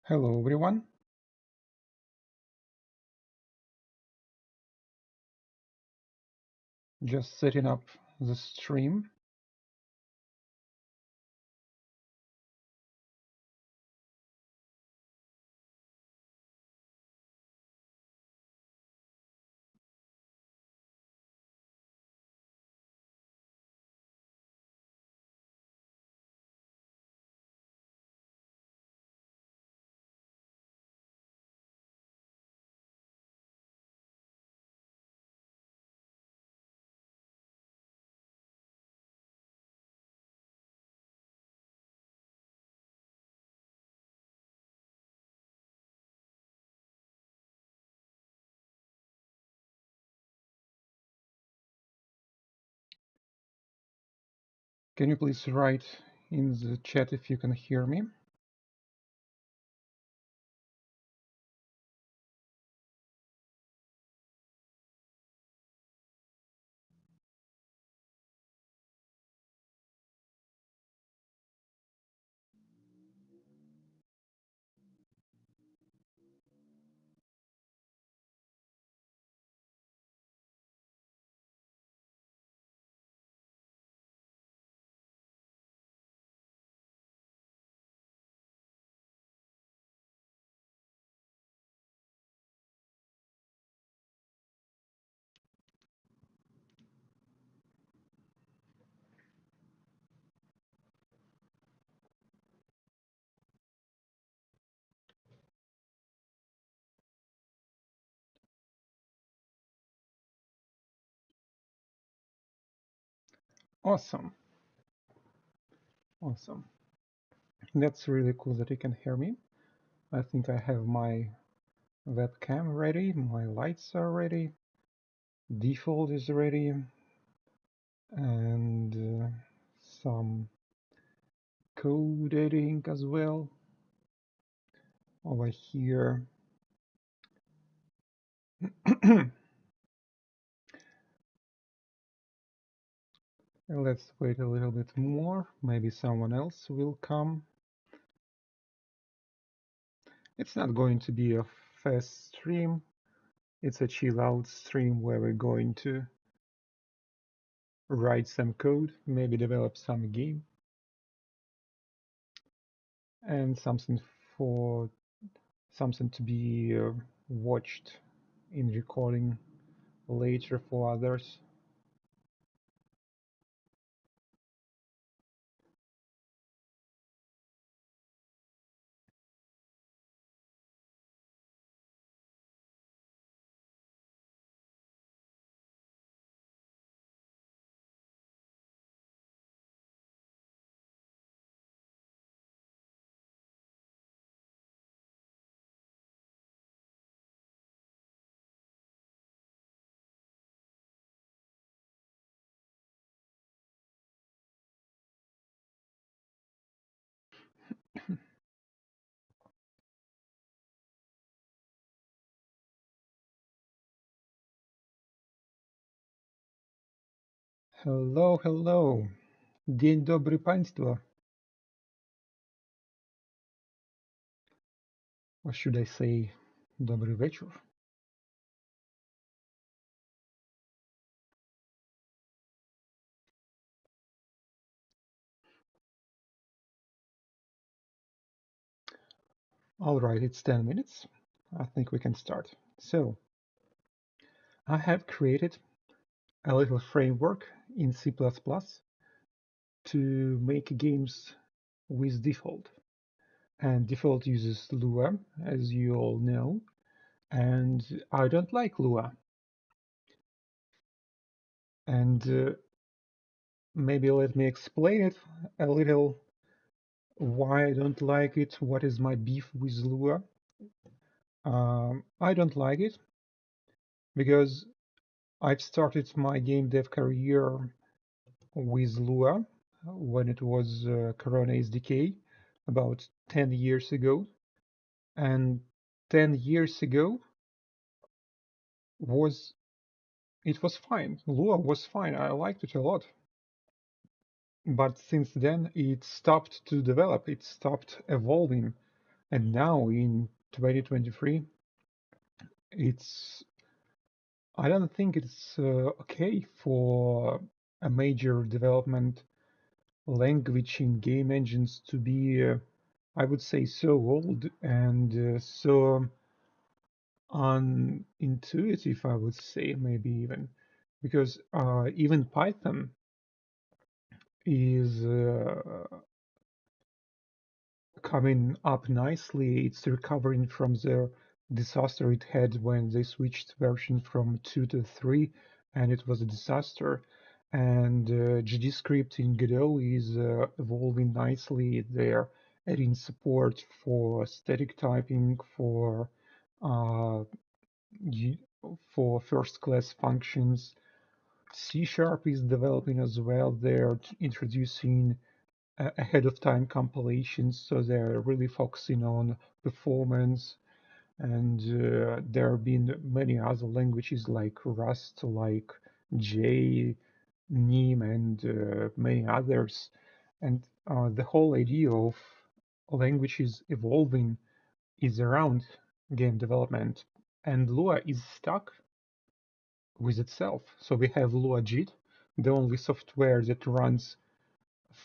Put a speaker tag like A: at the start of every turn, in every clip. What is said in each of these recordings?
A: Hello everyone. Just setting up the stream. Can you please write in the chat if you can hear me? Awesome. Awesome. That's really cool that you can hear me. I think I have my webcam ready, my lights are ready, Defold is ready, and some code editing as well. Over here. Let's wait a little bit more. Maybe someone else will come. It's not going to be a fast stream. It's a chill out stream where we're going to write some code, maybe develop some game, and something to be watched in recording later for others. Hello, hello. Dzień dobry państwo. Or should I say, dobry wieczór? All right, it's 10 minutes. I think we can start. So, I have created a little framework in C++ to make games with Defold. And Defold uses Lua, as you all know, and I don't like Lua. And maybe let me explain it a little, why I don't like it, what is my beef with Lua. I don't like it because I've started my game dev career with Lua when it was Corona SDK about 10 years ago. And 10 years ago it was fine. Lua was fine. I liked it a lot. But since then, it stopped to develop. It stopped evolving. And now in 2023, it's I don't think it's okay for a major development language in game engines to be, I would say, so old and so unintuitive, I would say, maybe even, because even Python is coming up nicely. It's recovering from the disaster it had when they switched version from 2 to 3, and it was a disaster. And GDScript in Godot is evolving nicely. They're adding support for static typing, uh, for first-class functions. C# is developing as well. They're introducing ahead of time compilations, so they're really focusing on performance. And there have been many other languages like Rust, like J, Nim, and many others. And the whole idea of languages evolving is around game development. And Lua is stuck with itself. So we have Lua JIT, the only software that runs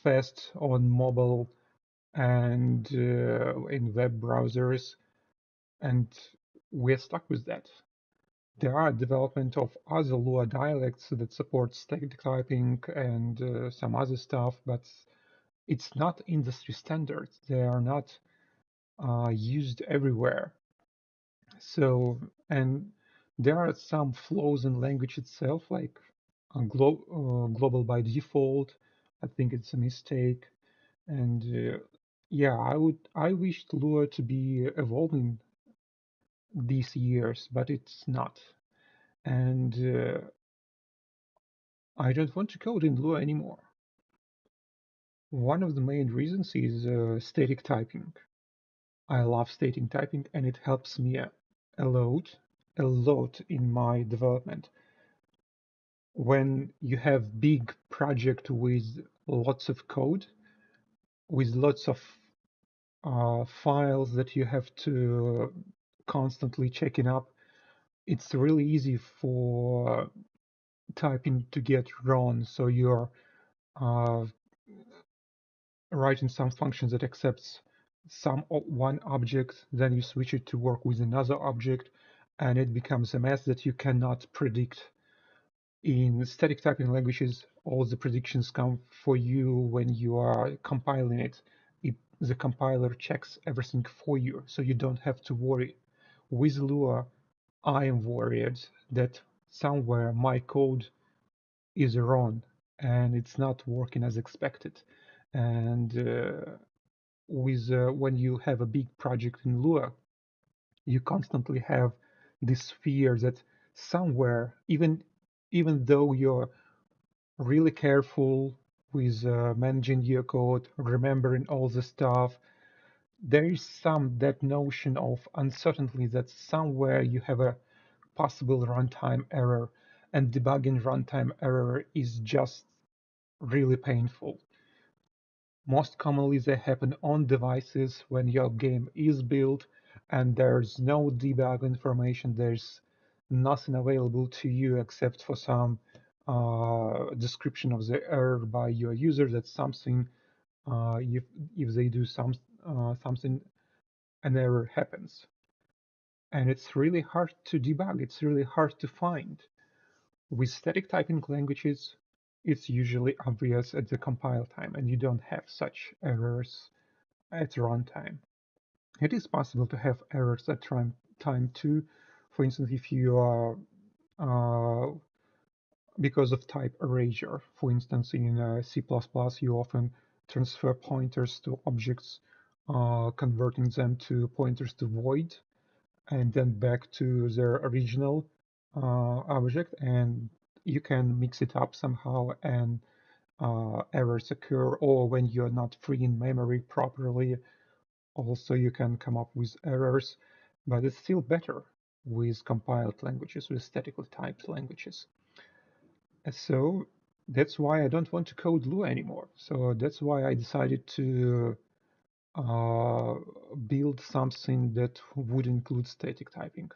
A: fast on mobile and in web browsers, and we're stuck with that. There are development of other Lua dialects that support static typing and some other stuff, but it's not industry standard. They are not used everywhere. So, and there are some flaws in language itself, like global by default. I think it's a mistake. And yeah, I wished Lua to be evolving these years, but it's not. And I don't want to code in Lua anymore. One of the main reasons is static typing. I love static typing, and it helps me a lot in my development. When you have big project with lots of code, with lots of files that you have to constantly checking up, it's really easy for typing to get wrong. So you're uh, writing some function that accepts one object, then you switch it to work with another object, and it becomes a mess that you cannot predict. In static typing languages, all the predictions come for you when you are compiling it. The compiler checks everything for you, so you don't have to worry. With Lua, I am worried that somewhere my code is wrong and it's not working as expected. And with when you have a big project in Lua, you constantly have this fear that somewhere, even though you're really careful with managing your code, remembering all the stuff, there is that notion of uncertainty that somewhere you have a possible runtime error, and debugging runtime error is just really painful. Most commonly, they happen on devices when your game is built and there's no debug information. There's nothing available to you except for some description of the error by your user. That's something if they do something, an error happens, and it's really hard to debug. It's really hard to find. With static typing languages, it's usually obvious at the compile time, and you don't have such errors at runtime. It is possible to have errors at runtime too. For instance, if you are because of type erasure. For instance, in C++, you often transfer pointers to objects, converting them to pointers to void, and then back to their original object, and you can mix it up somehow, and errors occur, or when you're not freeing memory properly, also you can come up with errors, but it's still better with compiled languages, with statically typed languages. So that's why I don't want to code Lua anymore. So that's why I decided to build something that would include static typing.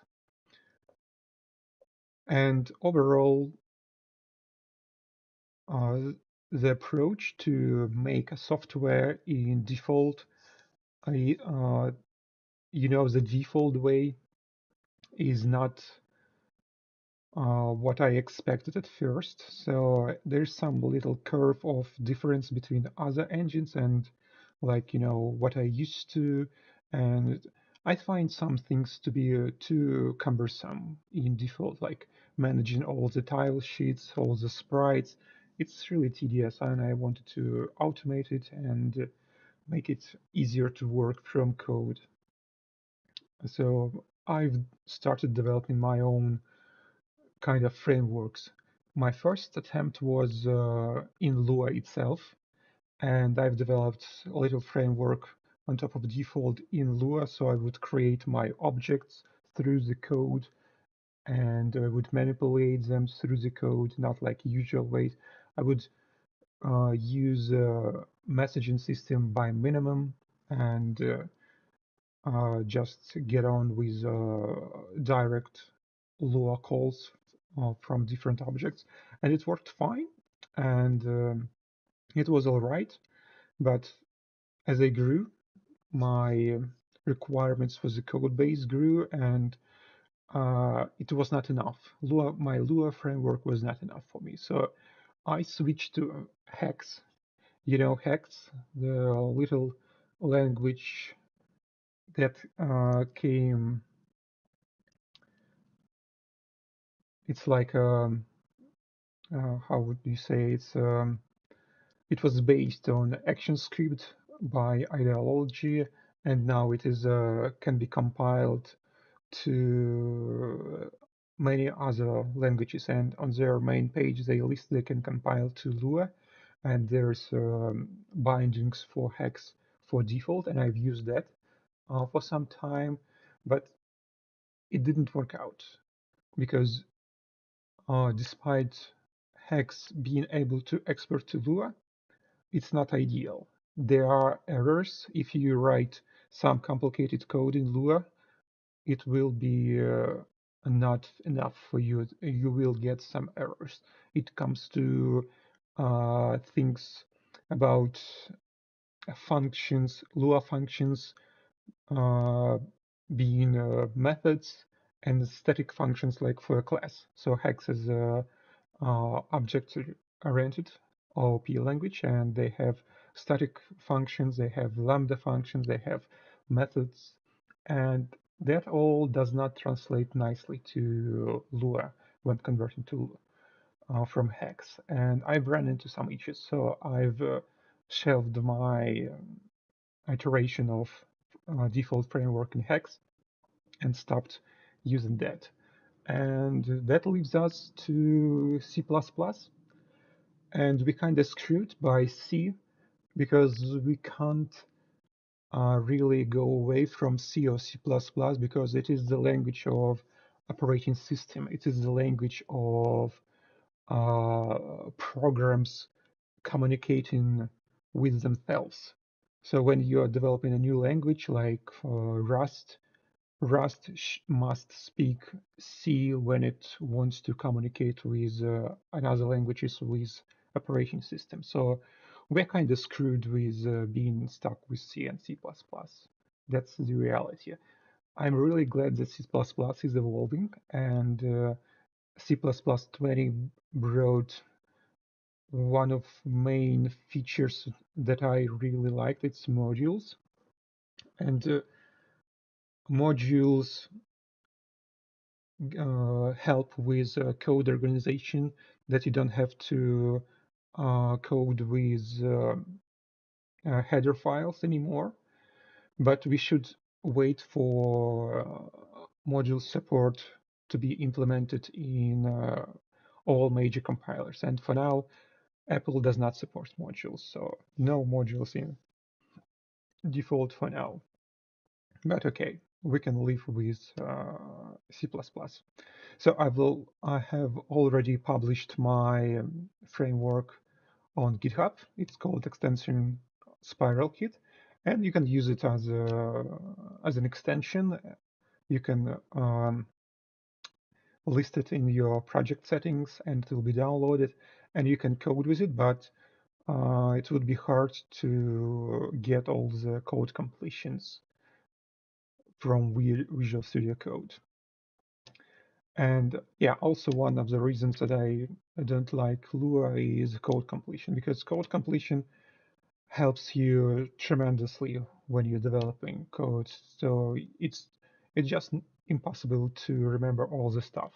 A: And overall, the approach to make a software in default, the default way is not what I expected at first. So there's some little curve of difference between other engines and what I used to, and I find some things to be too cumbersome in default, like managing all the tile sheets, all the sprites. It's really tedious, and I wanted to automate it and make it easier to work from code. So I've started developing my own kind of frameworks. My first attempt was in Lua itself, and I've developed a little framework on top of default in Lua, so I would create my objects through the code, and I would manipulate them through the code, not like usual ways. I would use a messaging system by minimum and just get on with direct Lua calls from different objects, and it worked fine, and it was all right. But as I grew, my requirements for the code base grew, and it was not enough. My Lua framework was not enough for me, so I switched to Hex. You know Hex, the little language that came. It's like how would you say it was based on ActionScript by ideology, and now it is can be compiled to many other languages. And on their main page, they can compile to Lua, and there's bindings for Hex for default, and I've used that for some time, but it didn't work out because despite Hex being able to export to Lua, it's not ideal. There are errors. If you write some complicated code in Lua, it will be not enough for you. You will get some errors. It comes to things about functions, Lua functions uh, being methods, and static functions like for a class. So Hex is object-oriented OOP language, and they have static functions, they have lambda functions, they have methods, and that all does not translate nicely to Lua when converting to from Hex. And I've run into some issues, so I've shelved my iteration of default framework in Hex and stopped using that. And that leaves us to C++. And we kind of screwed by C because we can't really go away from C or C++ because it is the language of operating system. It is the language of programs communicating with themselves. So when you are developing a new language like Rust, Rust must speak C when it wants to communicate with another languages with operating system. So we're kind of screwed with being stuck with C and C++. That's the reality. I'm really glad that C++ is evolving, and C++20 brought one of main features that I really liked. It's modules, and modules help with code organization, that you don't have to code with header files anymore. But we should wait for module support to be implemented in all major compilers. And for now, Apple does not support modules, so no modules in default for now. But okay, we can live with C++. So I have already published my framework on GitHub. It's called extension SpiralKit, and you can use it as an extension. You can list it in your project settings, and it will be downloaded, and you can code with it. But it would be hard to get all the code completions from Visual Studio Code. And yeah, also one of the reasons that I don't like Lua is code completion, because code completion helps you tremendously when you're developing code. So it's just impossible to remember all the stuff.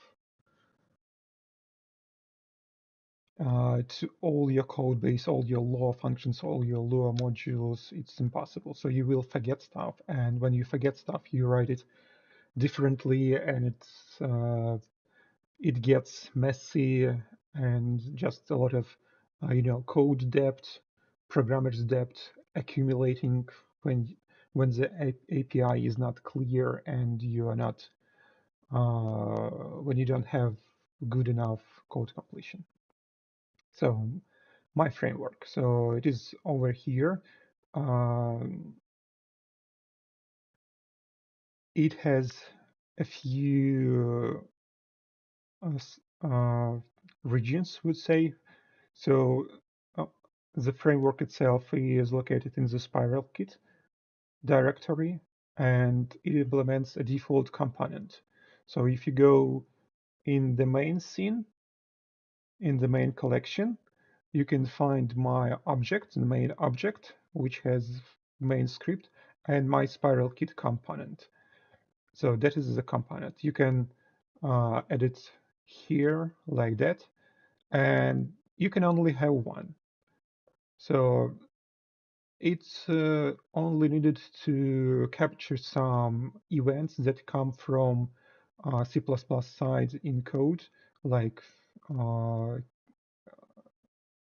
A: To all your code base, all your Lua functions, all your Lua modules, it's impossible. So you will forget stuff, and when you forget stuff, you write it differently, and it gets messy and just a lot of code debt, programmer's debt accumulating when the API is not clear and you are not when you don't have good enough code completion. So my framework. So it is over here. It has a few regions, would say. So uh, the framework itself is located in the SpiralKit directory, and it implements a default component. So if you go in the main scene, in the main collection, you can find my object, the main object, which has main script, and my SpiralKit component. So that is the component. You can edit here like that, and you can only have one. So it's only needed to capture some events that come from C++ side in code, like uh,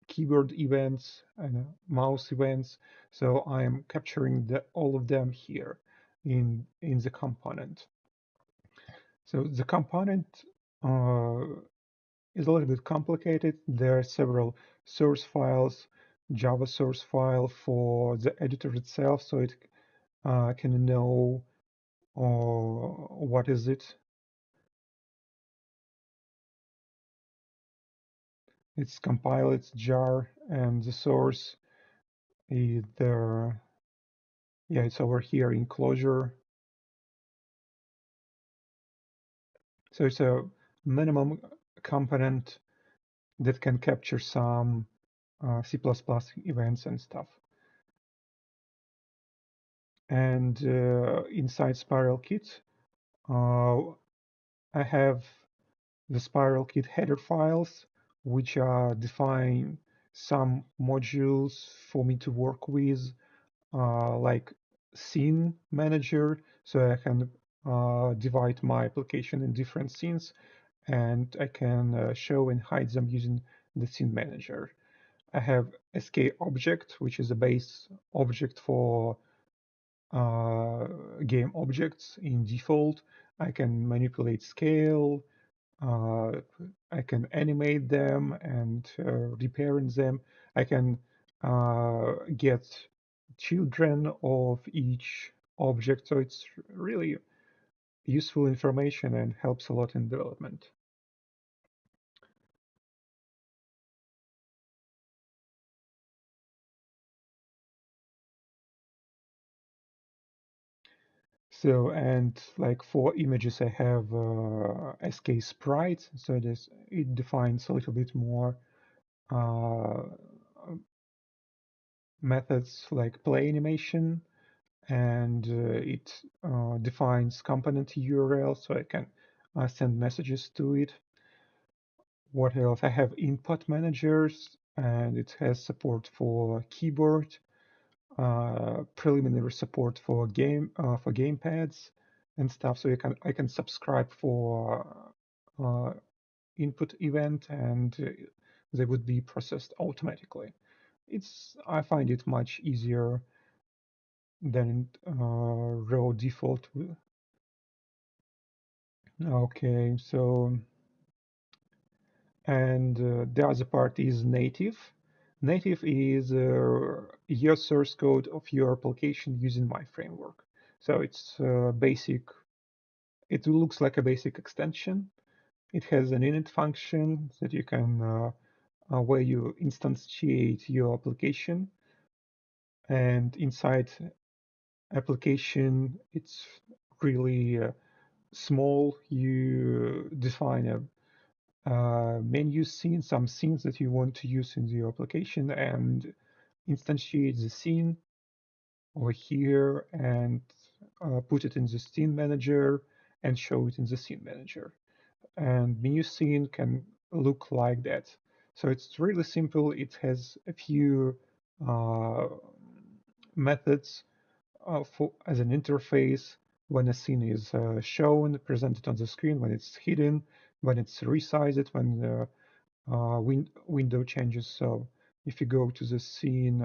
A: keyboard events and mouse events. So I am capturing all of them here in the component. So the component uh, is a little bit complicated. There are several source files, Java source file for the editor itself, so it can know what is it. It's compile, it's jar, and the source either, yeah, it's over here in closure. So it's a minimum component that can capture some C++ events and stuff. And inside SpiralKit, I have the SpiralKit header files, which define some modules for me to work with, like scene manager, so I can divide my application in different scenes, and I can show and hide them using the scene manager. I have SK object, which is a base object for game objects in Defold. I can manipulate scale, uh, I can animate them and reparent them. I can get children of each object. So it's really useful information and helps a lot in development. So, and like for images, I have SK sprite. So it defines a little bit more uh, methods like play animation, and it defines component URL, so I can send messages to it. What else? I have input managers, and it has support for keyboard, preliminary support for gamepads and stuff. So I can subscribe for input event, and they would be processed automatically. I find it much easier than raw default. Okay, so and the other part is native. Native is your source code of your application using my framework. So it's basic. It looks like a basic extension. It has an init function that you can where you instantiate your application, and inside application, it's really small. You define a menu scene, some scenes that you want to use in your application, and instantiate the scene over here and put it in the scene manager and show it in the scene manager. And menu scene can look like that. So it's really simple. It has a few uh, methods for as an interface when a scene is shown, presented on the screen, when it's hidden, when it's resized, when the window changes. So if you go to the scene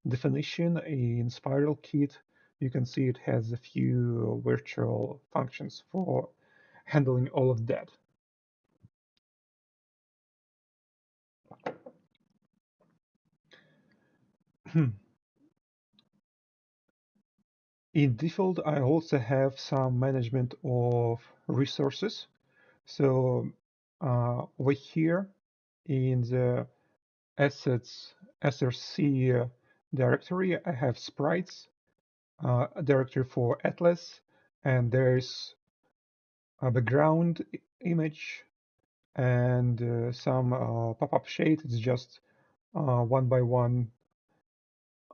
A: definition in SpiralKit, you can see it has a few virtual functions for handling all of that. In Defold, I also have some management of resources. So over here in the assets src directory, I have sprites, a directory for Atlas, and there's a background image and some pop-up shade. It's just 1 by 1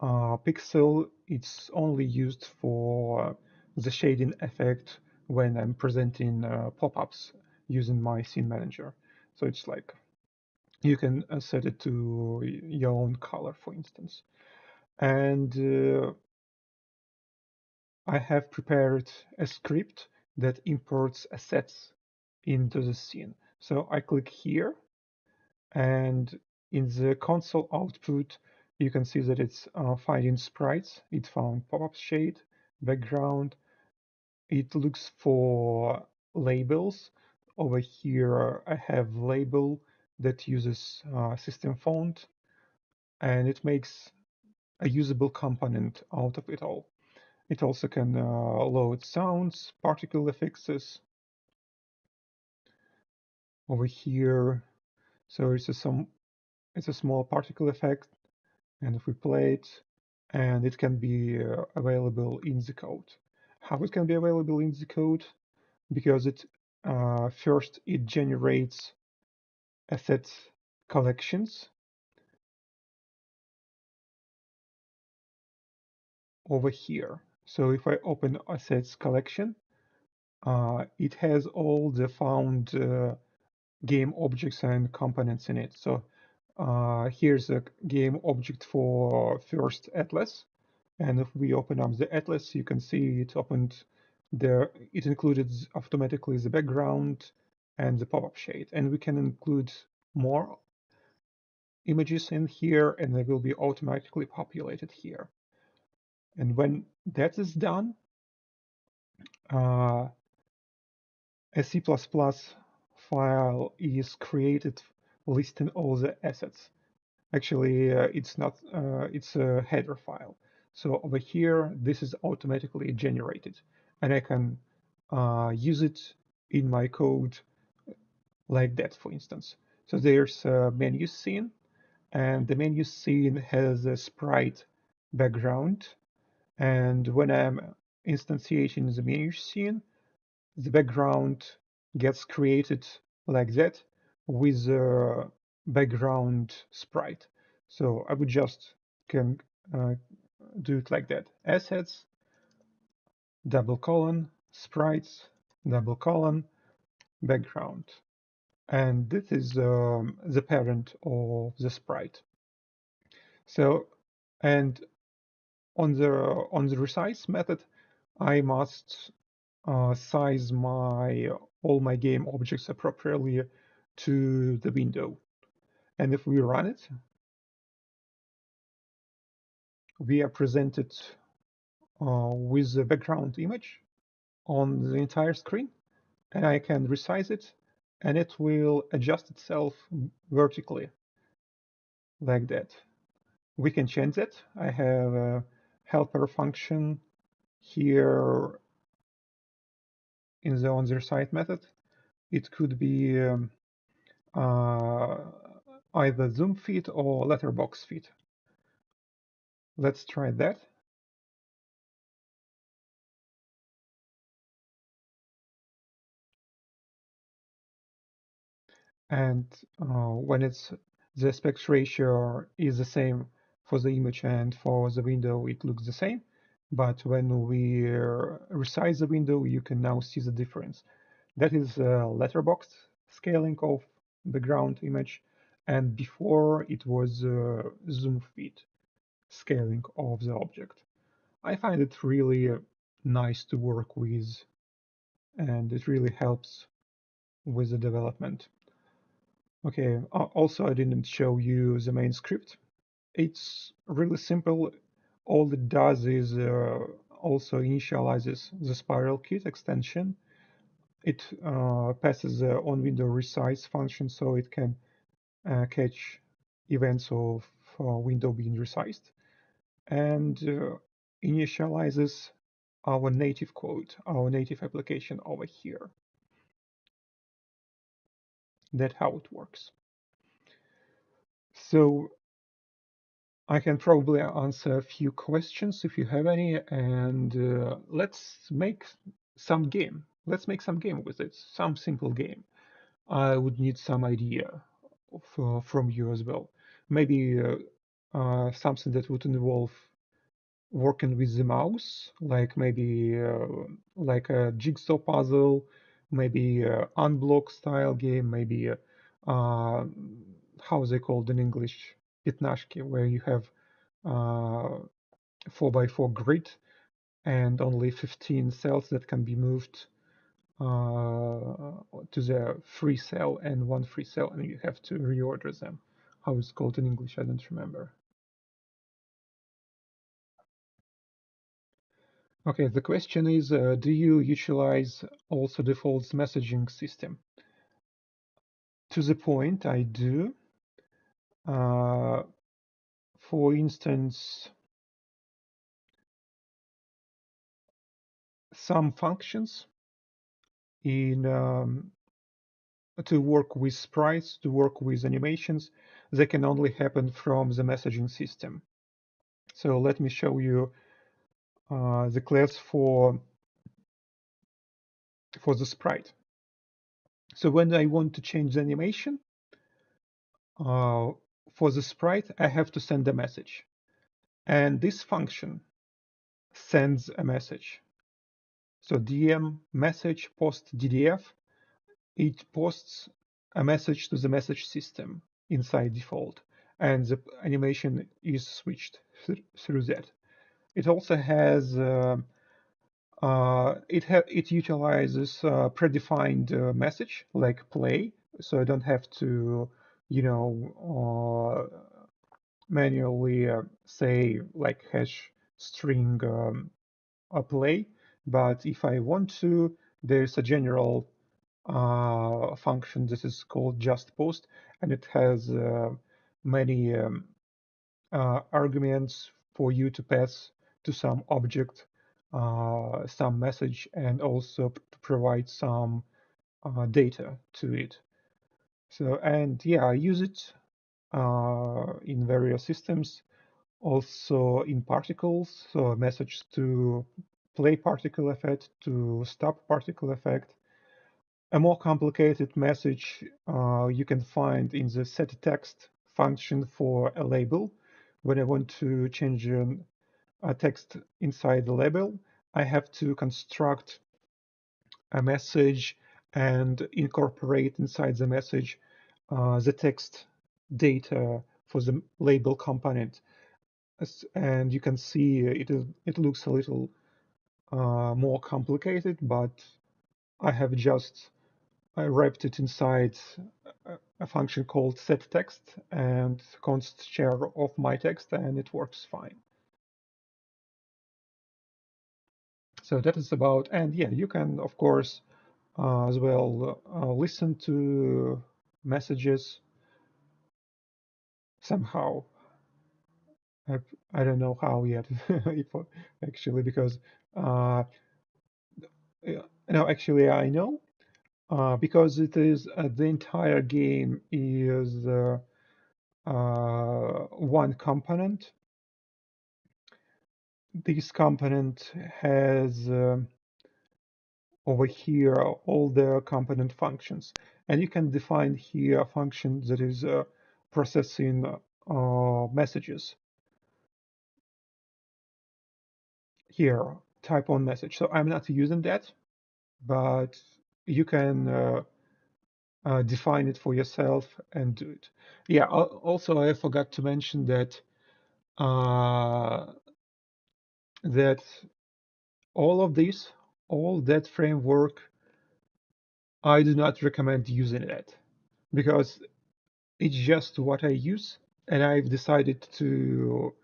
A: pixel. It's only used for the shading effect when I'm presenting pop-ups using my scene manager. So it's like you can set it to your own color, for instance. And I have prepared a script that imports assets into the scene. So I click here, and in the console output, you can see that it's finding sprites. It found pop-up shade, background. It looks for labels. Over here, I have label that uses system font, and it makes a usable component out of it all. It also can load sounds, particle effects over here. So it's a small particle effect, and if we play it, and it can be available in the code. How it can be available in the code? Because it first it generates asset collections over here. So if I open assets collection, it has all the found game objects and components in it. So here's a game object for first atlas. And if we open up the atlas, you can see it opened there. It included automatically the background and the pop-up shade. And we can include more images in here, and they will be automatically populated here. And when that is done, a C++ file is created listing all the assets. Actually, it's not, it's a header file. So over here, this is automatically generated, and I can use it in my code like that, for instance. So there's a menu scene, and the menu scene has a sprite background. And when I'm instantiating the menu scene, the background gets created like that with a background sprite. So I would just can do it like that. Assets, double colon, sprites, double colon, background. And this is the parent of the sprite. So, and on the resize method, I must size all my game objects appropriately to the window. And if we run it, we are presented with the background image on the entire screen, and I can resize it, and it will adjust itself vertically. like that. We can change that. I have a helper function here in the on-the-site method. It could be uh, either zoom fit or letterbox fit. Let's try that. And when it's the aspect ratio is the same for the image and for the window, it looks the same. But when we resize the window, you can now see the difference. That is letterbox scaling of the ground image, and before it was zoom fit scaling of the object. I find it really nice to work with, and it really helps with the development. Okay, also I didn't show you the main script. It's really simple. All it does is also initializes the SpiralKit extension. It passes the on-window resize function so it can catch events of window being resized, and initializes our native code, our native application over here. That's how it works. So I can probably answer a few questions if you have any, and let's make some game. Let's make some game with it, some simple game. I would need some idea from you as well. Maybe something that would involve working with the mouse, like maybe like a jigsaw puzzle, maybe unblock style game, maybe uh, how they called in English, пятнашки, where you have 4x4 grid and only 15 cells that can be moved to the free cell and one free cell, and you have to reorder them. How it's called in English, I don't remember. Okay, the question is, do you utilize also Defold's messaging system? To the point, I do. For instance, some functions in to work with sprites, to work with animations, they can only happen from the messaging system. So let me show you the class for the sprite. So when I want to change the animation, for the sprite, I have to send a message. And this function sends a message. So DM message post DDF, it posts a message to the message system inside Defold, and the animation is switched through that. It also has it utilizes predefined message like play, so I don't have to, you know, manually say like hash string a play. But if I want to, there's a general function. This is called just post, and it has many arguments for you to pass to some object, some message, and also to provide some data to it. So, and yeah, I use it in various systems, also in particles, so a message to play particle effect, to stop particle effect. A more complicated message you can find in the set text function for a label. When I want to change a text inside the label, I have to construct a message and incorporate inside the message the text data for the label component. And you can see it looks a little more complicated, but I have just wrapped it inside a function called setText and const char of my text, and it works fine. So that is about, and yeah, you can of course as well listen to messages somehow. I, I don't know how yet, if, actually, because uh, no, actually I know, because it is the entire game is one component. This component has over here all the component functions, and you can define here a function that is processing messages. Here, type on message. So I'm not using that, but you can define it for yourself and do it. Yeah. Also, I forgot to mention that uh, that all of this, all that framework, I do not recommend using it because it's just what I use, and I've decided to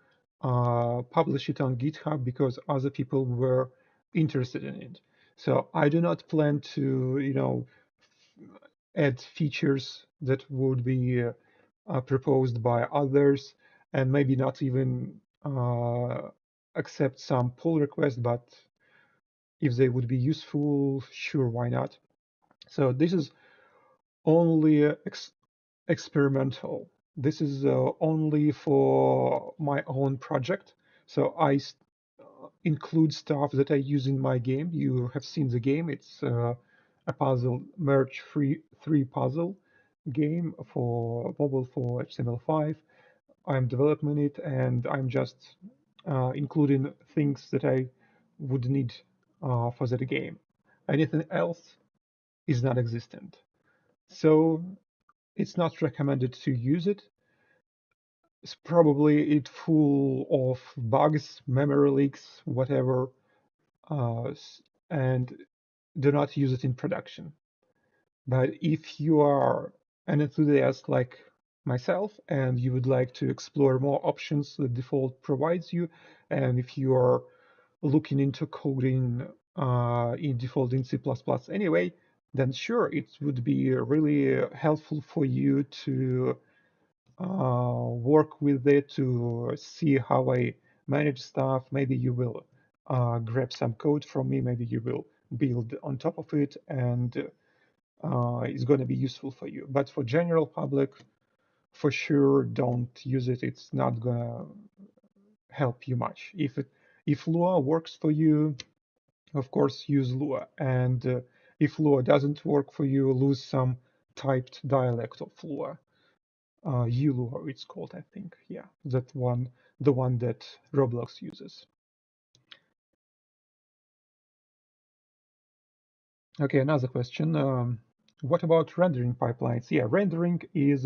A: publish it on GitHub because other people were interested in it. So I do not plan to, add features that would be proposed by others, and maybe not even accept some pull requests, but if they would be useful, sure, why not? So this is only experimental. This is only for my own project. So I include stuff that I use in my game. You have seen the game. It's a puzzle merge free three puzzle game for mobile for HTML5. I'm developing it and I'm just including things that I would need for that game. Anything else is not existent. So it's not recommended to use it. It's probably it full of bugs, memory leaks, whatever, uh, and do not use it in production. But if you are an enthusiast like myself and you would like to explore more options that Defold provides you, and if you are looking into coding in Defold in C++ anyway, then sure, it would be really helpful for you to work with it to see how I manage stuff. Maybe you will grab some code from me. Maybe you will build on top of it, and it's going to be useful for you. But for general public, for sure, don't use it. It's not going to help you much. If Lua works for you, of course, use Lua. And if Lua doesn't work for you, lose some typed dialect of Lua. Yulu, it's called, I think. Yeah, that one, the one that Roblox uses. Okay, another question. What about rendering pipelines? Yeah, rendering is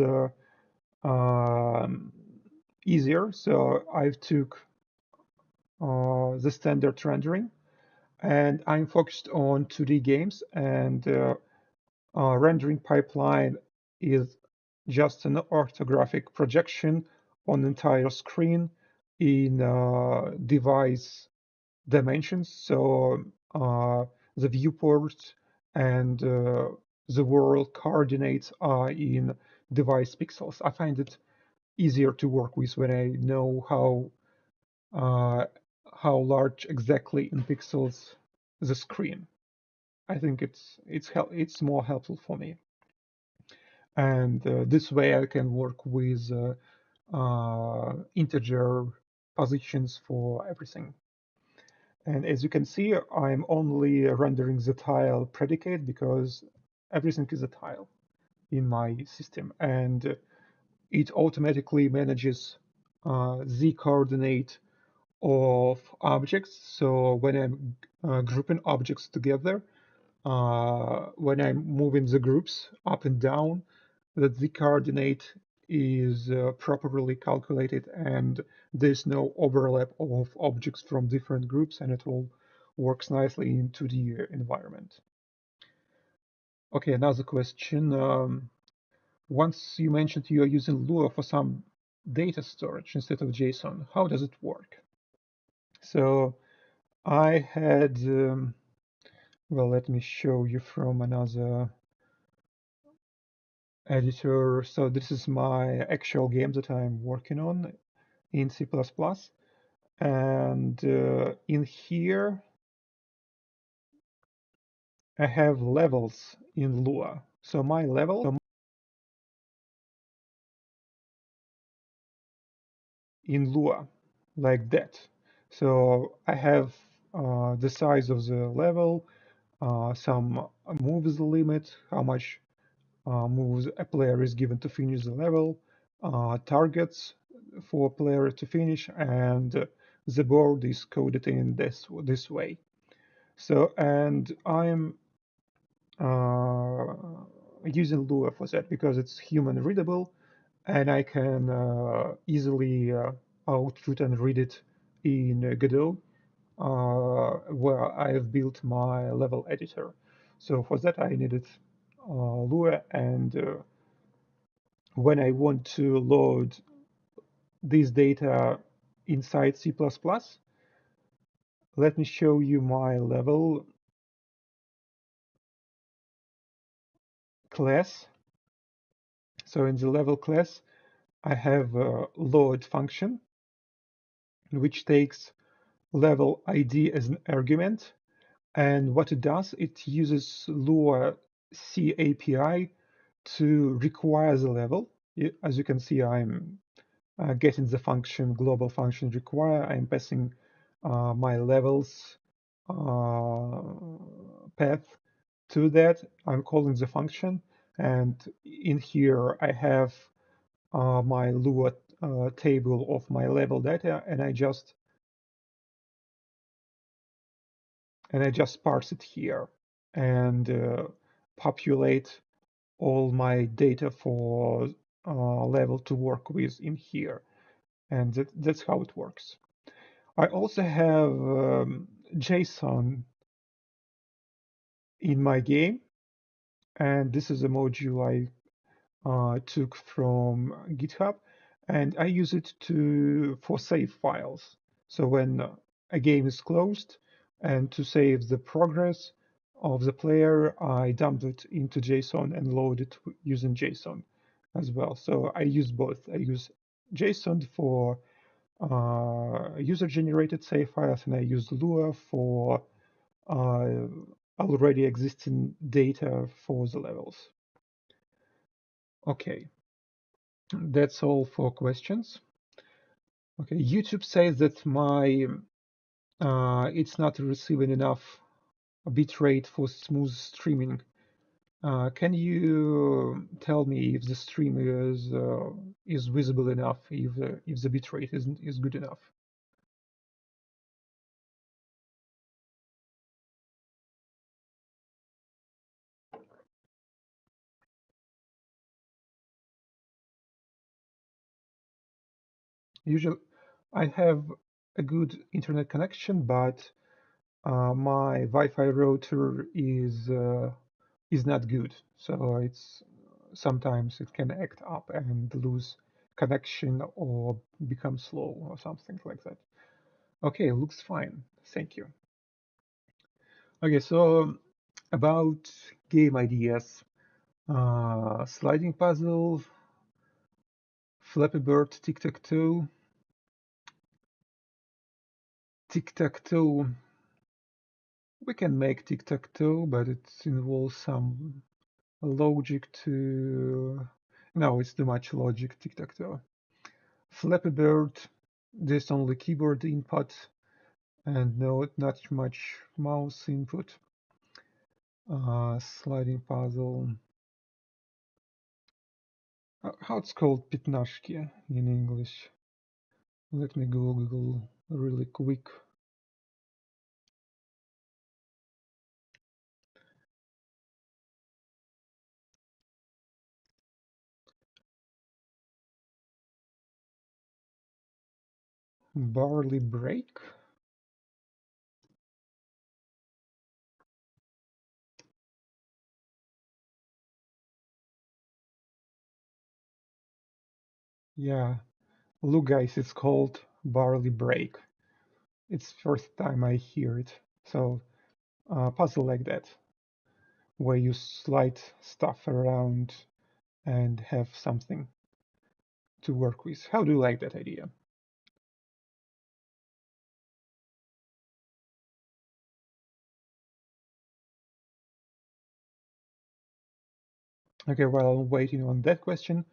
A: um, easier. So I've took the standard rendering, and I'm focused on 2D games, and rendering pipeline is just an orthographic projection on entire screen in device dimensions. So the viewport and the world coordinates are in device pixels. I find it easier to work with when I know uh, how large exactly in pixels the screen. I think it's more helpful for me, and this way I can work with integer positions for everything. And as you can see, I'm only rendering the tile predicate because everything is a tile in my system, and it automatically manages the coordinate of objects. So when I'm grouping objects together, when I'm moving the groups up and down, that the coordinate is properly calculated and there's no overlap of objects from different groups, and it all works nicely into the environment. Okay, another question. Once you mentioned you are using Lua for some data storage instead of JSON. How does it work? So I had, well, let me show you from another editor. So this is my actual game that I'm working on in C++. And in here, I have levels in Lua. So my level in Lua, like that. So I have the size of the level, some moves limit, how much moves a player is given to finish the level, targets for a player to finish, and the board is coded in this way. So, and I'm uh, using Lua for that because it's human readable, and I can easily output and read it in Godot, where I have built my level editor. So for that I needed Lua, and when I want to load this data inside C++, let me show you my level class. So in the level class, I have a load function, which takes level ID as an argument. And what it does, it uses Lua C API to require the level. As you can see, I'm getting the function, global function require. I'm passing my levels path to that. I'm calling the function. And in here, I have my Lua table of my level data, and I just parse it here and populate all my data for level to work with in here. And that's how it works. I also have Json in my game, and this is a module I took from GitHub, and I use it for save files. So when a game is closed, and to save the progress of the player, I dump it into JSON and load it using JSON as well. So I use both. I use JSON for user-generated save files, and I use Lua for uh, already existing data for the levels. Okay. That's all for questions. Okay, YouTube says that my it's not receiving enough bitrate for smooth streaming. Can you tell me if the stream is visible enough, if the bitrate is good enough? Usually, I have a good internet connection, but my Wi-Fi router is not good, so it's sometimes it can act up and lose connection or become slow or something like that. Okay, looks fine. Thank you. Okay, so about game ideas, sliding puzzle, Flappy Bird, tic-tac-toe, tic-tac-toe. We can make tic-tac-toe, but it involves some logic to. No, it's too much logic, tic-tac-toe. Flappy Bird, there's only keyboard input and no, not much mouse input. Sliding puzzle. How it's called Pitnashki in English? Let me Google really quick. Barley break? Yeah, look guys, it's called barley break. It's first time I hear it. So puzzle like that, where you slide stuff around and have something to work with. How do you like that idea? Okay, while I'm waiting on that question,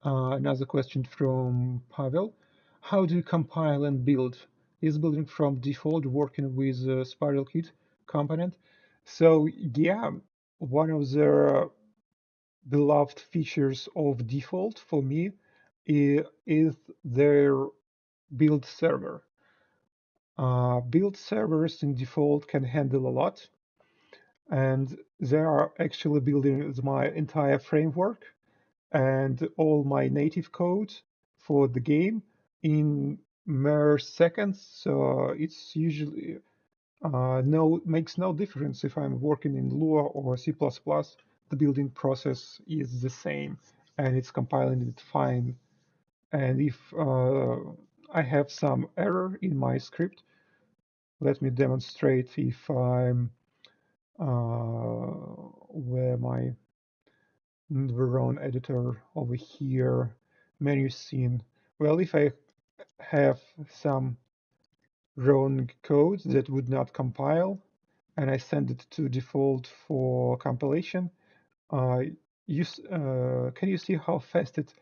A: another question from Pavel. How do you compile and build? Is building from default working with SpiralKit component? So yeah, one of the beloved features of Defold for me is their build server. Build servers in Defold can handle a lot, and they are actually building my entire framework and all my native code for the game in mere seconds. So it's usually no makes no difference if I'm working in Lua or C++. The building process is the same, and it's compiling it fine. And if I have some error in my script, let me demonstrate if I'm where my Veron editor over here, menu scene. Well, if I have some wrong code that would not compile and I send it to default for compilation, uh, can you see how fast it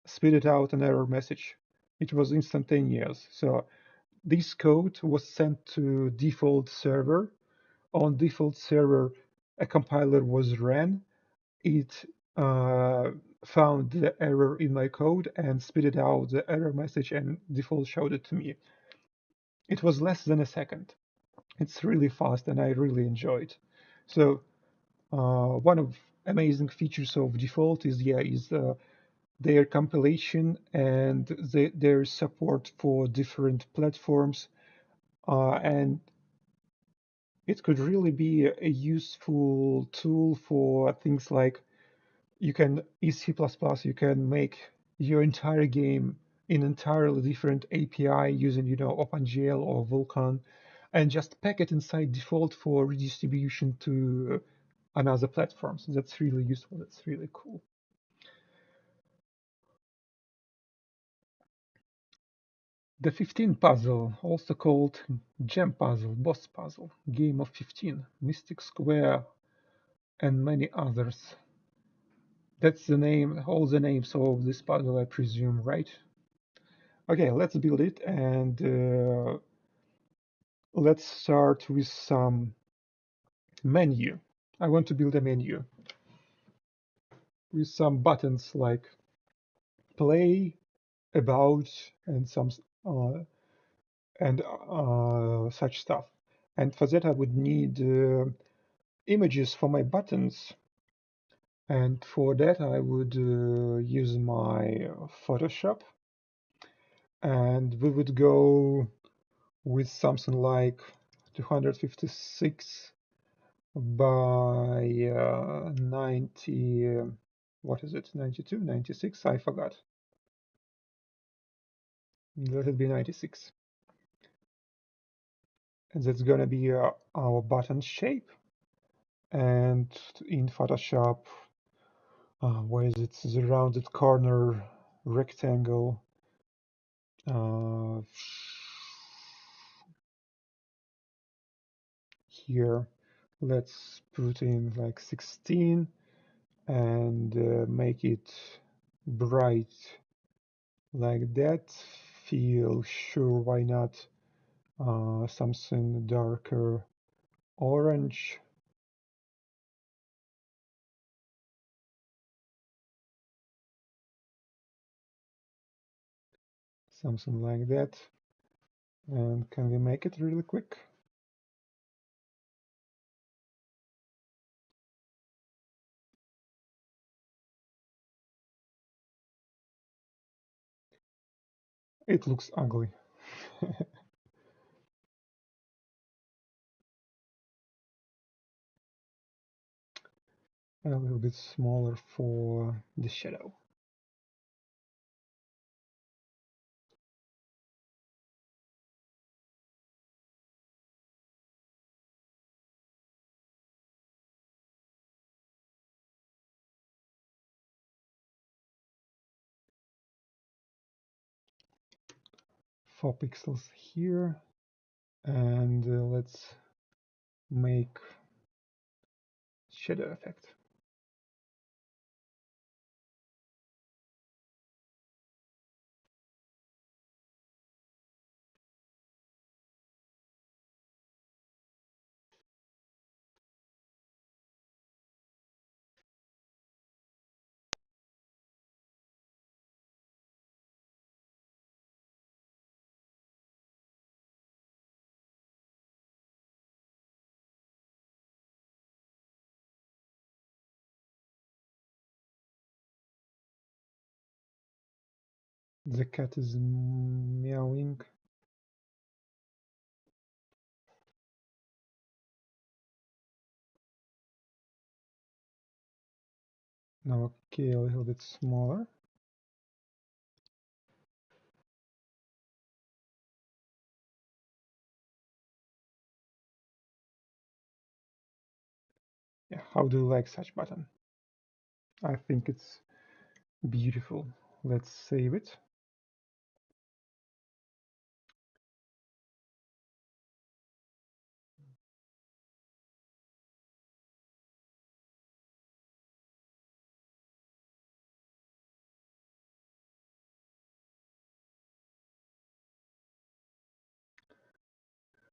A: spit out an error message? It was instantaneous. So this code was sent to default server. On default server, a compiler was ran. It uh, found the error in my code and spit out the error message, and default showed it to me. It was less than a second. It's really fast, and I really enjoy it. So one of amazing features of default is their compilation and their support for different platforms, and it could really be a useful tool for things like you can use C++, you can make your entire game in entirely different API using, OpenGL or Vulkan, and just pack it inside default for redistribution to another platform. So that's really useful. That's really cool. The 15 puzzle, also called Gem Puzzle, Boss Puzzle, Game of 15, Mystic Square, and many others. That's the name, all the names of this puzzle, I presume, right? Okay, let's build it, and let's start with some menu. I want to build a menu with some buttons like play, about, and some such stuff. And for that, I would need images for my buttons. And for that, I would use my Photoshop, and we would go with something like 256 by 90, what is it, 92, 96? I forgot. Let it be 96. And that's going to be our button shape. And in Photoshop, where is it? The rounded corner rectangle. Here, let's put in like 16 and make it bright like that. Feel sure, why not something darker orange. Something like that. And can we make it really quick? It looks ugly. A little bit smaller for the shadow. 4 pixels here, and let's make shadow effect. The cat is meowing. Now, okay, a little bit smaller. Yeah, how do you like such button? I think it's beautiful. Let's save it.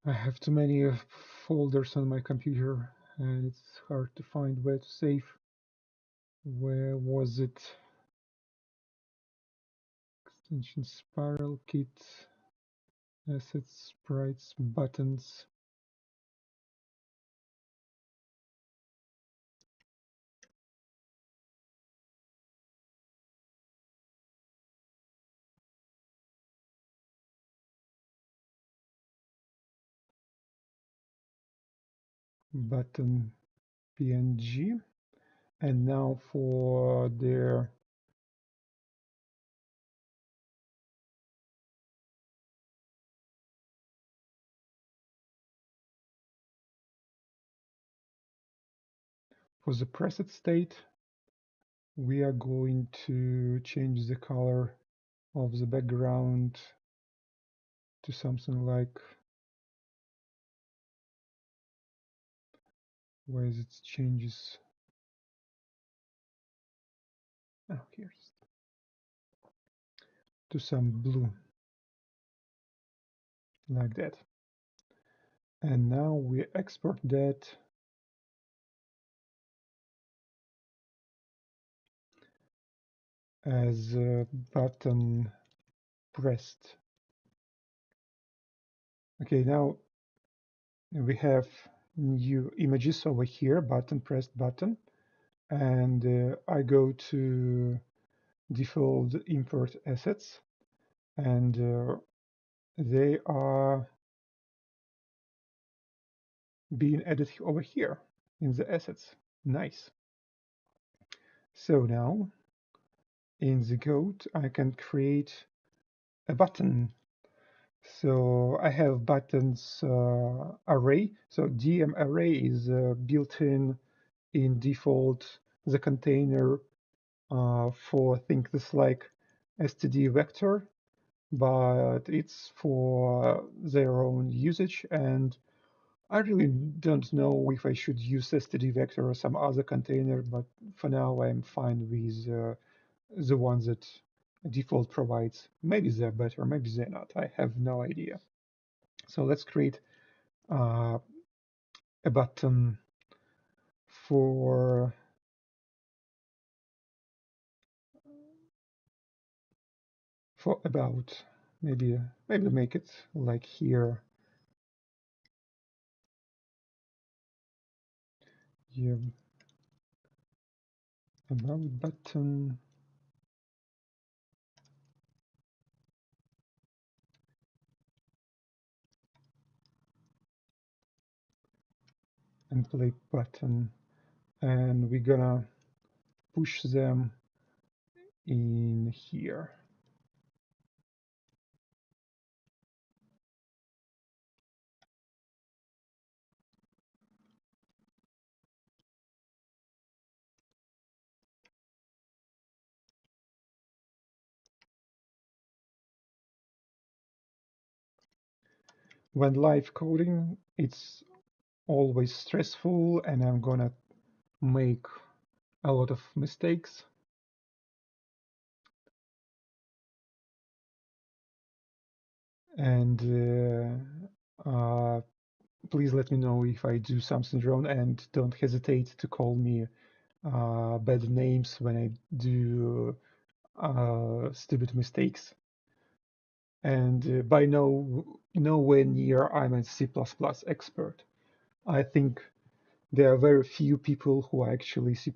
A: I have too many folders on my computer, and it's hard to find where to save. Where was it? Extension SpiralKit, assets, sprites, buttons. Button PNG. And now for the preset state, we are going to change the color of the background to something like, where is it changes? Oh, here's to some blue, like that. And now we export that as a button pressed. Okay, now we have new images over here, button pressed button, and I go to Defold import assets, and they are being added over here in the assets. Nice. So now in the code, I can create a button. So I have buttons array. So DM array is built-in Defold, the container for things like std vector, but it's for their own usage, and I really don't know if I should use std vector or some other container, but for now I'm fine with the ones that Defold provides. Maybe they're better, maybe they're not. I have no idea. So let's create a button for about, maybe make it like here. Yeah, about button. And play button, and we're gonna push them in here. when live coding, it's always stressful and I'm gonna make a lot of mistakes. And please let me know if I do something wrong, and don't hesitate to call me bad names when I do stupid mistakes. And by nowhere near I'm a C++ expert. I think there are very few people who are actually C++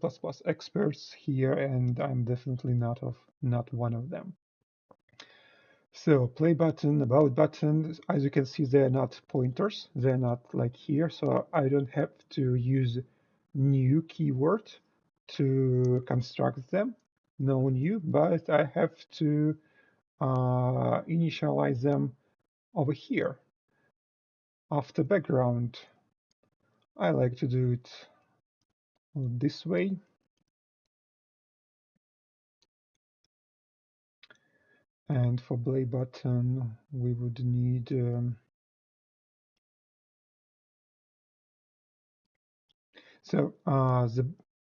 A: experts here, and I'm definitely not one of them. So play button, about button, as you can see, they're not pointers. They're not like here, so I don't have to use new keyword to construct them. No new, but I have to initialize them over here. After background, I like to do it this way. And for play button, we would need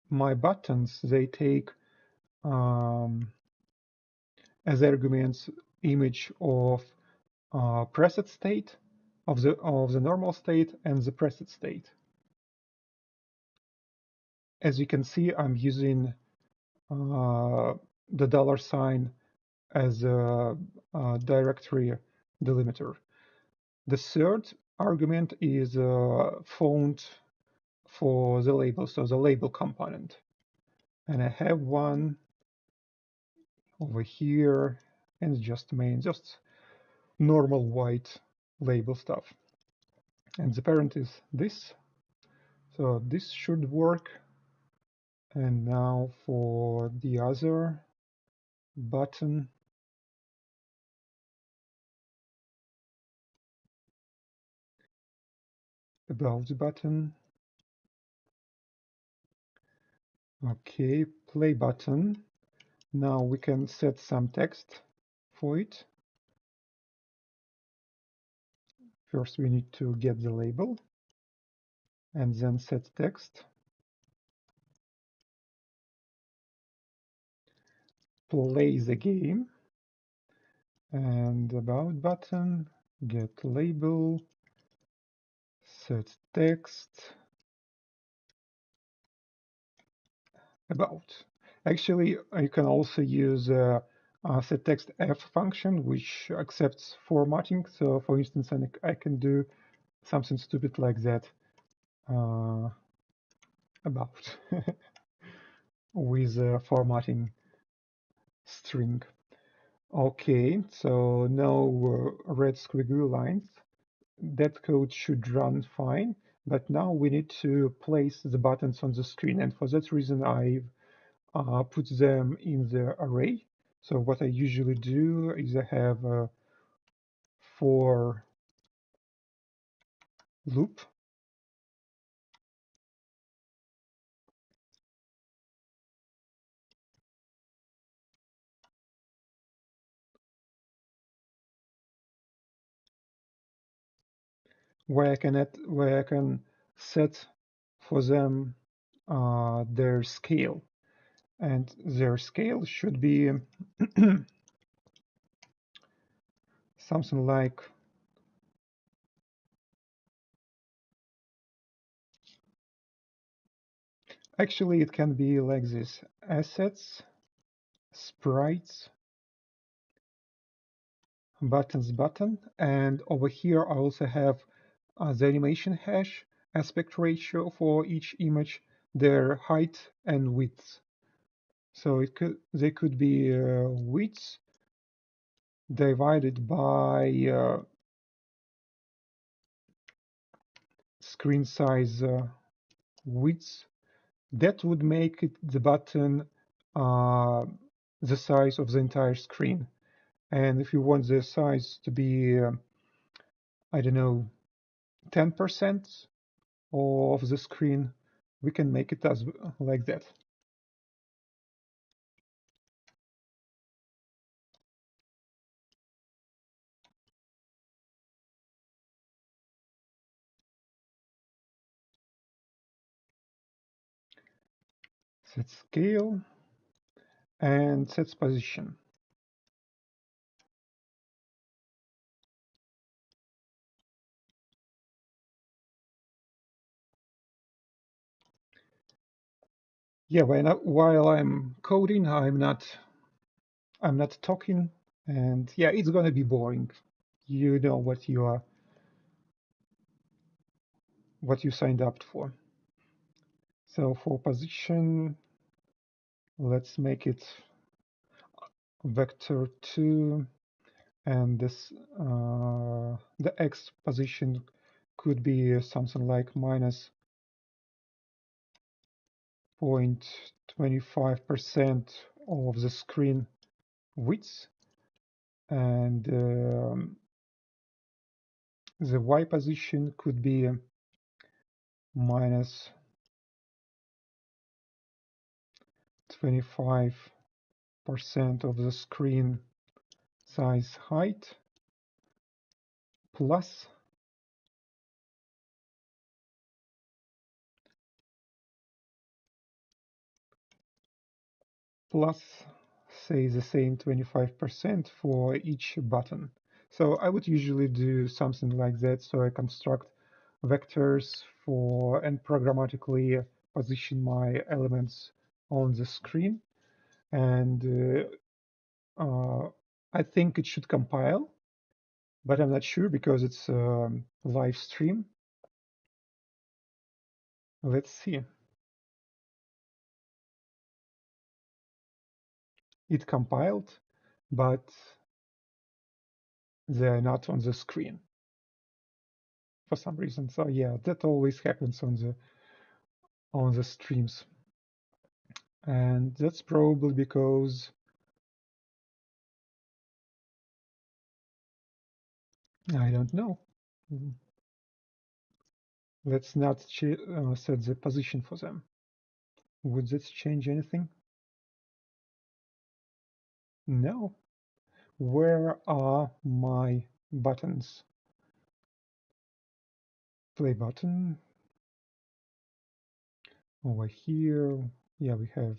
A: my buttons, they take as arguments image of preset state of the normal state and the preset state. As you can see, I'm using the $sign as a directory delimiter. The third argument is font for the label, so the label component. And I have one over here, and just normal white label stuff. And the parent is this. So this should work. And now for the other button, about the button. Okay, play button. Now we can set some text for it. First, we need to get the label and then set text. Play the game. And about button, get label, set text, about. Actually, you can also use set text F function, which accepts formatting. So for instance, I can do something stupid like that about with formatting string. Okay, so no red squiggly lines. That code should run fine, but now we need to place the buttons on the screen, and for that reason I've put them in the array. So what I usually do is I have a for loop. Where I can set for them their scale, and their scale should be something like actually it can be like this: assets, sprites, buttons button, and over here I also have the animation hash, aspect ratio for each image, their height and width. So they could be width divided by screen size width. That would make it the button the size of the entire screen. And if you want the size to be, I don't know, 10% of the screen, we can make it as like that. set scale, and set position. Yeah, while I'm coding, I'm not talking, and yeah, it's gonna be boring. You know what you signed up for. So for position, let's make it vector 2, and this the x position could be something like minus 0.25% of the screen width, and the y position could be minus 25% of the screen size height plus say the same 25% for each button. So I would usually do something like that. So I construct vectors for and programmatically position my elements on the screen. And I think it should compile, but I'm not sure because it's a live stream. Let's see. It compiled, but they're not on the screen for some reason. So yeah, that always happens on the streams. And that's probably because I don't know. Let's not set the position for them. Would that change anything? No. Where are my buttons? Play button over here. Yeah, we have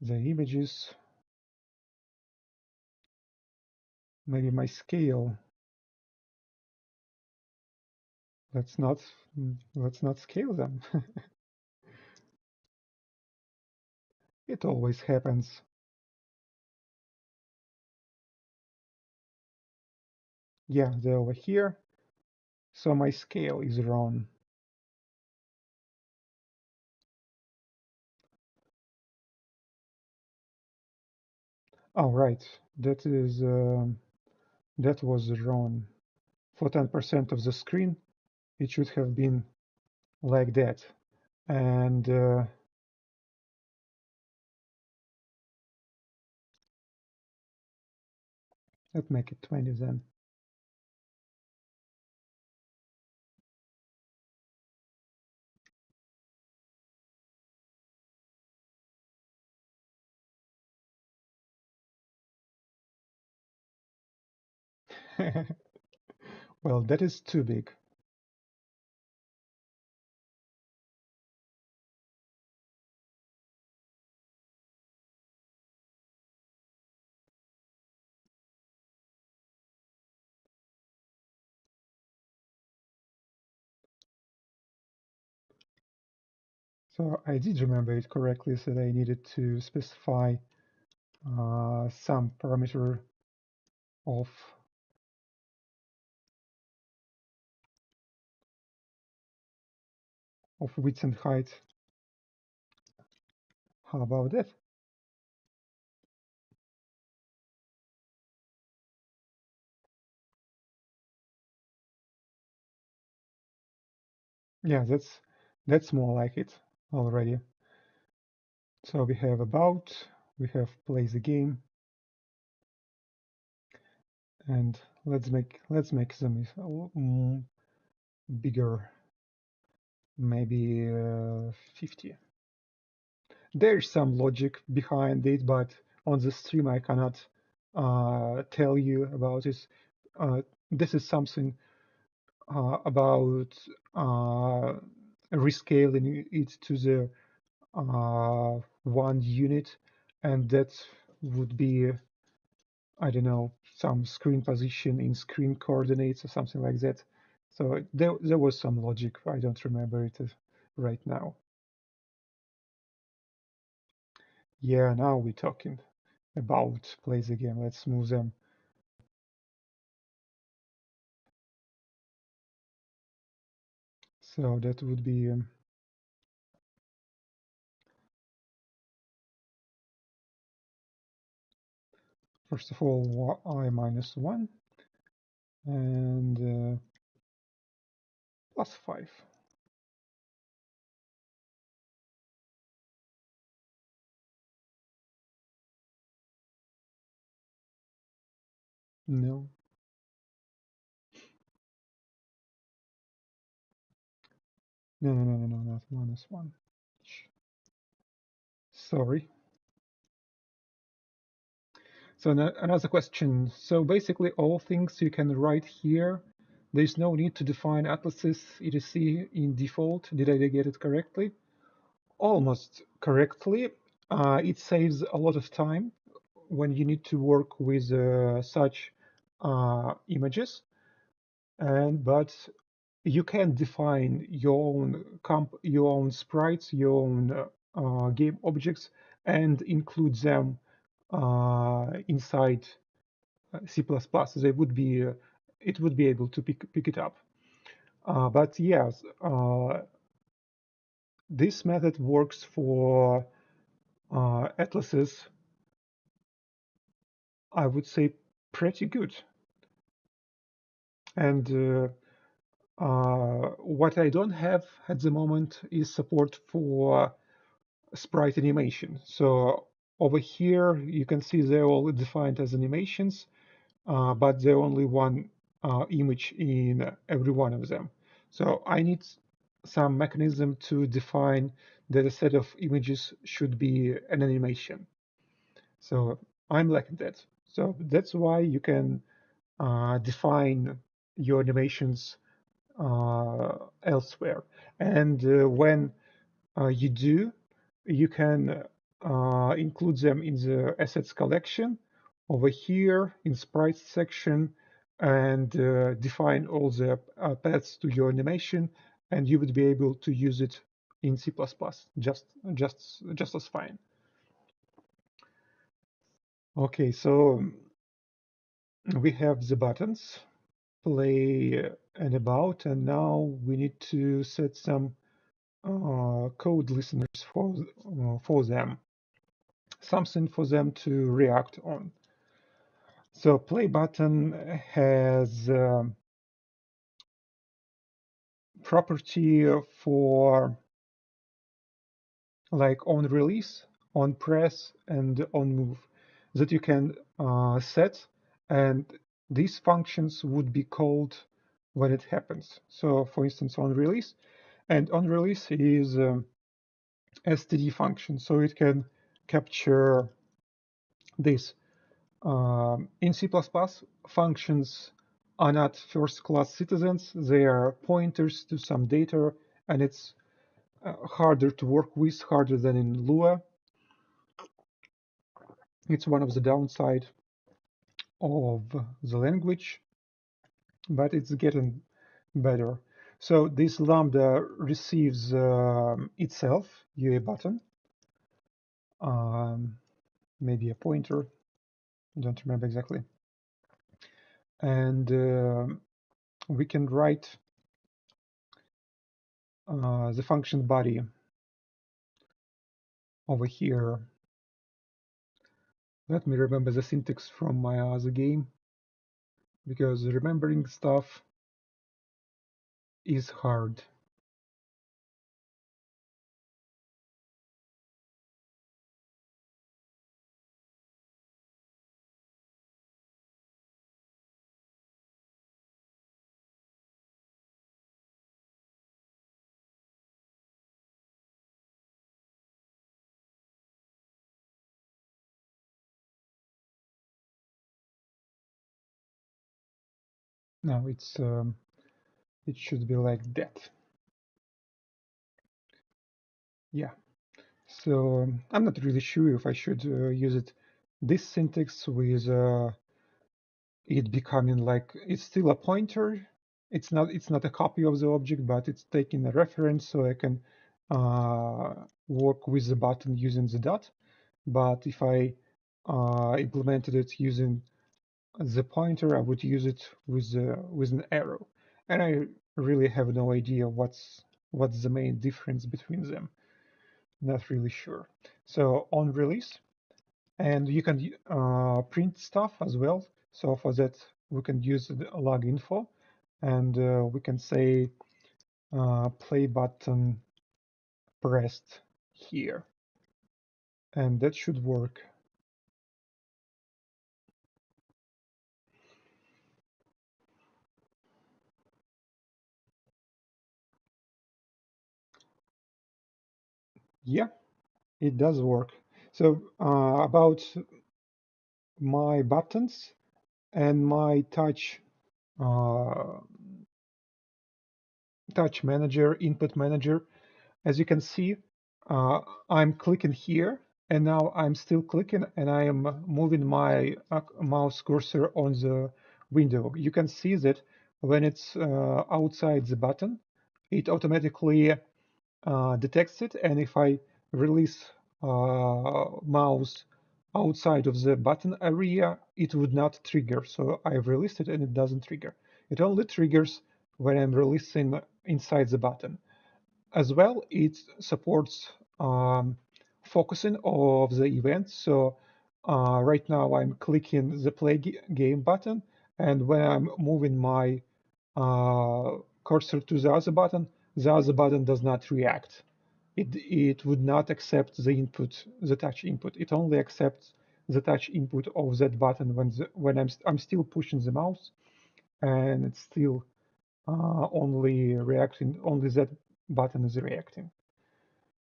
A: the images. Maybe my scale. Let's not scale them. It always happens. Yeah, they're over here. So my scale is wrong. Oh, right. That was wrong. For 10% of the screen, it should have been like that. And let's make it 20 then. Well, that is too big. So I did remember it correctly that I needed to specify some parameter of width and height. How about that? Yeah, that's more like it already. So we have about, we have play the game, and let's make them bigger, maybe 50. There's some logic behind it, but on the stream I cannot tell you about it. This is something about rescaling it to the one unit, and that would be, I don't know, some screen position in screen coordinates or something like that. So there was some logic. I don't remember it right now. Yeah, now we're talking about play the game. Let's move them. So that would be first of all I minus 1 and plus 5. No, no, not minus 1. Sorry. So another question. So basically all things you can write here. There's no need to define atlases etc in default. Did I get it correctly? Almost correctly. It saves a lot of time when you need to work with such images, but you can define your own sprites, your own game objects, and include them inside C++. They would be it would be able to pick it up. But yes, this method works for atlases, I would say, pretty good. And what I don't have at the moment is support for sprite animation. So over here, you can see they're all defined as animations, but they're only one image in every one of them. So I need some mechanism to define that a set of images should be an animation. So I'm lacking that. So that's why you can define your animations elsewhere. And when you do, you can include them in the assets collection over here in sprites section and define all the paths to your animation, and you would be able to use it in C++ just as fine. Okay, so we have the buttons, play and about, and now we need to set some code listeners for them, something for them to react on. So play button has property for like on release, on press, and on move that you can set, and these functions would be called when it happens. So for instance, on release, and on release is std function, so it can capture this. In C++, functions are not first-class citizens. They are pointers to some data, and it's harder to work with, harder than in Lua. It's one of the downside of the language, but it's getting better. So this lambda receives itself, UA button, um, maybe a pointer, don't remember exactly. And we can write the function body over here. Let me remember the syntax from my other game, because remembering stuff is hard. Now it should be like that. Yeah. So I'm not really sure if I should use it this syntax with it becoming like it's still a pointer. It's not a copy of the object, but it's taking a reference so I can work with the button using the dot. But if I implemented it using the pointer, I would use it with an arrow, and I really have no idea what's the main difference between them. Not really sure. So on release, and you can print stuff as well. So for that, we can use the log info, and we can say play button pressed here, and that should work. Yeah, it does work. So about my buttons and my uh, touch manager, input manager. As you can see, I'm clicking here, and now I'm still clicking, and I am moving my mouse cursor on the window. You can see that when it's outside the button, it automatically detects it, and if I release mouse outside of the button area, it would not trigger. So I've released it and it doesn't trigger. It only triggers when I'm releasing inside the button. As well, it supports focusing of the event. So right now I'm clicking the play game button, and when I'm moving my cursor to the other button does not react. It would not accept the input, the touch input. It only accepts the touch input of that button when I'm still pushing the mouse, and it's still only reacting. Only that button is reacting.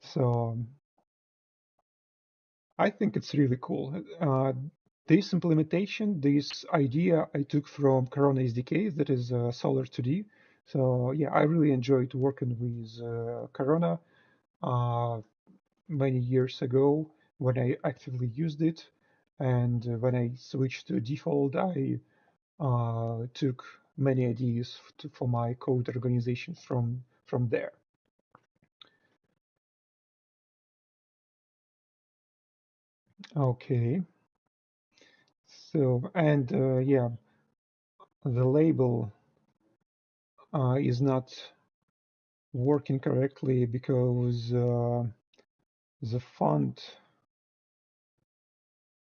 A: So I think it's really cool. This implementation, this idea I took from Corona SDK, that is Solar 2D. So yeah, I really enjoyed working with Corona uh, many years ago when I actively used it. And when I switched to Defold, I took many ideas for my code organization from there. Okay, so and yeah, the label is not working correctly because the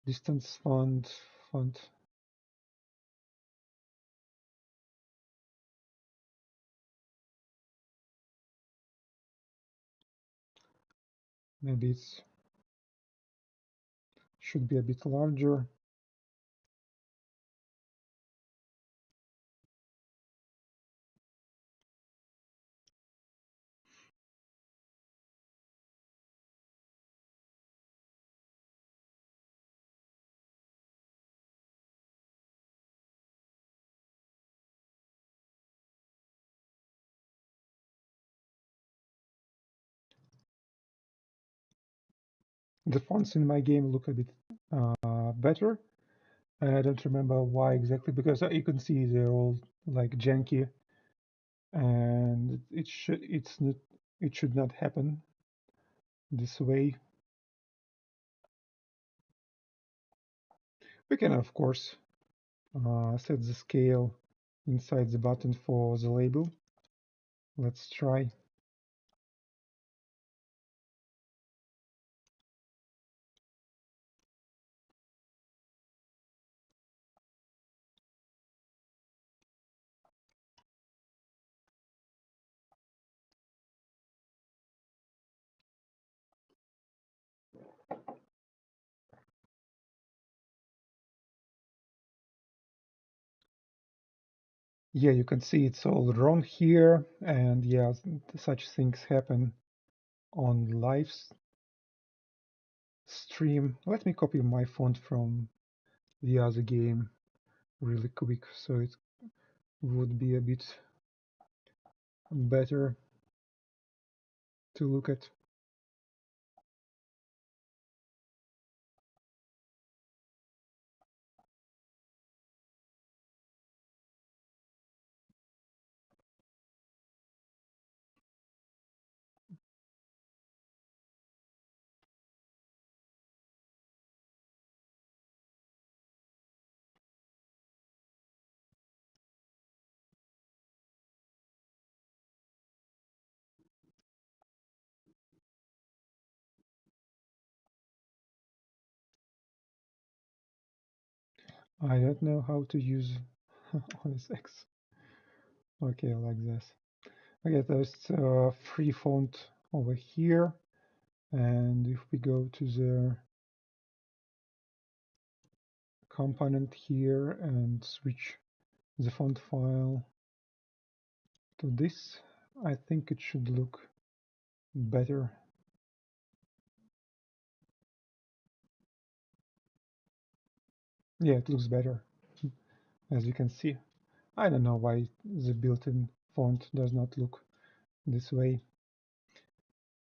A: distance font, maybe it should be a bit larger. The fonts in my game look a bit better. I don't remember why exactly, because you can see they're all like janky, and it should not happen this way. We can of course set the scale inside the button for the label. Let's try. Yeah, you can see it's all wrong here, and yeah, such things happen on live stream. Let me copy my font from the other game really quick so it would be a bit better to look at. I don't know how to use OS X. Okay, like this. Okay, there's free font over here. And if we go to the component here and switch the font file to this, I think it should look better. Yeah, it looks better, as you can see. I don't know why the built-in font does not look this way.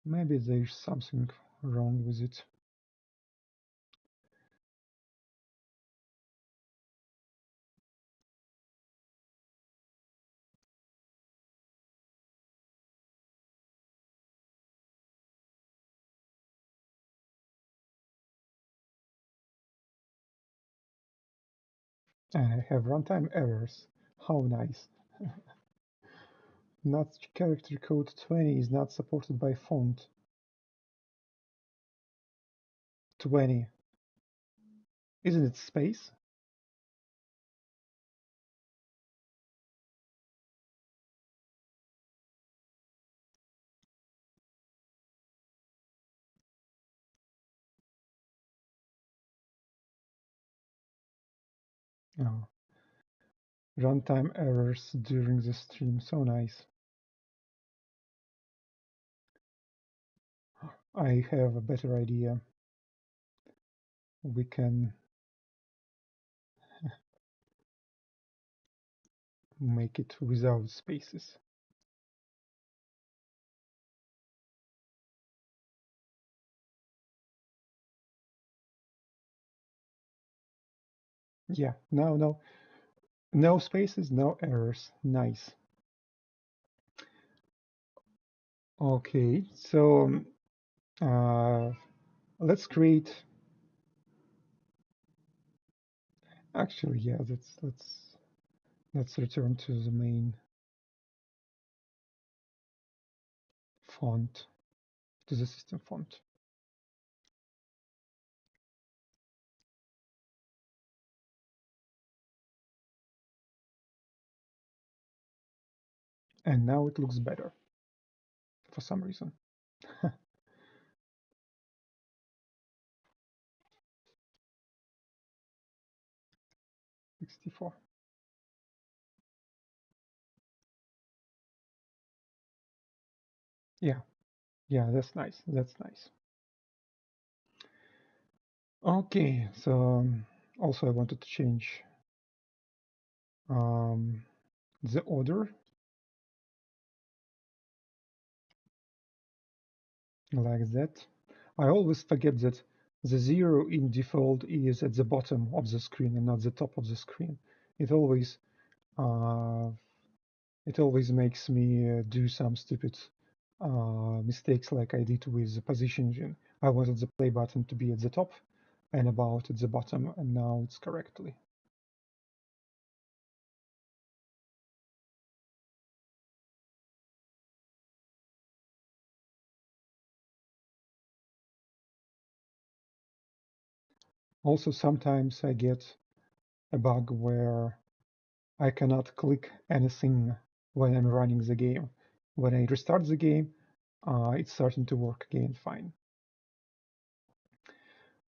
A: Maybe there's something wrong with it. And I have runtime errors. How nice. Not character code 20 is not supported by font 20. Isn't it space? Oh, runtime errors during the stream. So nice. I have a better idea. We can make it without spaces. Yeah, no spaces, no errors. Nice. Okay, so let's create. Actually, yeah, let's return to the main font, to the system font. And now it looks better for some reason. 64. Yeah, yeah, that's nice. That's nice. Okay, so also I wanted to change the order like that. I always forget that the 0 in default is at the bottom of the screen and not the top of the screen. It always uh, makes me do some stupid mistakes like I did with the positioning. I wanted the play button to be at the top and about at the bottom, and now it's correctly. Also, sometimes I get a bug where I cannot click anything when I'm running the game. When I restart the game, it's starting to work again fine.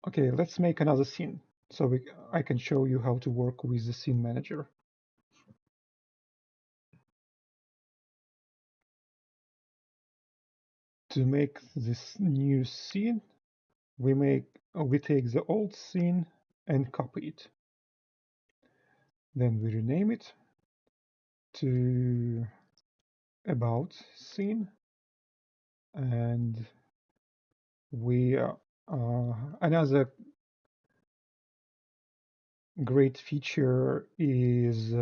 A: Okay, let's make another scene so I can show you how to work with the scene manager. To make this new scene, we take the old scene and copy it. Then we rename it to about scene, and we another great feature is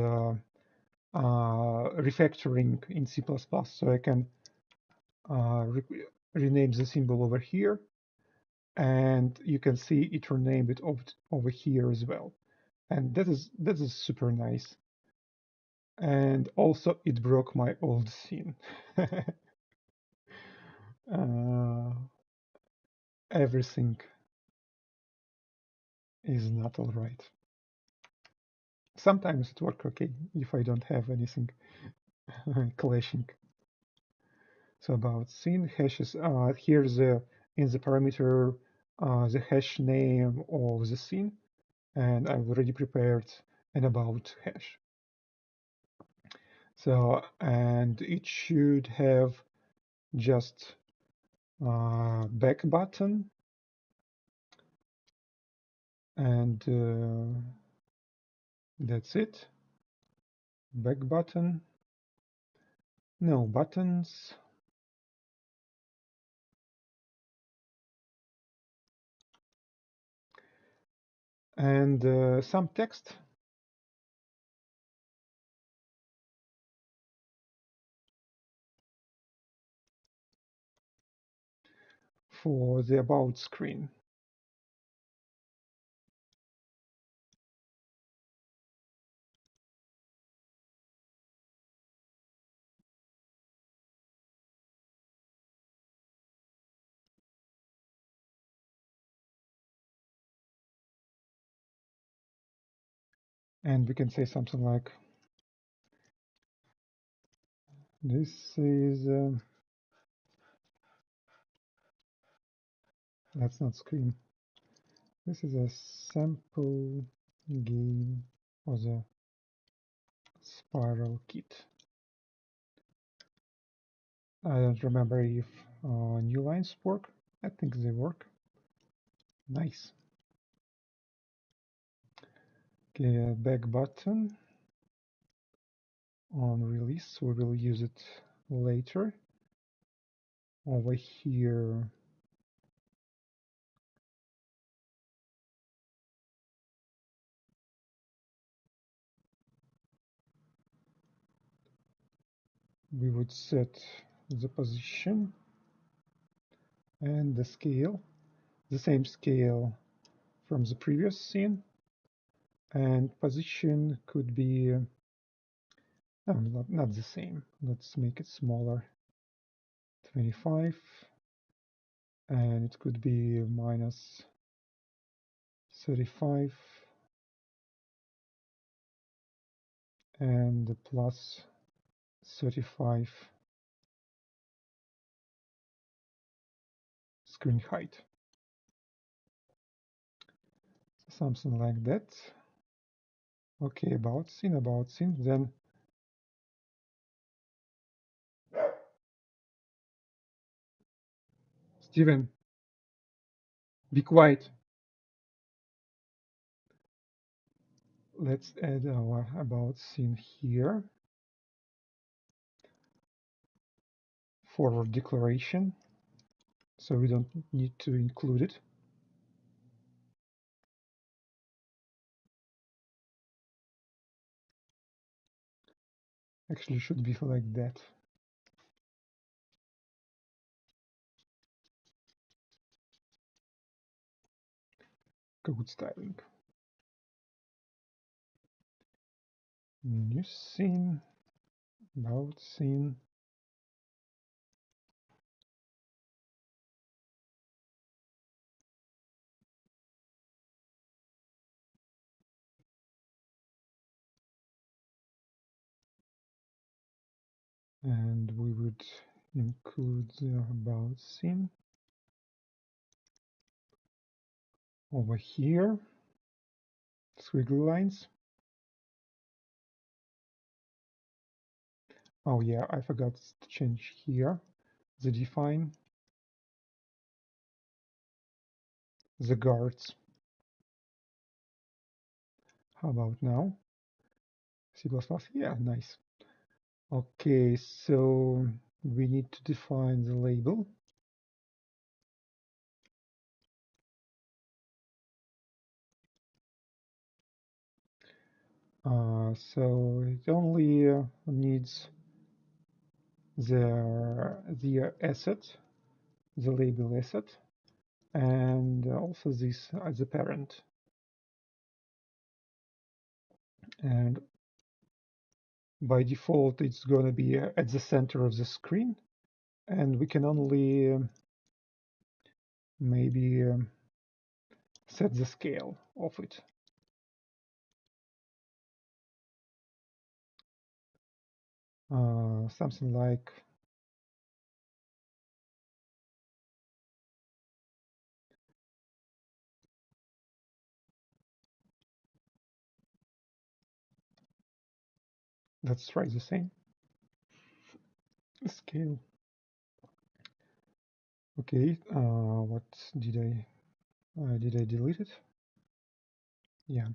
A: refactoring in C++. So I can rename the symbol over here, and you can see it renamed it over here as well. And that is super nice. And also it broke my old scene. Everything is not all right. Sometimes it works okay if I don't have anything clashing. So about scene hashes, here's in the parameter the hash name of the scene, and I've already prepared an about hash. So, and it should have just back button and that's it. Back button, no buttons, and some text. For the about screen. And we can say something like, this is, let's not scream. This is a sample game for the SpiralKit. I don't remember if new lines work. I think they work. Nice. Okay, back button on release. We will use it later. Over here, we would set the position and the scale, the same scale from the previous scene, and position could be no, not the same. Let's make it smaller, 25, and it could be minus 35 and plus 35 screen height, something like that. Okay, about scene, then Steven, be quiet. Let's add our about scene here. Forward declaration, so we don't need to include it. Actually, should be like that. Code styling. New scene, about scene. And we would include the about scene over here, squiggly lines. Oh yeah, I forgot to change here the define, the guards. How about now? C++, yeah, nice. Okay, so we need to define the label. So it only needs the asset, the label asset, and also this as a parent. And by default, it's going to be at the center of the screen, and we can only maybe set the scale of it. something like let's try the same scale. Okay, what did I delete it? Yeah.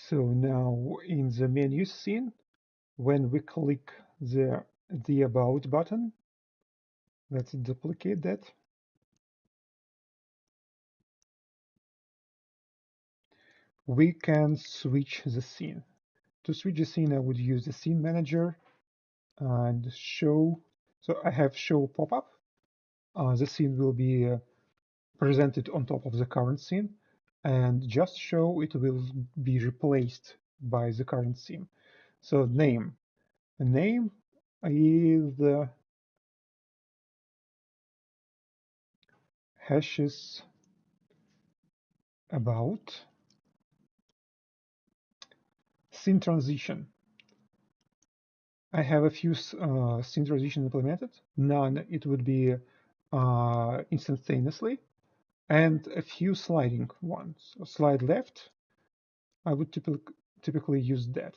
A: So now in the menu scene, when we click the About button, let's duplicate that. We can switch the scene. To switch the scene, I would use the scene manager and show. So I have show pop-up. The scene will be presented on top of the current scene, and just show it will be replaced by the current scene. So name. The name is hashes about scene transition. I have a few scene transition implemented. None, it would be instantaneously, and a few sliding ones. Slide left, I would typically use that.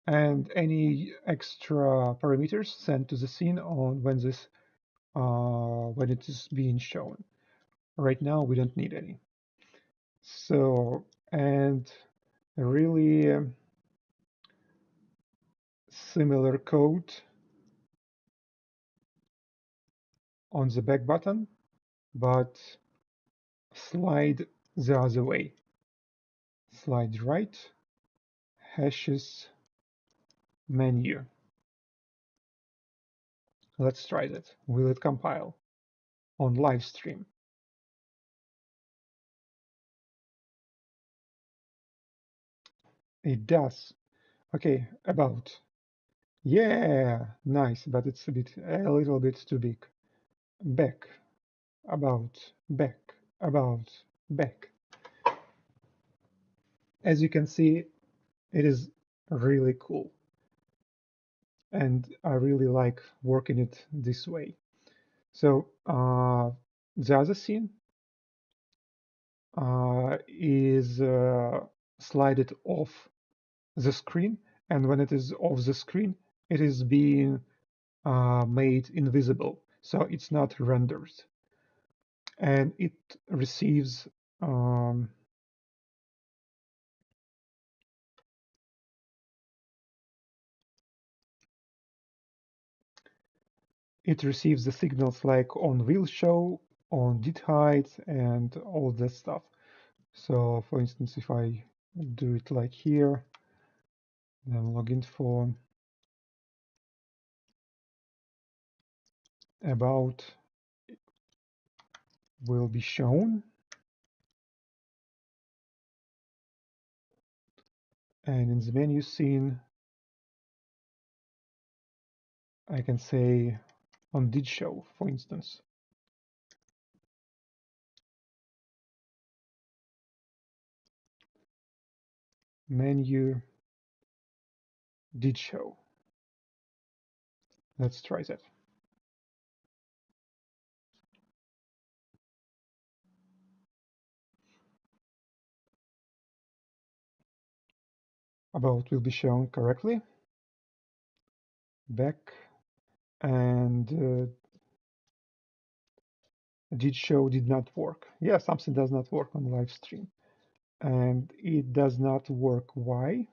A: And any extra parameters sent to the scene on when it is being shown. Right now, we don't need any. So, and really similar code on the back button, but slide the other way. Slide right, hashes, menu. Let's try that. Will it compile on live stream? It does. Okay, about. Yeah, nice, but it's a little bit too big. Back, about, back, about, back. As you can see, it is really cool. And I really like working it this way. So the other scene is slided off the screen, and when it is off the screen, it is being made invisible, so it's not rendered, and it receives the signals like on will show, on did hide, and all that stuff. So for instance, if I do it like here, then login for about will be shown, and in the menu scene I can say on did show, for instance. Menu did show. Let's try that. About will be shown correctly. Back, and did show did not work. Yeah, something does not work on live stream. And it does not work. Why?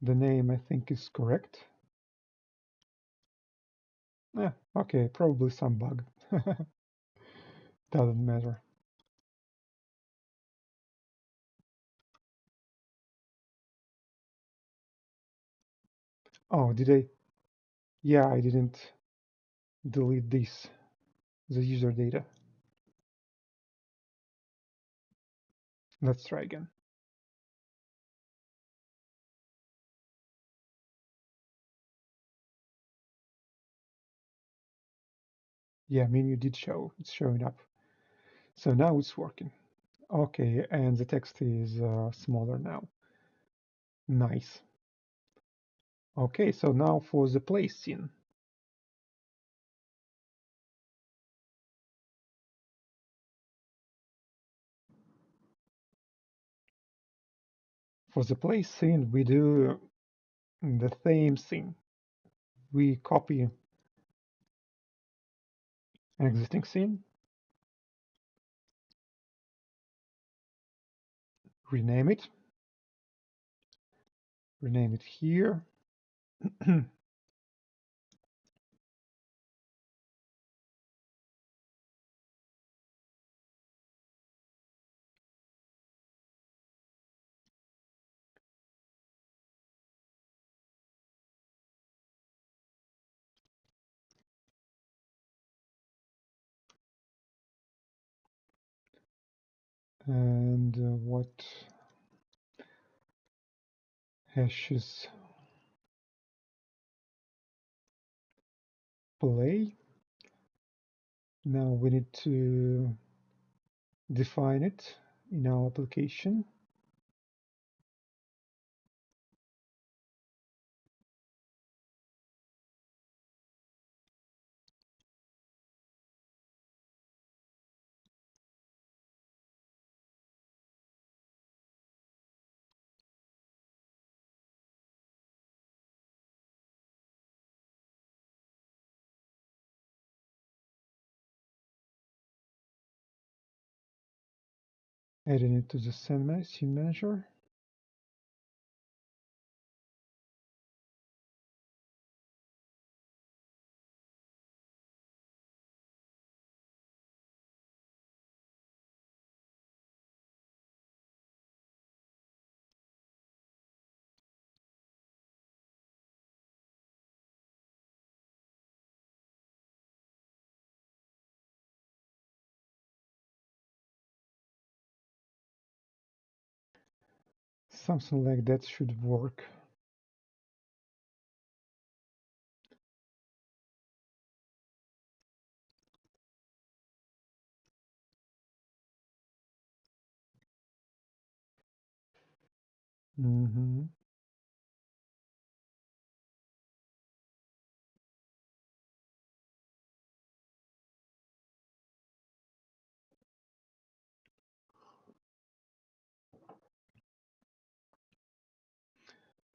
A: The name I think is correct. Yeah, okay, probably some bug. Doesn't matter. Oh, did I? Yeah, I didn't delete this, the user data. Let's try again. Yeah, menu did show. It's showing up. So now it's working. Okay, and the text is smaller now. Nice. Okay, so now for the play scene. For the play scene, we do the same thing. We copy an existing scene, rename it here. And what hashes play? Now we need to define it in our application. Adding it to the scene manager. Something like that should work. Mm-hmm.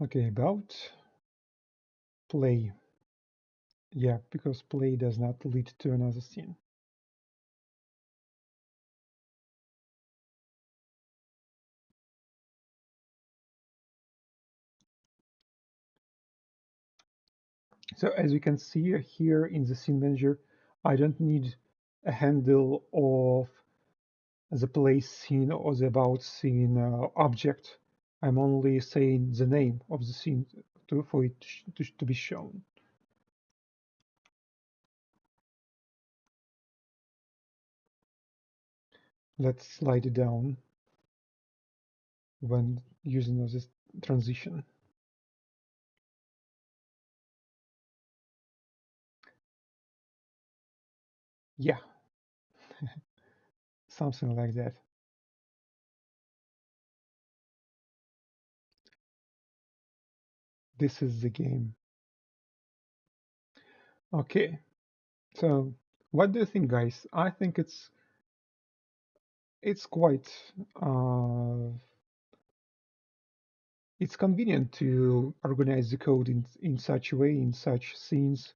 A: Okay, about play. Yeah, because play does not lead to another scene. So as you can see here in the scene manager, I don't need a handle of the play scene or the about scene object. I'm only saying the name of the scene for it to be shown. Let's slide it down when using this transition. Yeah, something like that. This is the game. Okay, so what do you think, guys? I think it's quite it's convenient to organize the code in such a way, in such scenes,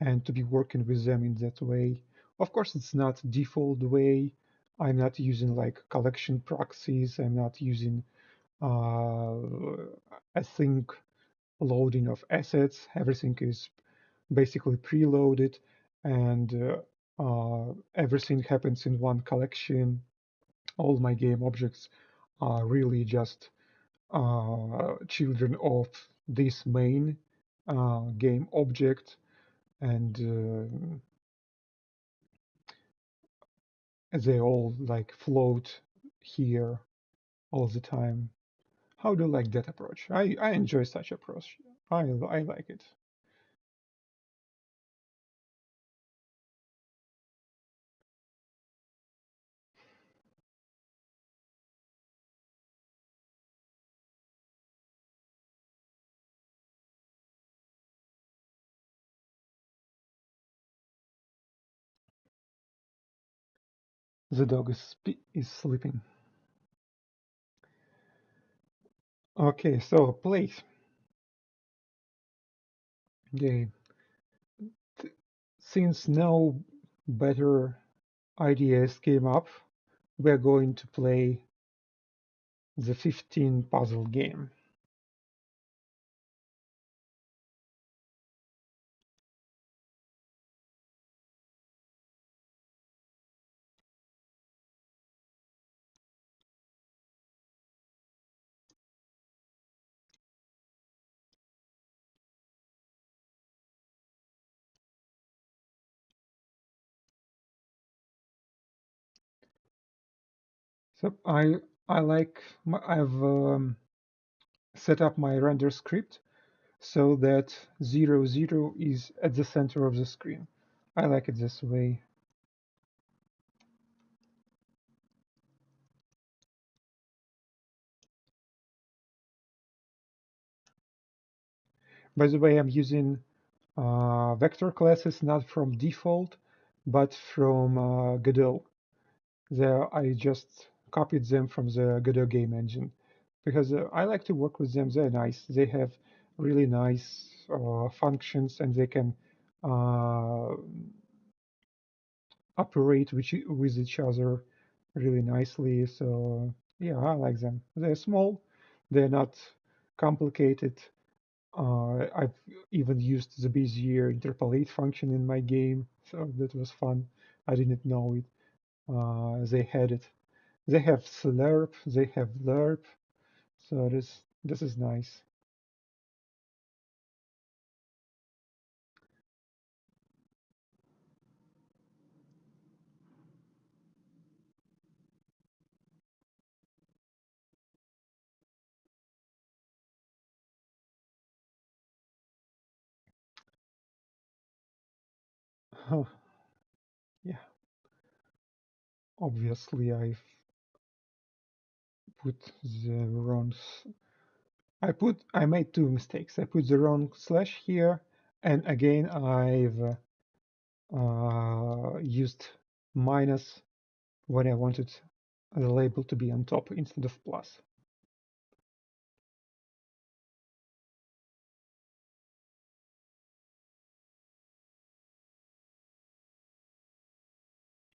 A: and to be working with them in that way. Of course, it's not default way. I'm not using like collection proxies. I'm not using async loading of assets. Everything is basically preloaded, and everything happens in one collection. All my game objects are really just children of this main game object, and they all like float here all the time. How do you like that approach? I enjoy such approach. I like it. The dog is sleeping. Okay, so place. Okay, since no better ideas came up, we're going to play the 15 puzzle game. So I've set up my render script so that 0, 0 is at the center of the screen. I like it this way. By the way, I'm using vector classes not from Defold, but from Godot. There, I just copied them from the Godot game engine because I like to work with them. They're nice. They have really nice functions, and they can uh, operate with each other really nicely. So yeah, I like them. They're small. They're not complicated. I've even used the Bezier interpolate function in my game, so that was fun. I didn't know it. They had it. They have slurp, they have lerp, so this is nice. Oh, yeah, obviously I've put the wrong. I made two mistakes. I put the wrong slash here, and again I've used minus when I wanted the label to be on top instead of plus.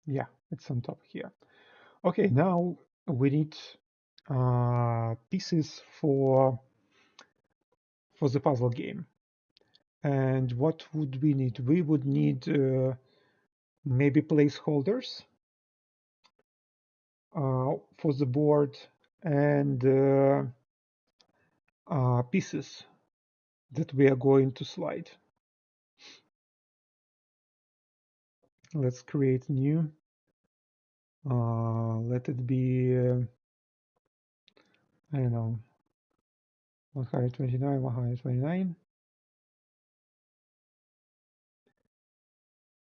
A: Yeah, it's on top here. Okay, now we need pieces for the puzzle game. And what would we need? We would need maybe placeholders for the board and pieces that we are going to slide. Let's create new. Let it be, I don't know, 129, 129.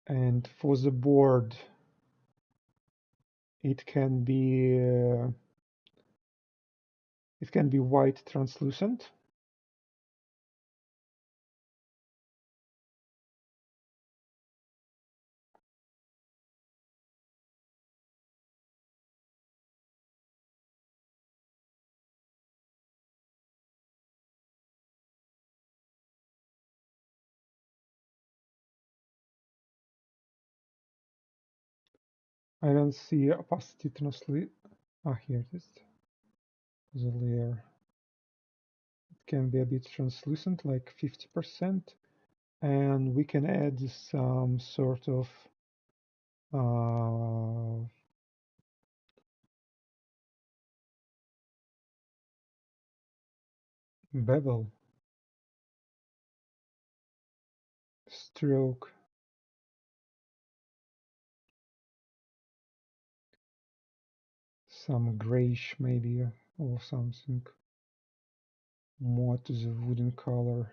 A: And for the board, it can be white translucent. I don't see opacity translate. Ah, here it is. The layer. It can be a bit translucent, like 50%. And we can add some sort of uh, bevel, stroke, some grayish maybe, or something more to the wooden color.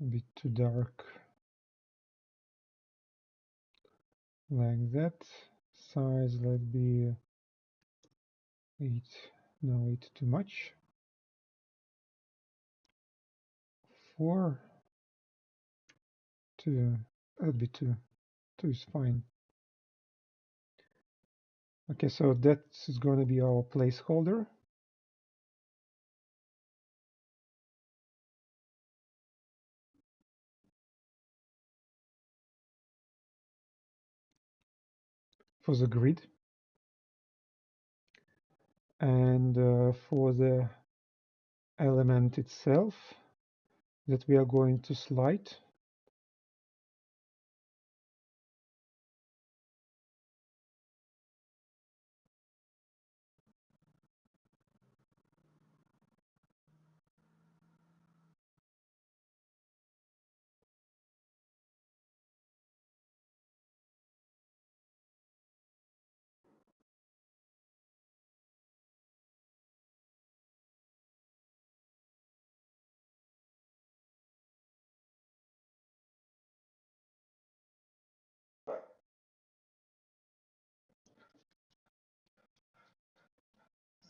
A: A bit too dark, like that. Size, let be 8, no, 8 too much. 4, 2, That'd be two. Two is fine. Okay, so that is going to be our placeholder. For the grid. And for the element itself that we are going to slide,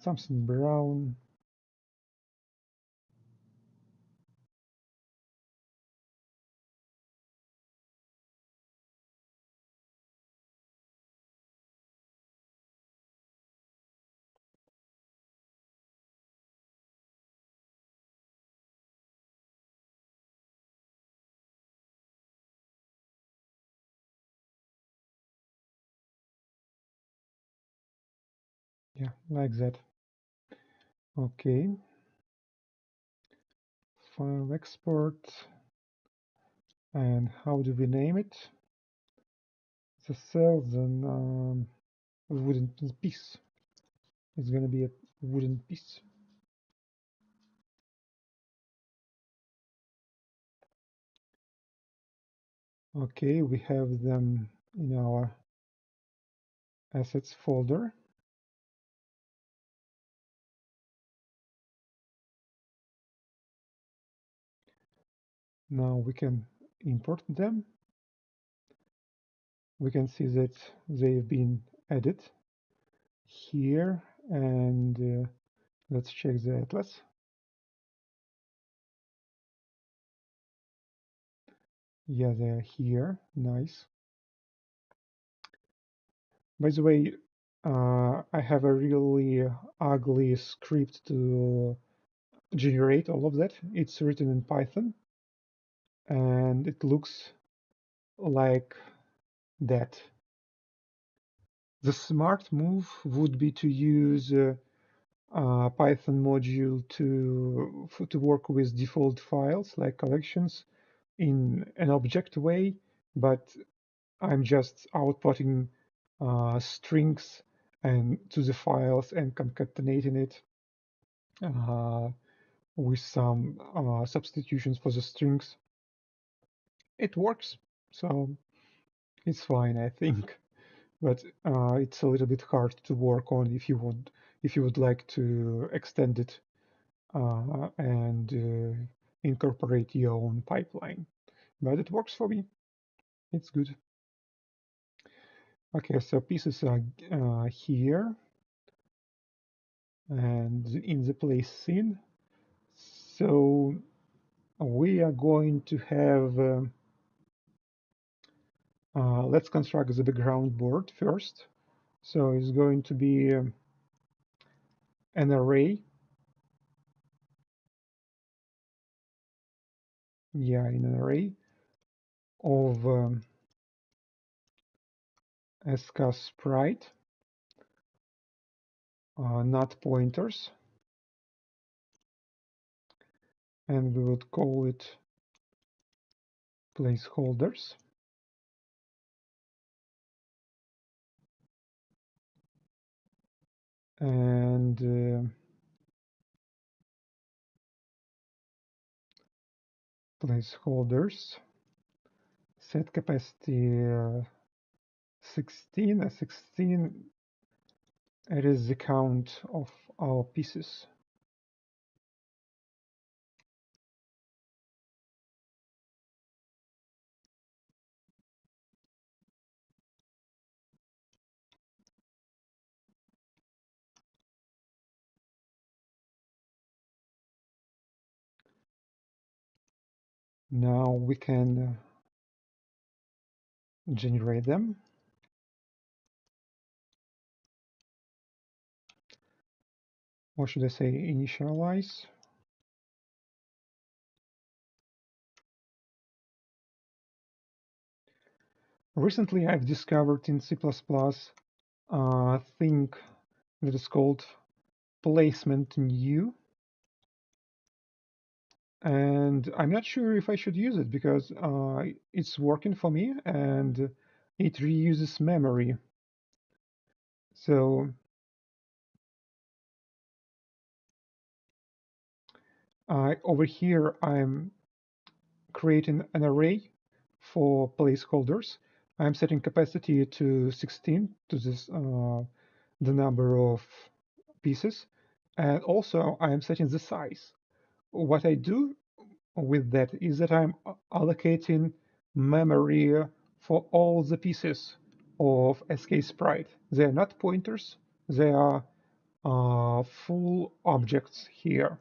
A: something brown. Yeah, like that. Okay. File export. And how do we name it? The cells and wooden piece. It's going to be a wooden piece. Okay, we have them in our assets folder. Now we can import them. We can see that they've been added here, and let's check the atlas. Yeah, they're here. Nice. By the way, I have a really ugly script to generate all of that. It's written in Python, and it looks like that. The smart move would be to use a Python module to work with default files like collections in an object way, but I'm just outputting strings and to the files and concatenating it with some substitutions for the strings. It works, so it's fine, I think. But it's a little bit hard to work on if you would like to extend it and incorporate your own pipeline. But it works for me. It's good. Okay, so pieces are here and in the place scene. So we are going to have, let's construct the background board first. So it's going to be an array. Yeah, in an array of SK sprite, not pointers. And we would call it placeholders. And placeholders set capacity 16. 16, it is the count of our pieces. Now we can generate them. Or should I say initialize? Recently, I've discovered in C++ a thing that is called placement new. And I'm not sure if I should use it because it's working for me and it reuses memory. So over here, I'm creating an array for placeholders. I'm setting capacity to 16 to this the number of pieces. And also I'm setting the size. What I do with that is that I'm allocating memory for all the pieces of SK sprite. They are not pointers, they are full objects here.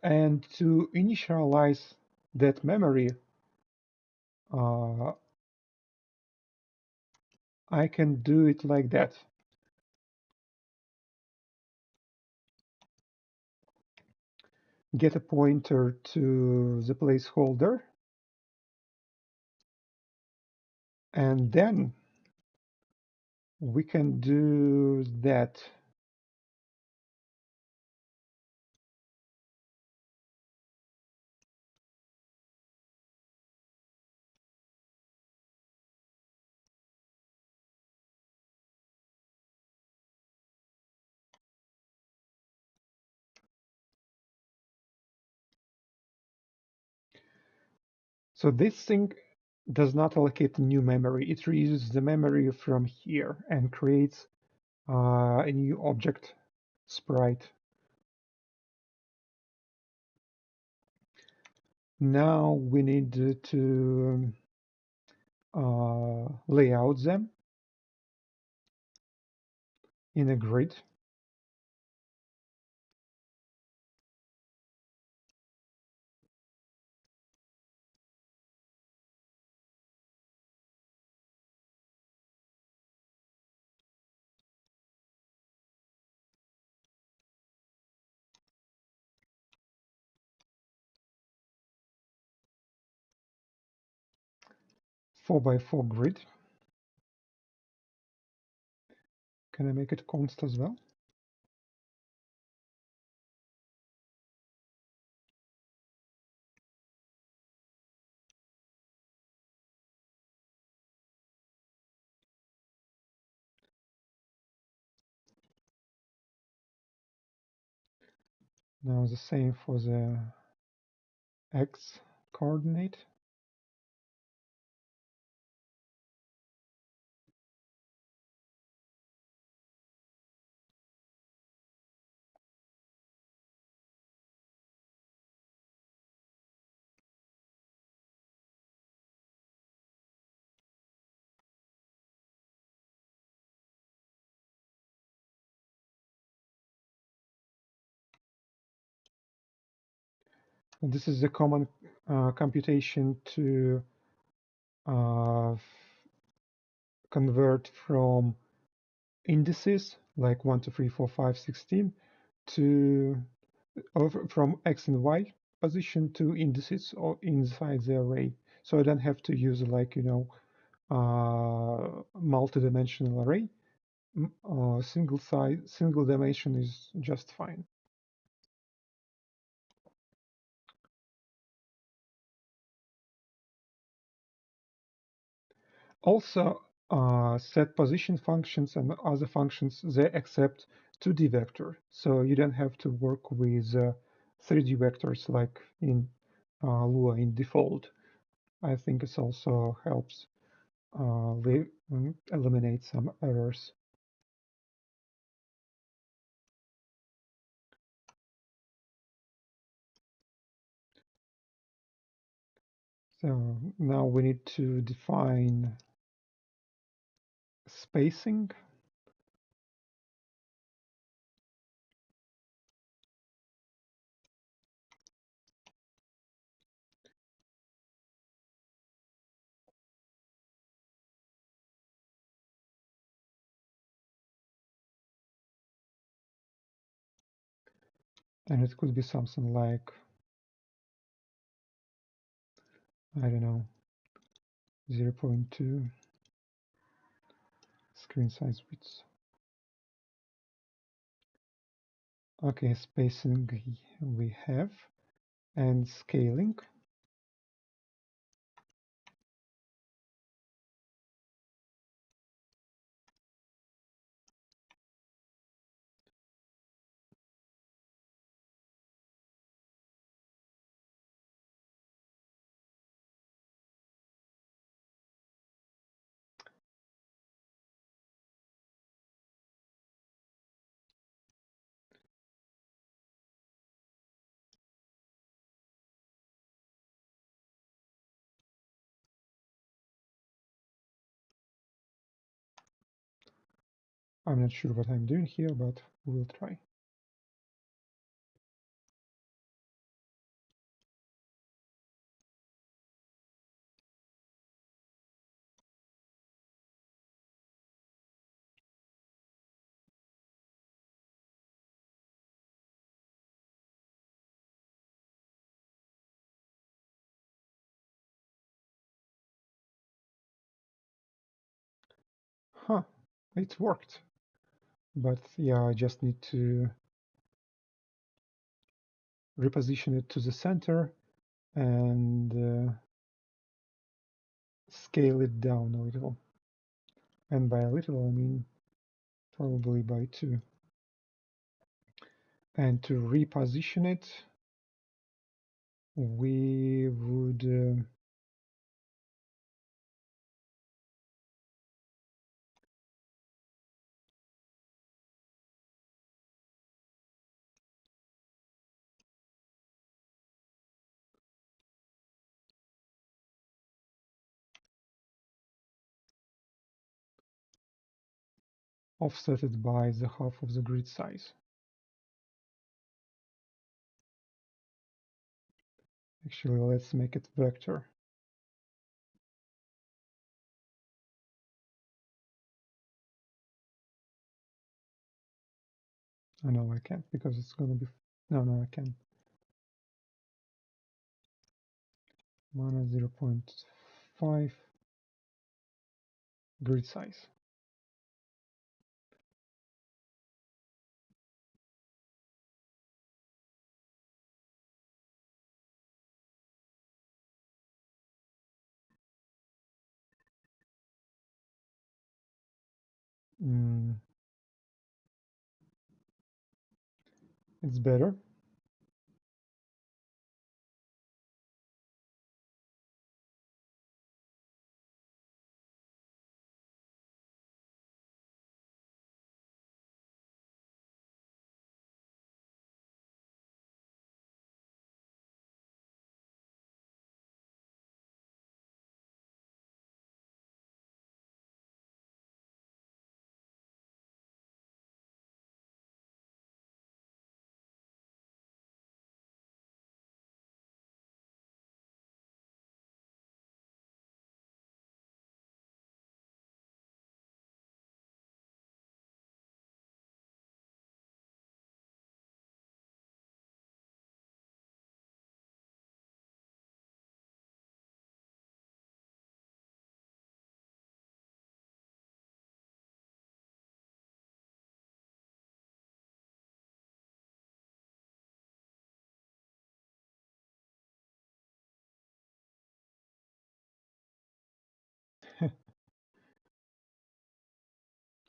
A: And to initialize that memory, uh, I can do it like that. Get a pointer to the placeholder, and then we can do that. So this thing does not allocate new memory. It reuses the memory from here and creates a new object sprite. Now we need to lay out them in a grid. 4x4 grid. Can I make it const as well? Now the same for the x coordinate. And this is the common computation to convert from indices like 1, 2, 3, 4, 5, 16 to from x and y position to indices or inside the array. So I don't have to use like, multi-dimensional array. Single size, single dimension is just fine. Also, set position functions and other functions, they accept 2D vector. So you don't have to work with 3D vectors like in Lua in Defold. I think it also helps eliminate some errors. So now we need to define spacing. And it could be something like, I don't know, 0.2 screen size width. Okay, spacing we have, and scaling. I'm not sure what I'm doing here, but we'll try. Huh, it worked. But yeah, I just need to reposition it to the center and scale it down a little. And by a little, I mean probably by 2. And to reposition it, we would offset it by the half of the grid size. Actually, let's make it vector. Oh, no, I can't because it's going to be... No, I can. Minus 0.5 grid size. It's better.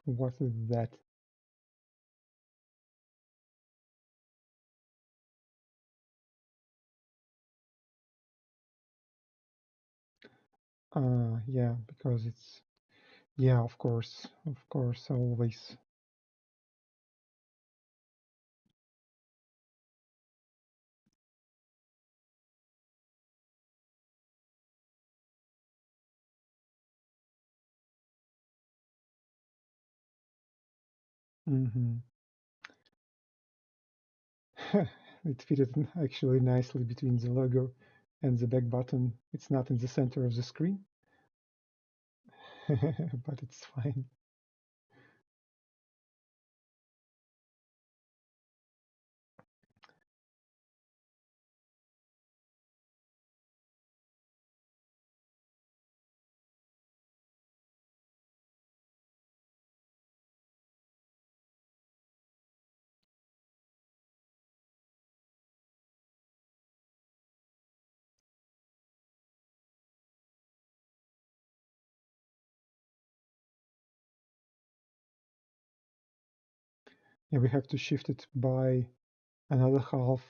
A: What is that? Yeah, because it's... Yeah, of course, always. Mm-hmm. It fitted actually nicely between the logo and the back button. It's not in the center of the screen, but it's fine. and we have to shift it by another half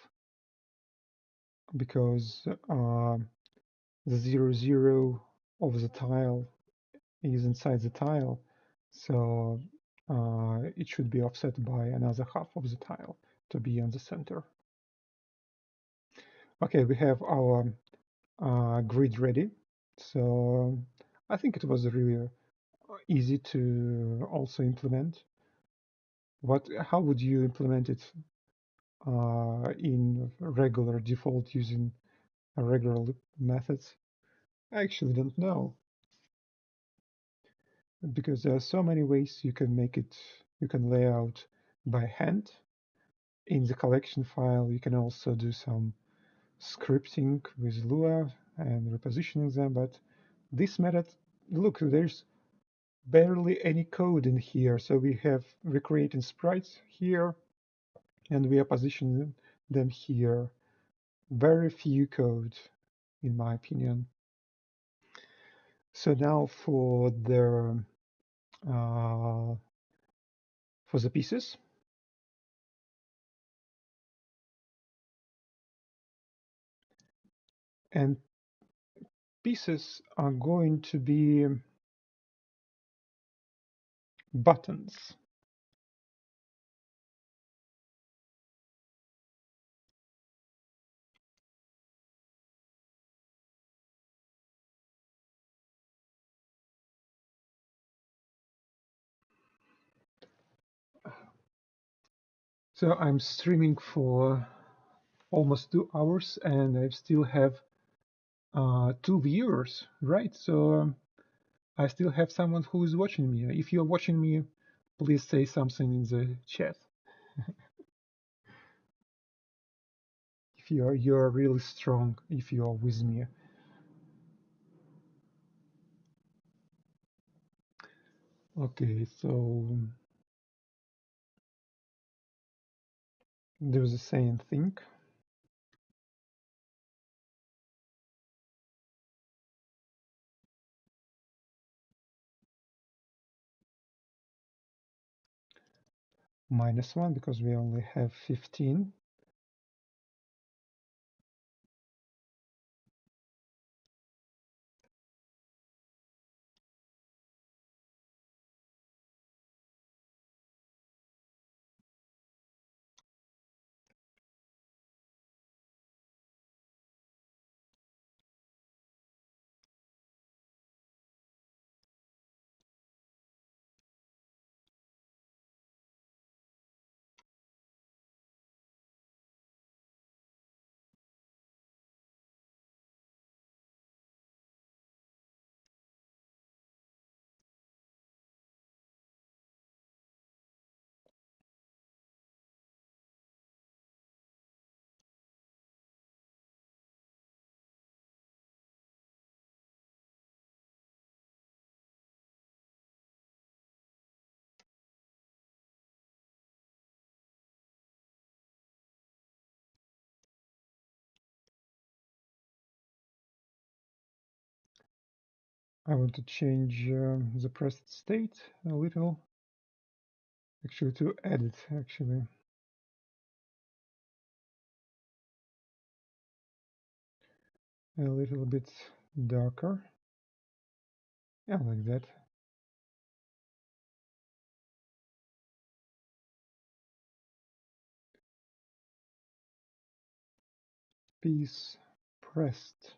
A: because the 0, 0 of the tile is inside the tile, so it should be offset by another half of the tile to be on the center. Okay, we have our grid ready. So I think it was really easy to also implement. How would you implement it in regular default using regular methods? I actually don't know, because there are so many ways you can make it. You can lay out by hand in the collection file. You can also do some scripting with Lua and repositioning them, but this method, look, there's barely any code in here. So we're creating sprites here and we are positioning them here. Very few code, in my opinion. So now for the pieces. And pieces are going to be buttons. So I'm streaming for almost 2 hours and I still have 2 viewers, right? So I still have someone who is watching me. If you're watching me, please say something in the chat. If you're really strong, if you're with me. Okay, so do the same thing. -1 because we only have 15. I want to change the pressed state a little. Actually, to edit, actually. A little bit darker. Yeah, like that. Piece pressed.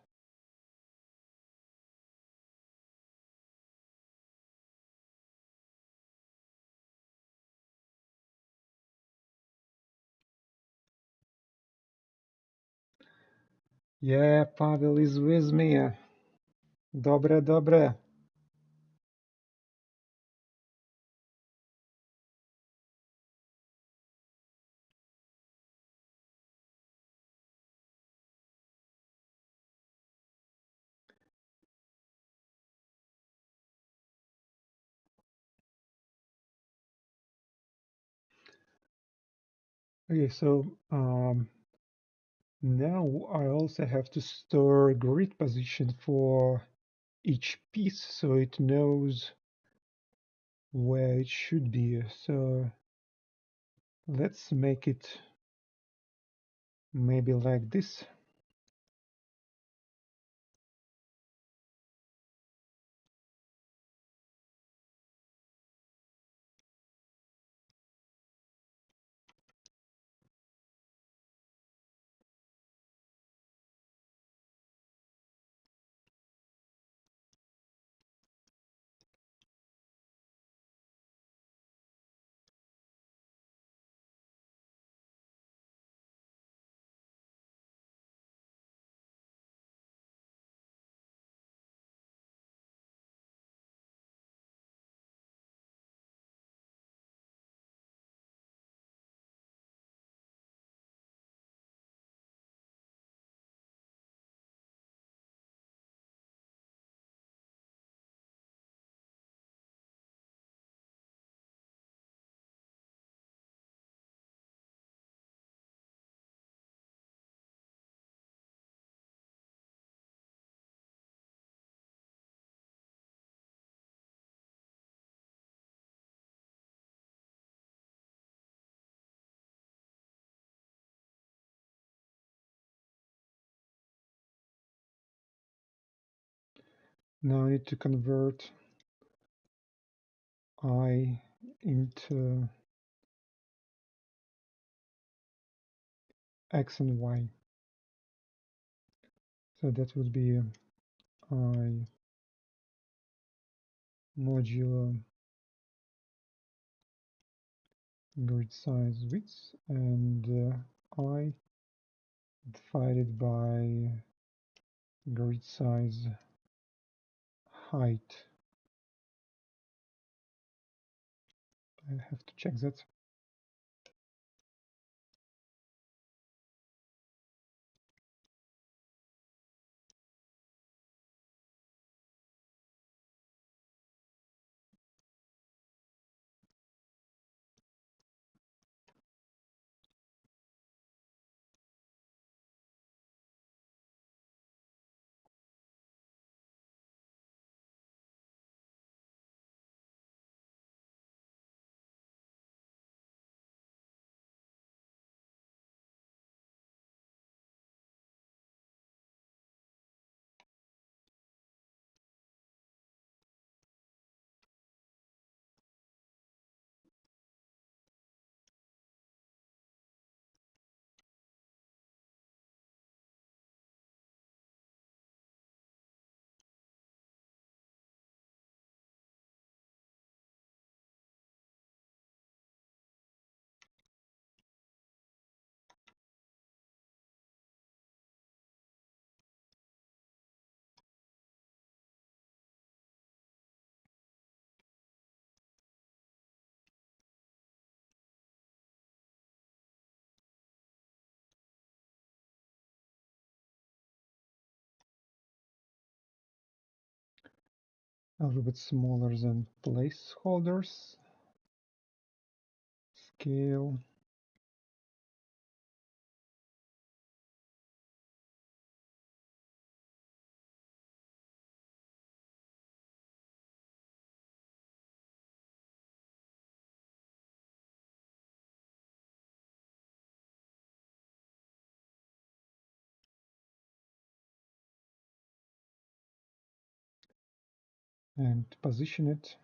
A: Yeah, Pavel is with me. Dobre, dobre. Okay, so now I also have to store grid position for each piece so it knows where it should be. So Let's make it maybe like this. Now I need to convert I into X and Y. So that would be I modulo grid size width and I divided by grid size height. I have to check that. A little bit smaller than placeholders. Scale. And position it.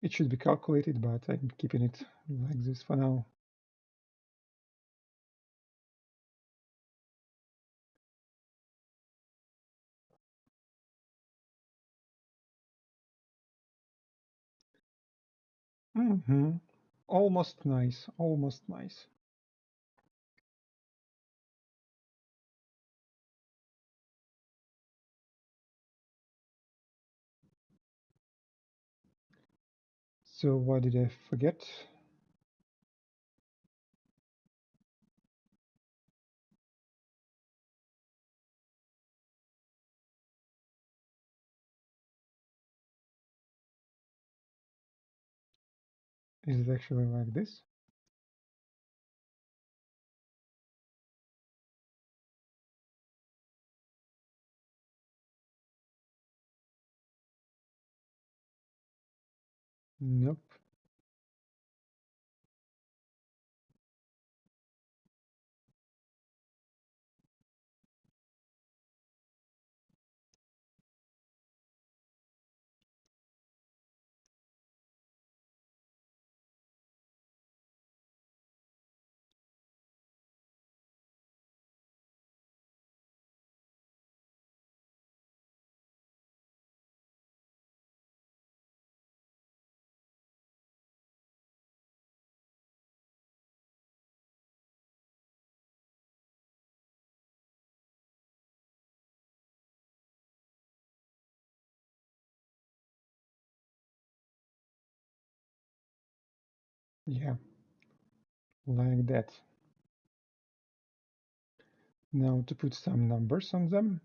A: It should be calculated, but I'm keeping it like this for now. Mm-hmm. Almost nice, almost nice. So what did I forget? Is it actually like this? Nope. Yeah, like that. Now to put some numbers on them.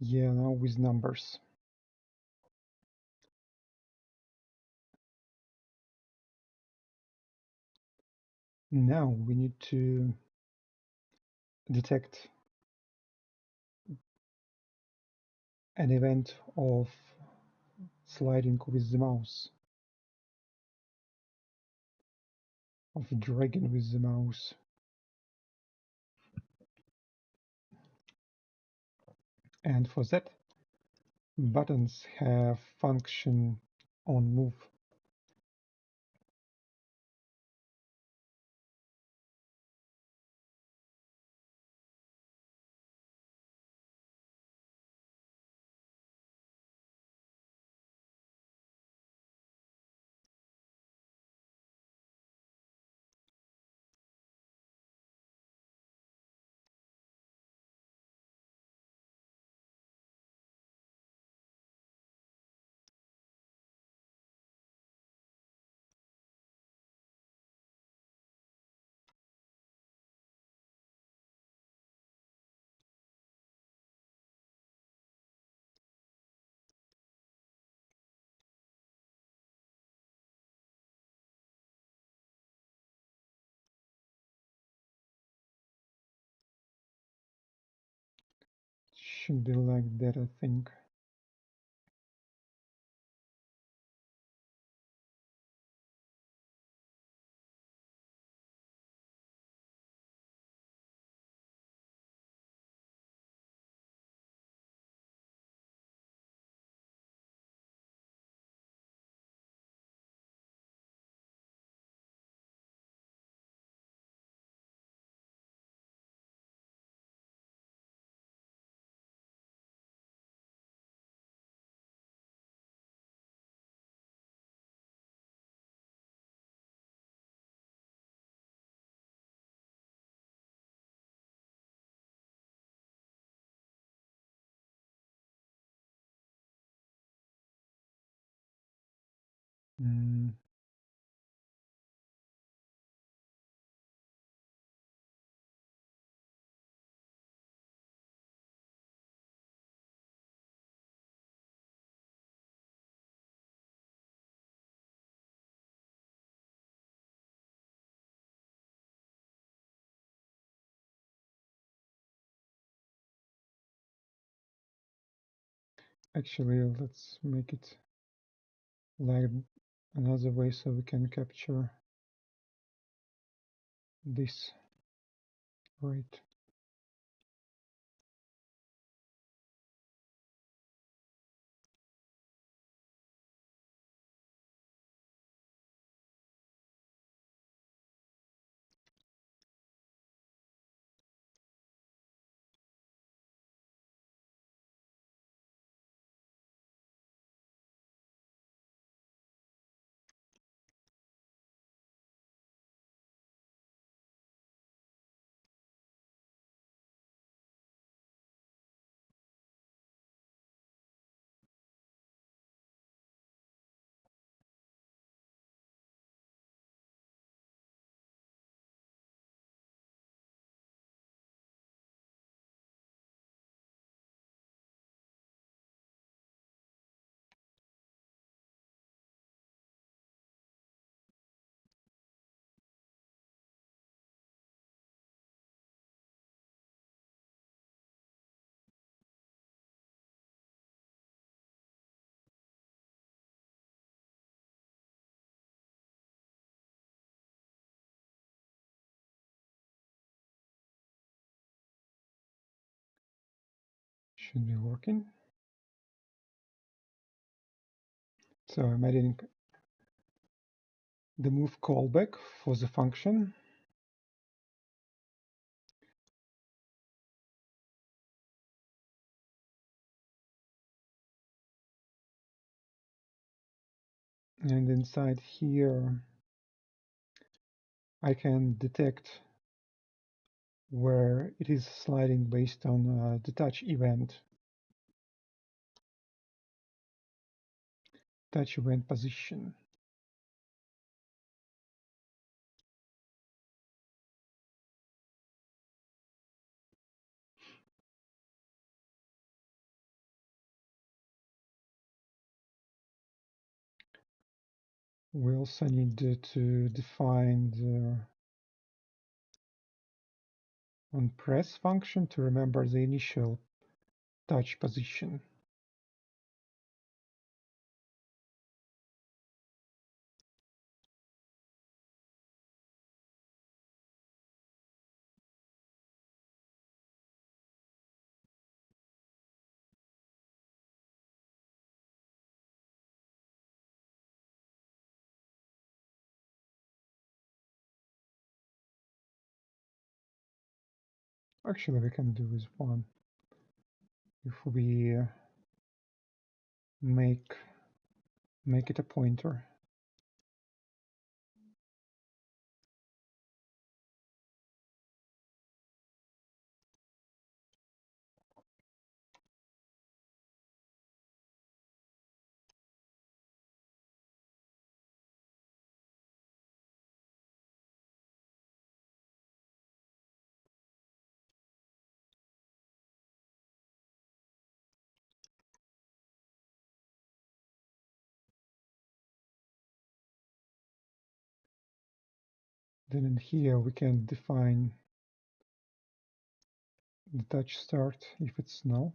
A: Yeah, now with numbers. Now we need to detect an event of sliding with the mouse, of dragging with the mouse. And for that, buttons have function on move. Should be like that, I think. Mm, Actually, let's make it like another way so we can capture this, right? Should be working. So I'm adding the move callback for the function. And inside here, I can detect where it is sliding based on the touch event position. We also need to define the onPress function to remember the initial touch position. Actually, we can do with one if we make it a pointer. Then in here we can define the touch start if it's null.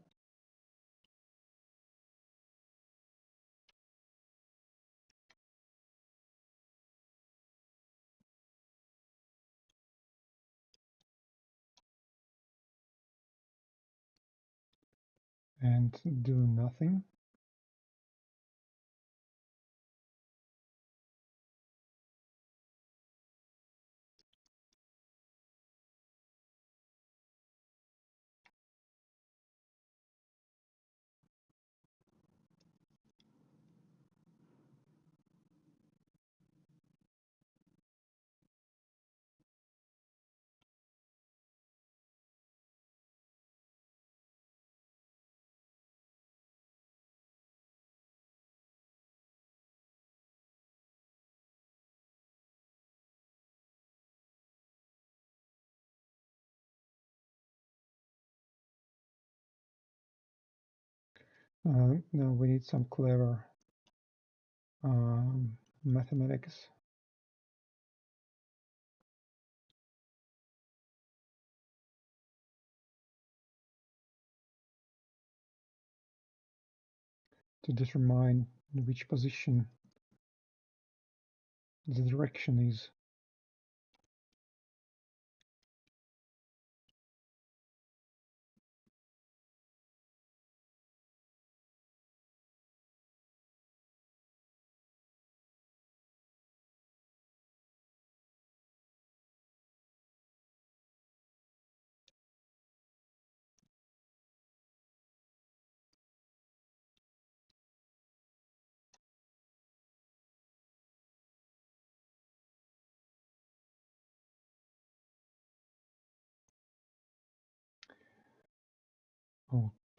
A: And do nothing. Now we need some clever mathematics. to determine in which position the direction is.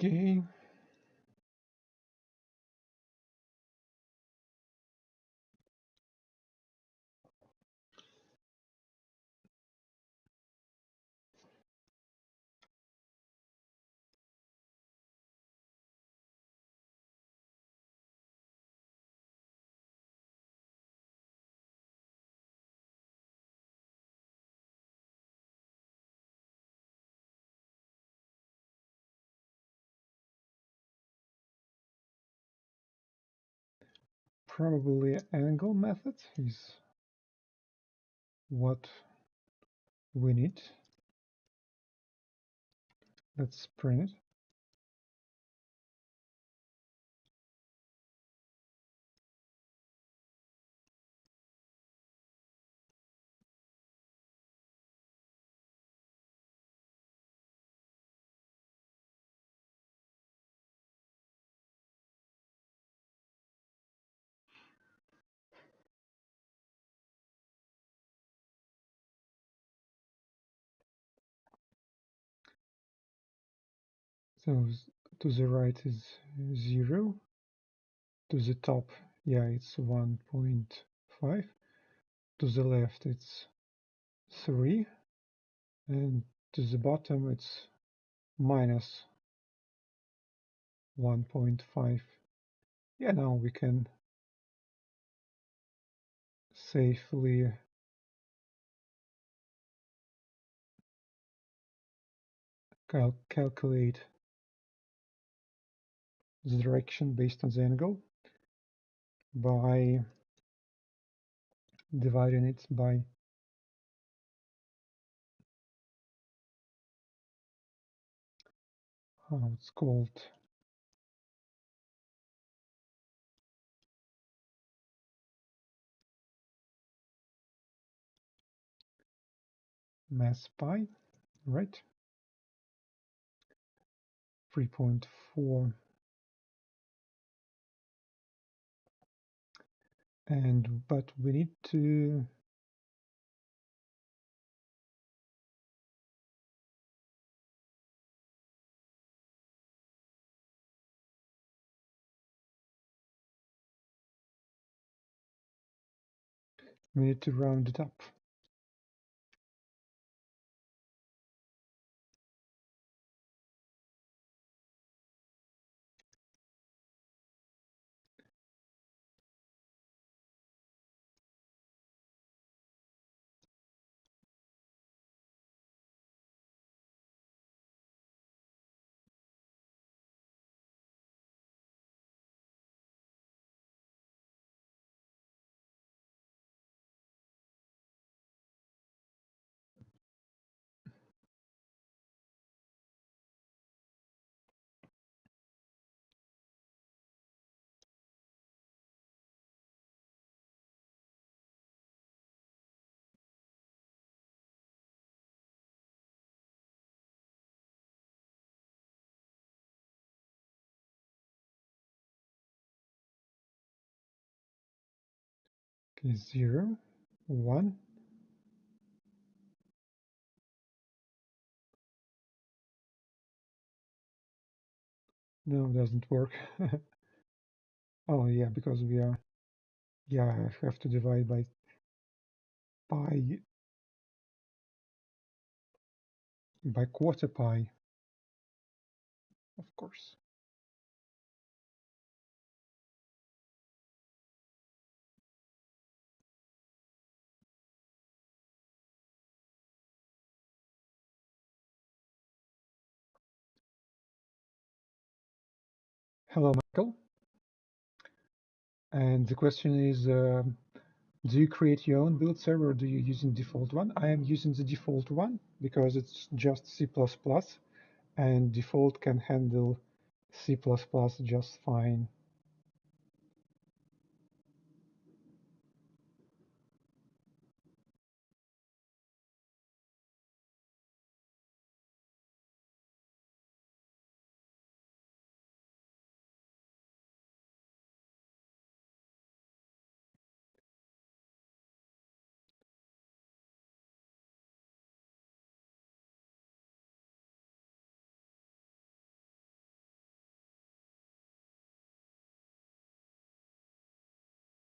A: Okay. Probably angle method is what we need. Let's print it. So to the right is 0. To the top, yeah, it's 1.5. To the left, it's 3. And to the bottom, it's minus 1.5. Yeah, now we can safely calculate the direction based on the angle by dividing it by how it's called mass pi, right? 3.4. But we need to round it up. Okay, 0, 1. No, it doesn't work. Oh yeah, because we are, yeah, I have to divide by pi, by quarter pi, of course. Hello, Michael. And the question is, do you create your own build server or do you using default one? I am using the default one because it's just C++, and default can handle C++ just fine.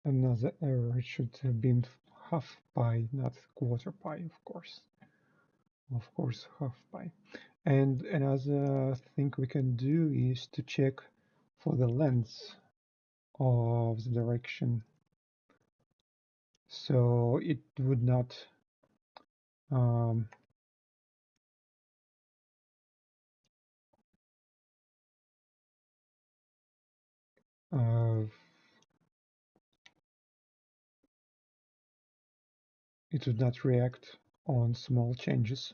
A: Another error, it should have been half pi, not quarter pi, of course. Of course, half pi. And another thing we can do is to check for the length of the direction. So it would not um, uh, it would not react on small changes,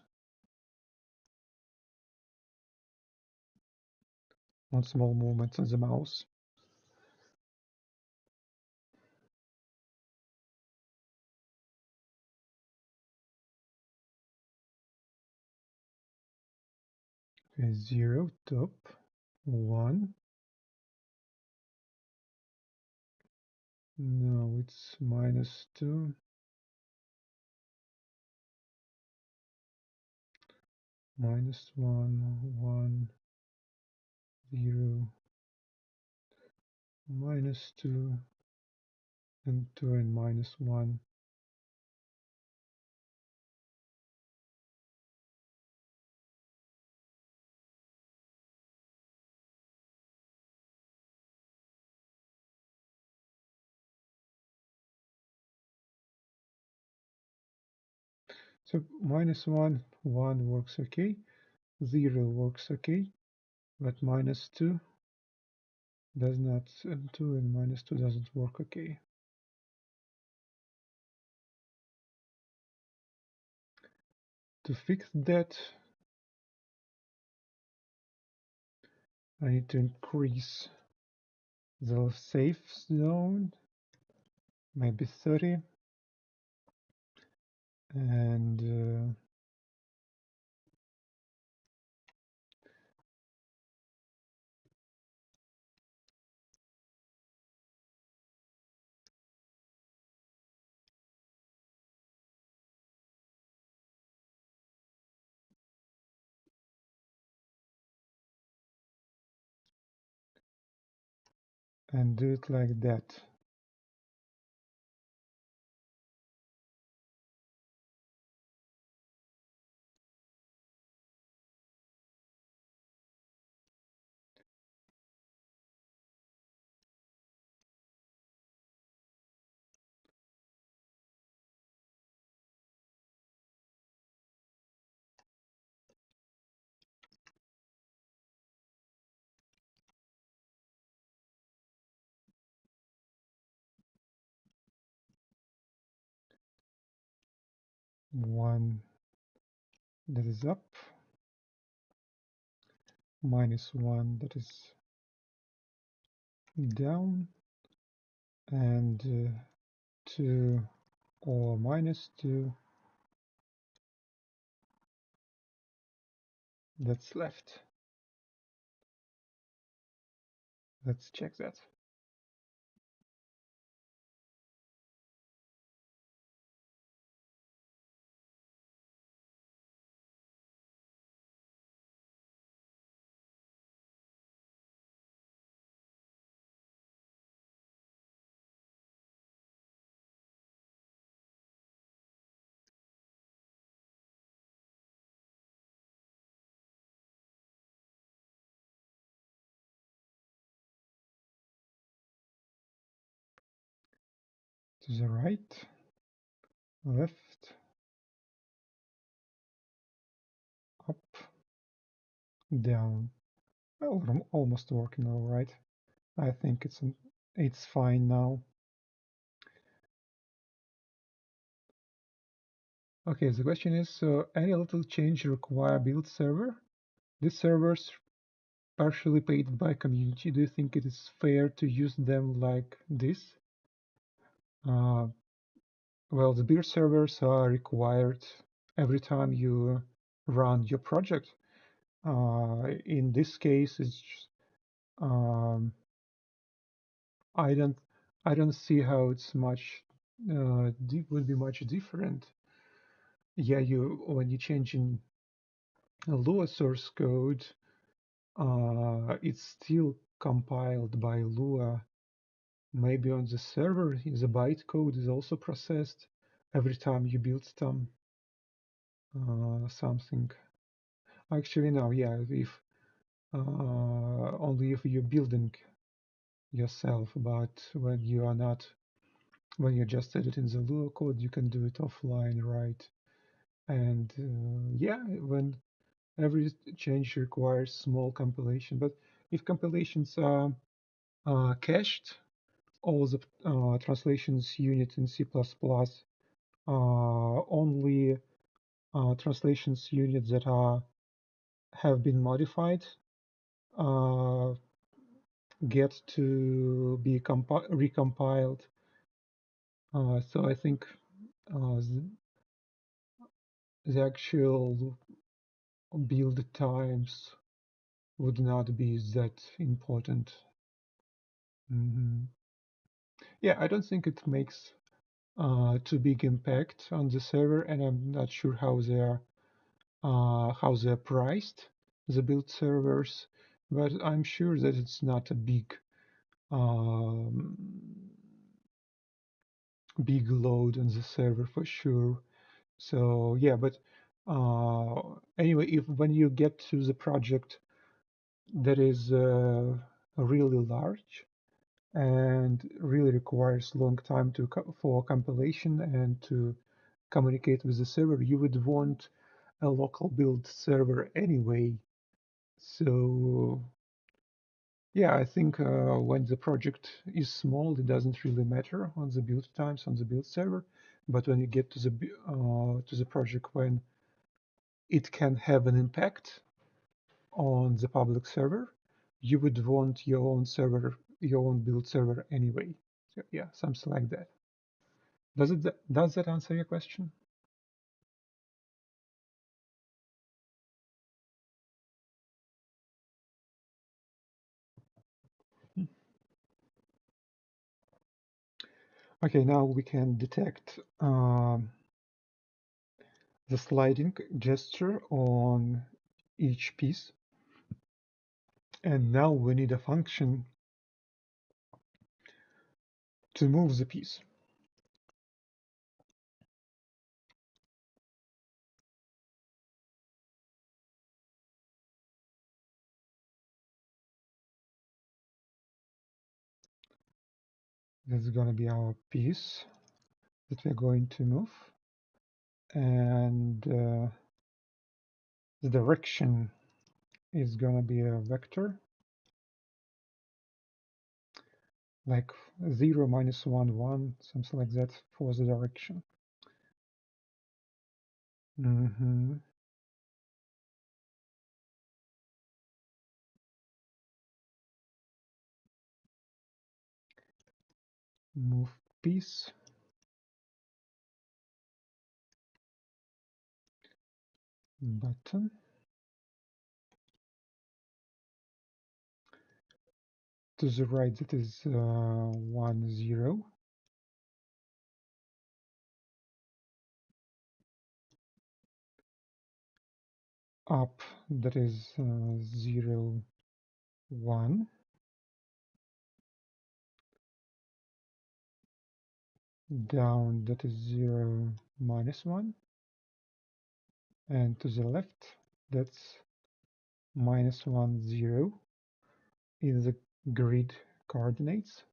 A: on small movements on the mouse. Okay, 0 top, 1. No, it's -2. -1, 1, 0, -2, and 2 and -1. So -1, 1 works okay, 0 works okay, but -2 does not, and 2 and -2 doesn't work okay. To fix that, I need to increase the safe zone, maybe 30, and do it like that. One that is up, -1 that is down, and 2 or -2 that's left. Let's check that. To the right, left, up, down. Well, almost working all right. I think it's It's fine now. Okay, the question is, any little change require build server? These servers partially paid by community. Do you think it is fair to use them like this? Uh, well, the build servers are required every time you run your project. In this case, um, I don't I don't see how it's much would be much different. Yeah, you when you change in a Lua source code, it's still compiled by Lua. Maybe on the server, the bytecode is also processed every time you build something. Actually, no, yeah, if only if you're building yourself, but when you're just editing the Lua code, you can do it offline, right? And yeah, when every change requires small compilation, but if compilations are cached, all the translations unit in C++, only translations units that have been modified uh, get to be recompiled. So I think the actual build times would not be that important. Yeah, I don't think it makes too big impact on the server, and I'm not sure how they're priced, the build servers, but I'm sure that it's not a um, big load on the server for sure. So yeah, but anyway, if when you get to the project that is really large and really requires long time for compilation and to communicate with the server, you would want a local build server anyway. So yeah, I think when the project is small, it doesn't really matter on the build times on the build server. But when you get to the project when it can have an impact on the public server, you would want your own server, your own build server anyway. So yeah, something like that. Does that answer your question? Okay, now we can detect the sliding gesture on each piece. And now we need a function to move the piece. That's going to be our piece that we're going to move. And the direction is going to be a vector, like 0, -1, 1, something like that for the direction. Move piece. Button. To the right, that is 1, 0. Up, that is 0, 1. Down, that is 0, -1. And to the left, that's -1, 0 in the grid coordinates.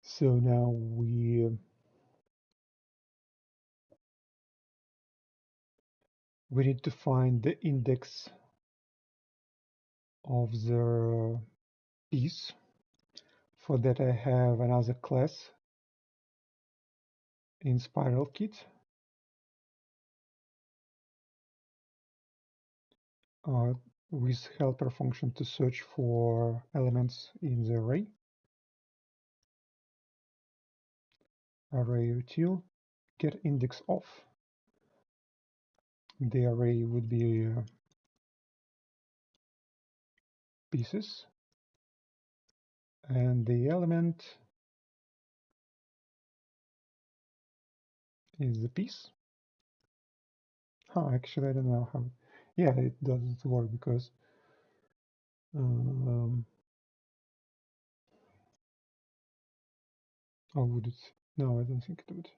A: So now we we need to find the index of the piece. For that, I have another class in SpiralKit with helper function to search for elements in the array. Array util get index of. The array would be pieces, and the element is the piece. Actually, I don't know how. Yeah, it doesn't work because how would it? No, I don't think it would.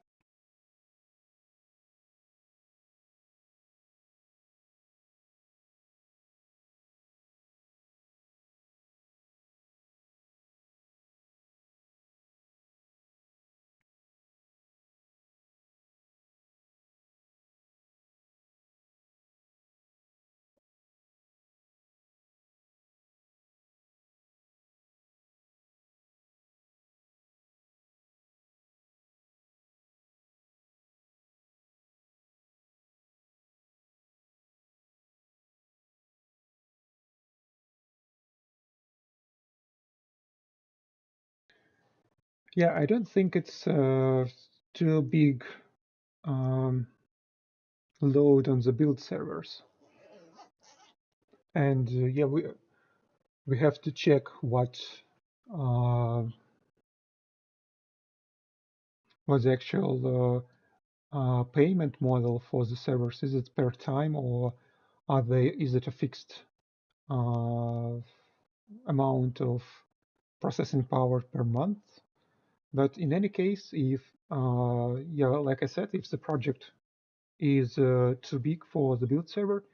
A: Yeah, I don't think it's too big load on the build servers. And yeah, we have to check what was the actual payment model for the servers. Is it per time, or is it a fixed amount of processing power per month? But in any case, if yeah, like I said, if the project is too big for the build server,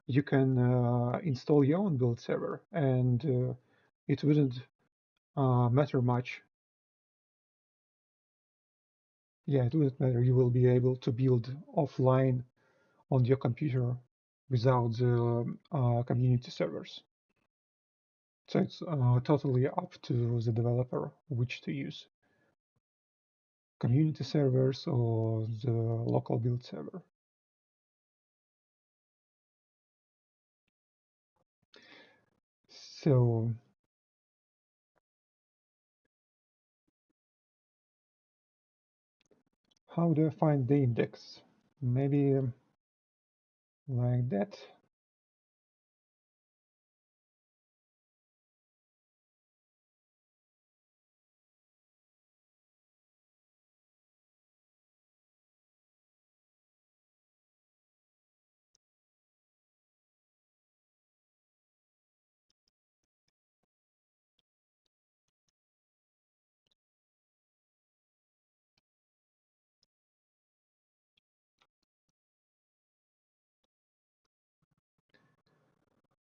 A: you can install your own build server, and it wouldn't matter much. Yeah, it wouldn't matter. You will be able to build offline on your computer without the community servers. So it's totally up to the developer which to use, community servers or the local build server. So how do I find the index? Maybe like that.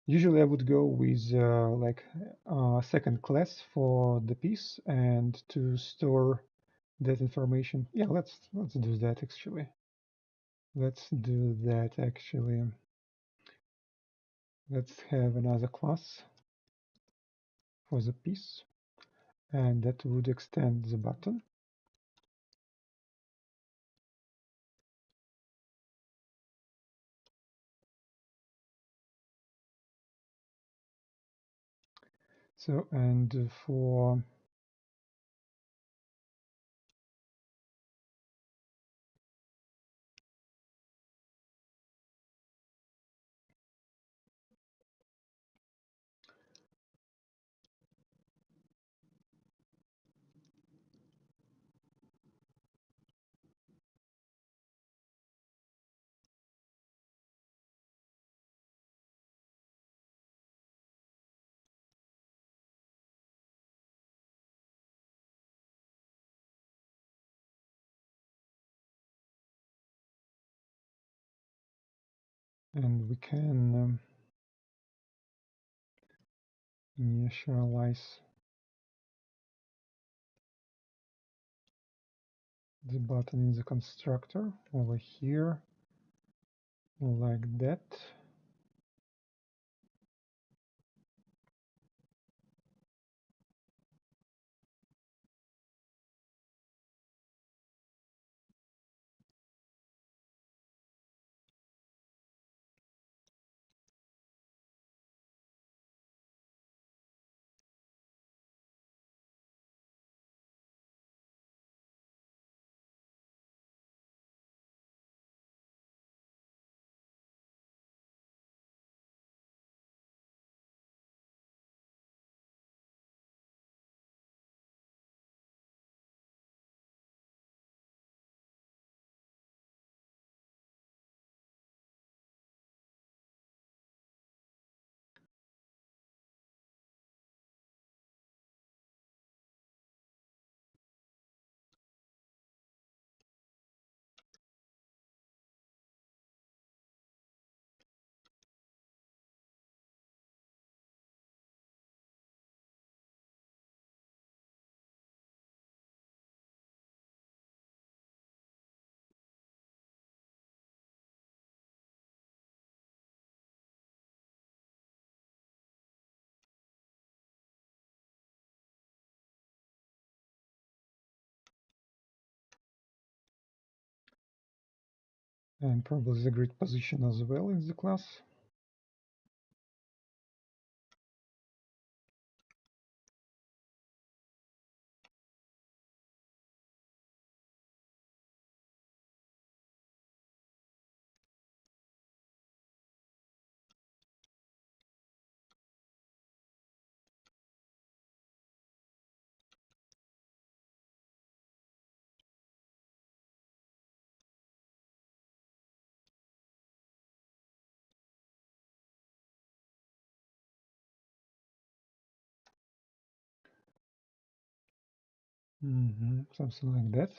A: Usually I would go with like a second class for the piece and to store that information. Yeah, let's do that actually. Let's do that actually. Let's have another class for the piece, and that would extend the button. So, and for and we can initialize the button in the constructor over here. like that. And probably the grid position as well in the class. Something like that.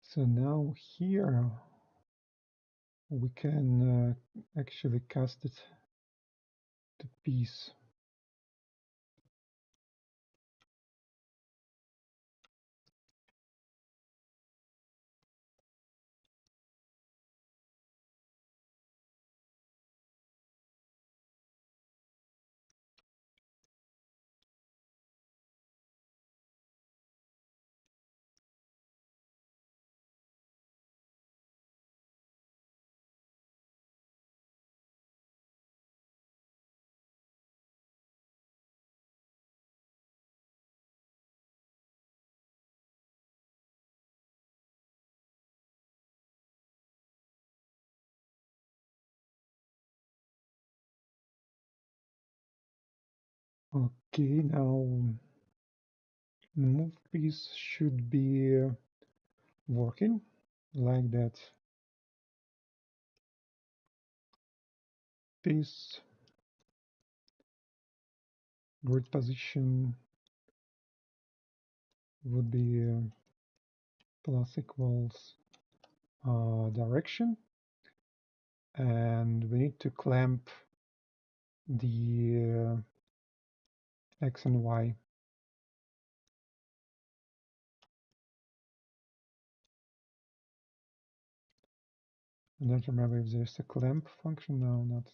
A: So now here we can actually cast it to piece. Okay, now move piece should be working like that. Piece grid position would be plus equals direction, and we need to clamp the X and Y. I don't remember if there's a clamp function. No, not.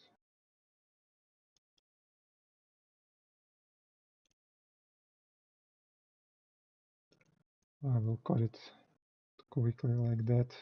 A: I will code it quickly like that.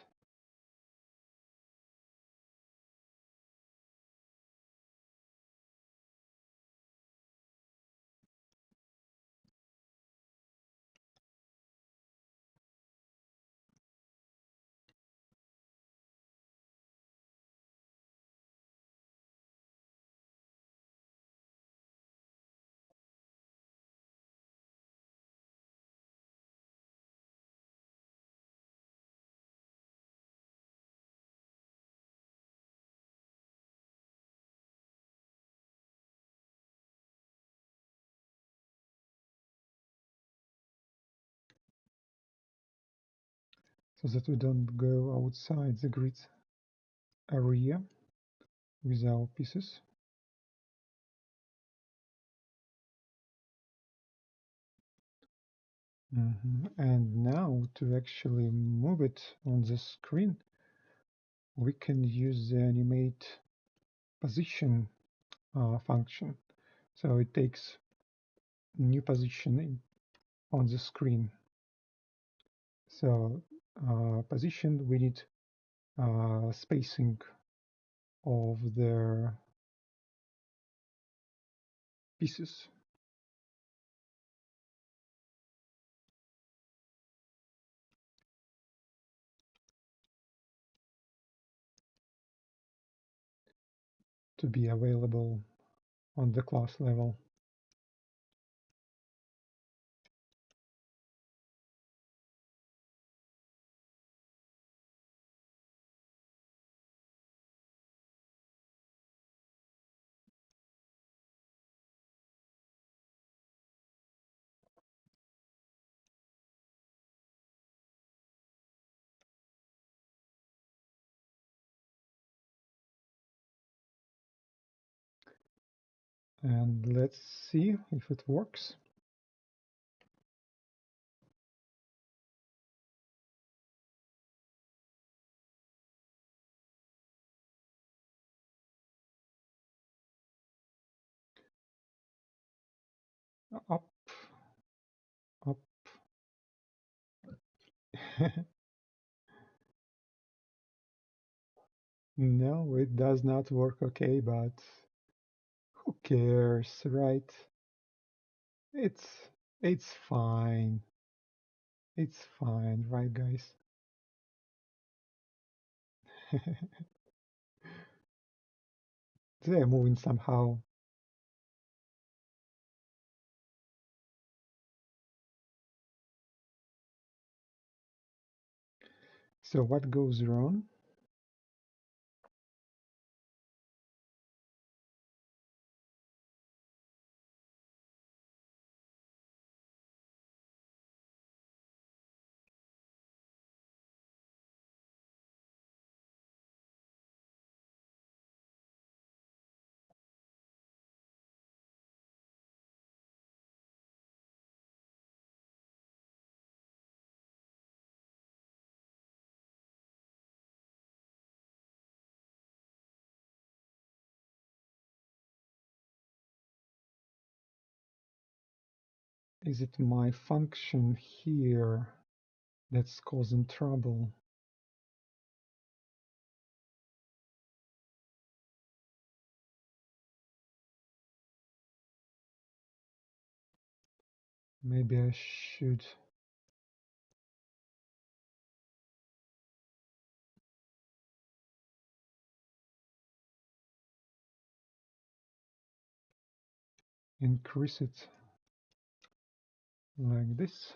A: so that we don't go outside the grid area with our pieces. And now to actually move it on the screen, we can use the animate position function. So it takes new position on the screen. So position, we need spacing of the pieces. To be available on the class level. And let's see if it works. Up, up. No, it does not work okay, but who cares, right? It's it's fine. It's fine, right, guys? They're moving somehow. So what goes wrong? Is it my function here that's causing trouble? Maybe I should increase it like this,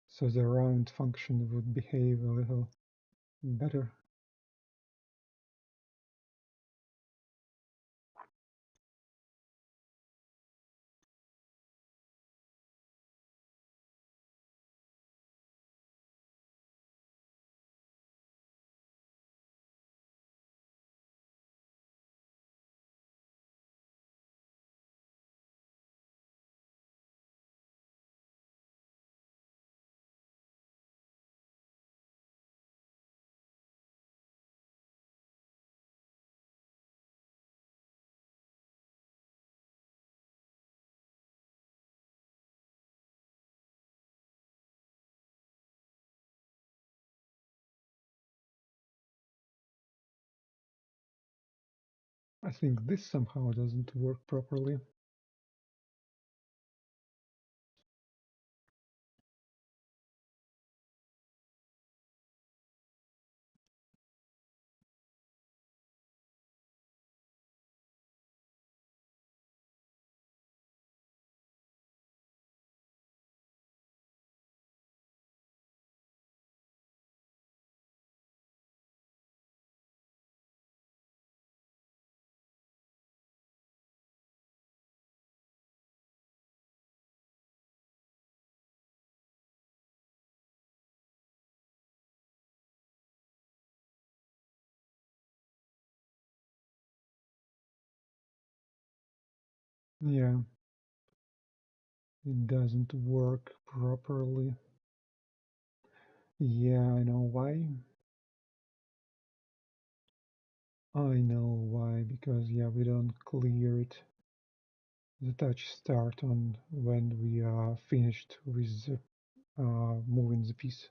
A: so the round function would behave a little better. I think this somehow doesn't work properly. Yeah, it doesn't work properly. Yeah, I know why. I know why, because yeah, we don't clear it. The touch start on when we are finished with moving the piece.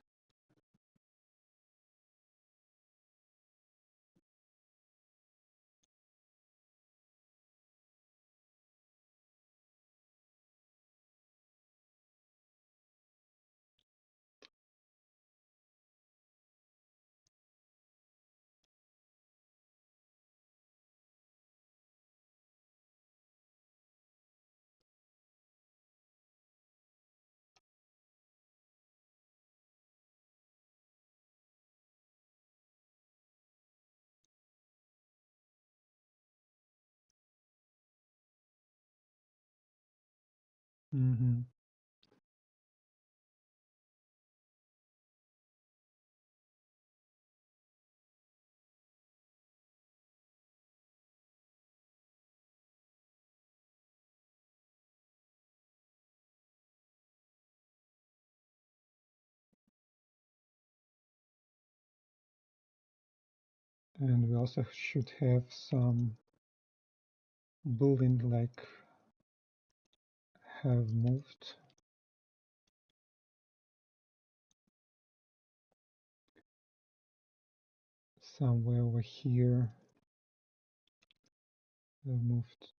A: Mm-hmm. And we also should have some building like have moved somewhere over here. Have moved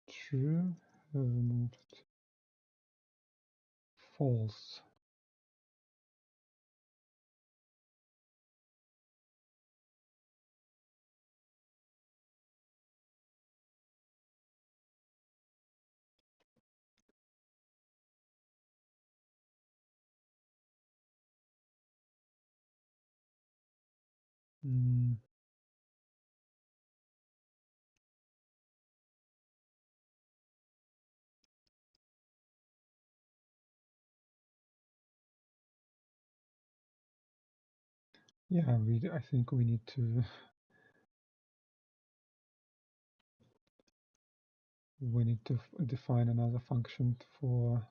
A: true. Have moved false. Mm, yeah, I think we need to define another function for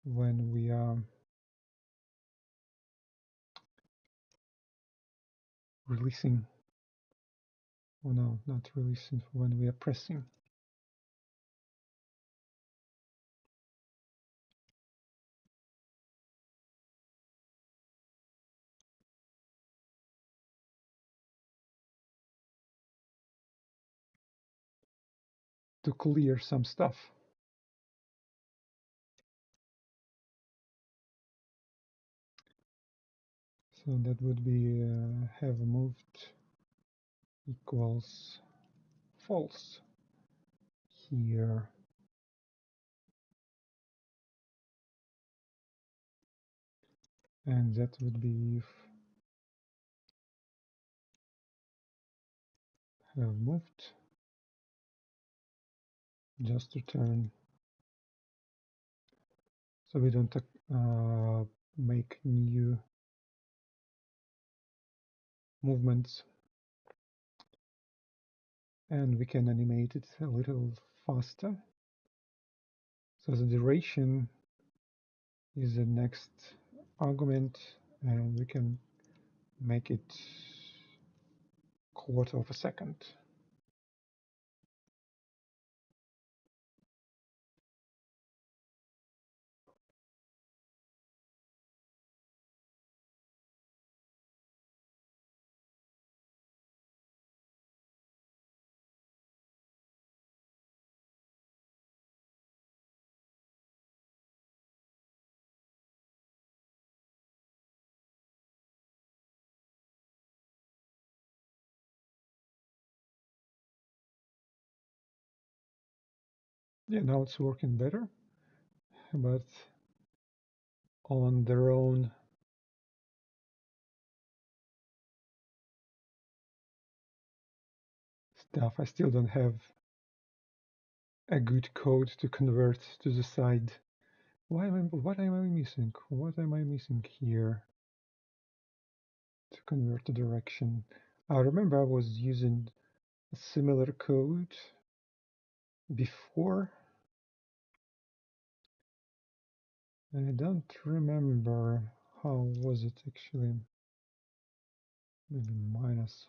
A: when we are releasing. Oh no, not releasing. When we are pressing. To clear some stuff. So that would be have moved equals false here. And that would be if have moved, just return. So we don't make new movements. And we can animate it a little faster. So the duration is the next argument, and we can make it quarter of a second. Yeah, now it's working better, but on their own stuff, I still don't have a good code to convert to the side. What am I missing? What am I missing here to convert the direction? I remember I was using a similar code before. I don't remember how was it actually. Maybe minus.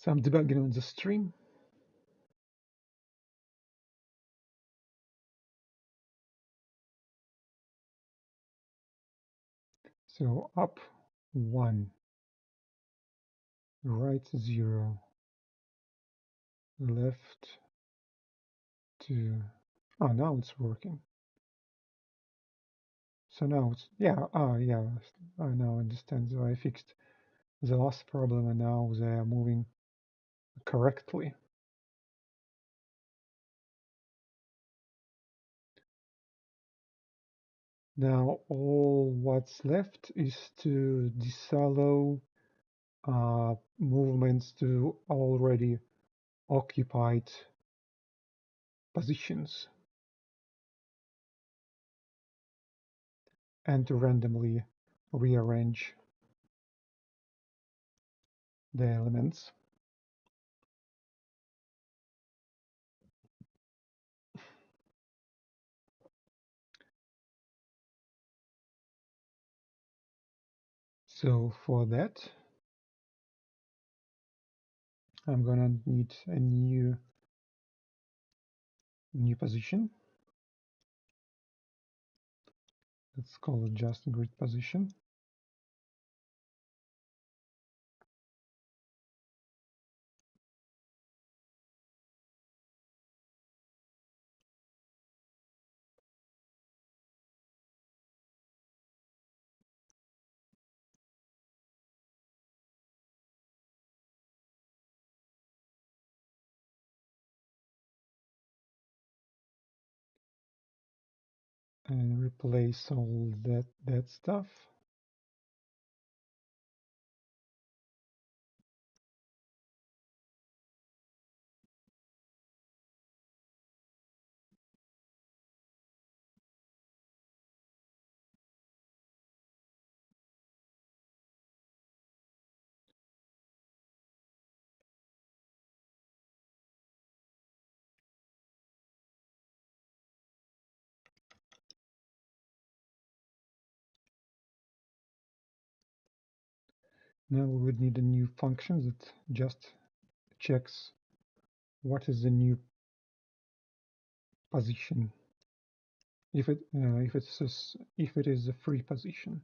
A: So I'm debugging on the stream. So up 1, right 0, left 2. Oh, now it's working. So now it's, yeah, yeah, I now understand. So I fixed the last problem and now they are moving correctly. Now all what's left is to disallow movements to already occupied positions and to randomly rearrange the elements. So for that, I'm gonna need a new position. Let's call it just grid position. And replace all that stuff. Now we would need a new function that just checks what is the new position if it is a free position.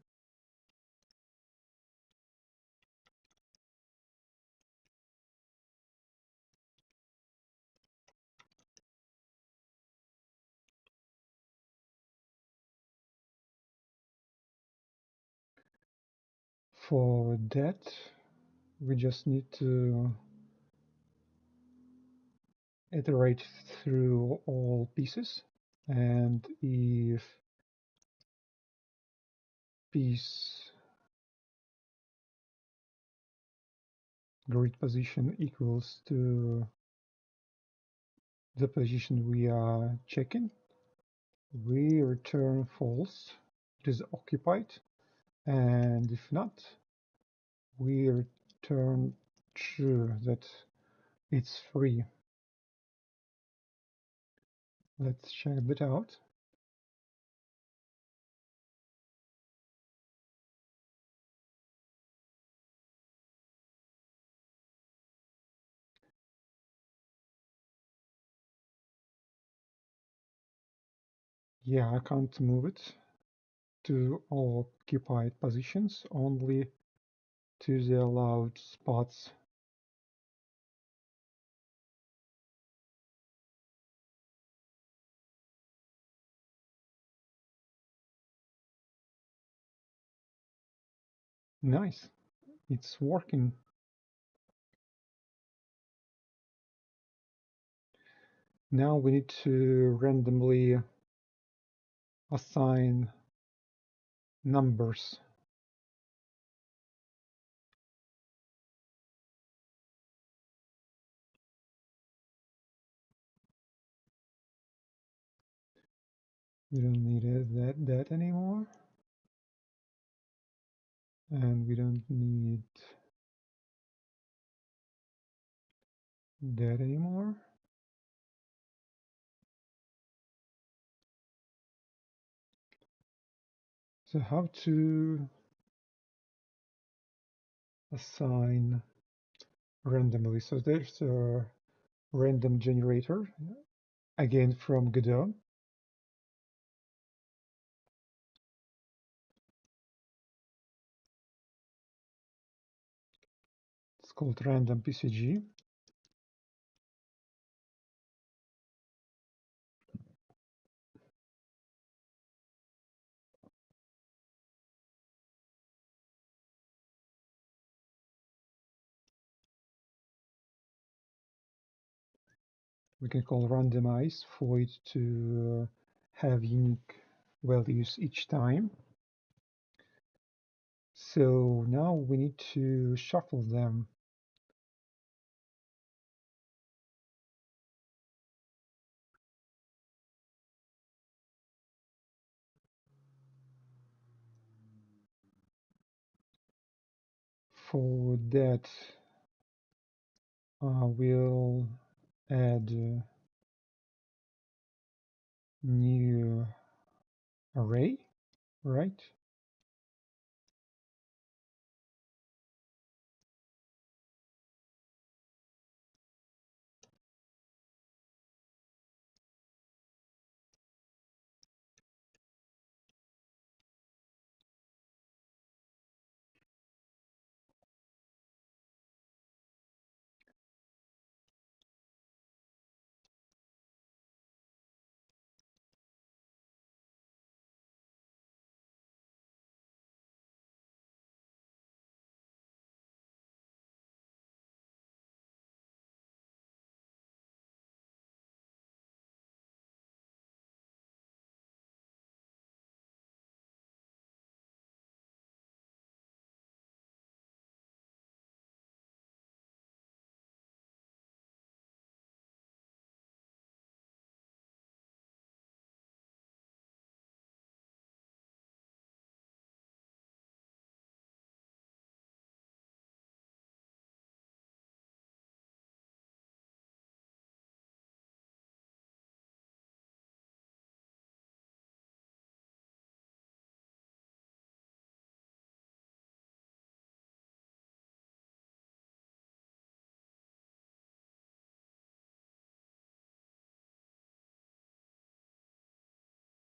A: For that, we just need to iterate through all pieces, and if piece grid position equals to the position we are checking, we return false, it is occupied, and if not, we return true, that it's free. Let's check that out. Yeah, I can't move it to all occupied positions, only to the allowed spots. Nice, it's working. Now we need to randomly assign numbers. We don't need that anymore. And we don't need that anymore. So how to assign randomly? So there's a random generator, again from Godot. It's called random PCG. We can call randomize for it to have unique values each time. So now we need to shuffle them. For that, we'll add a new array, right?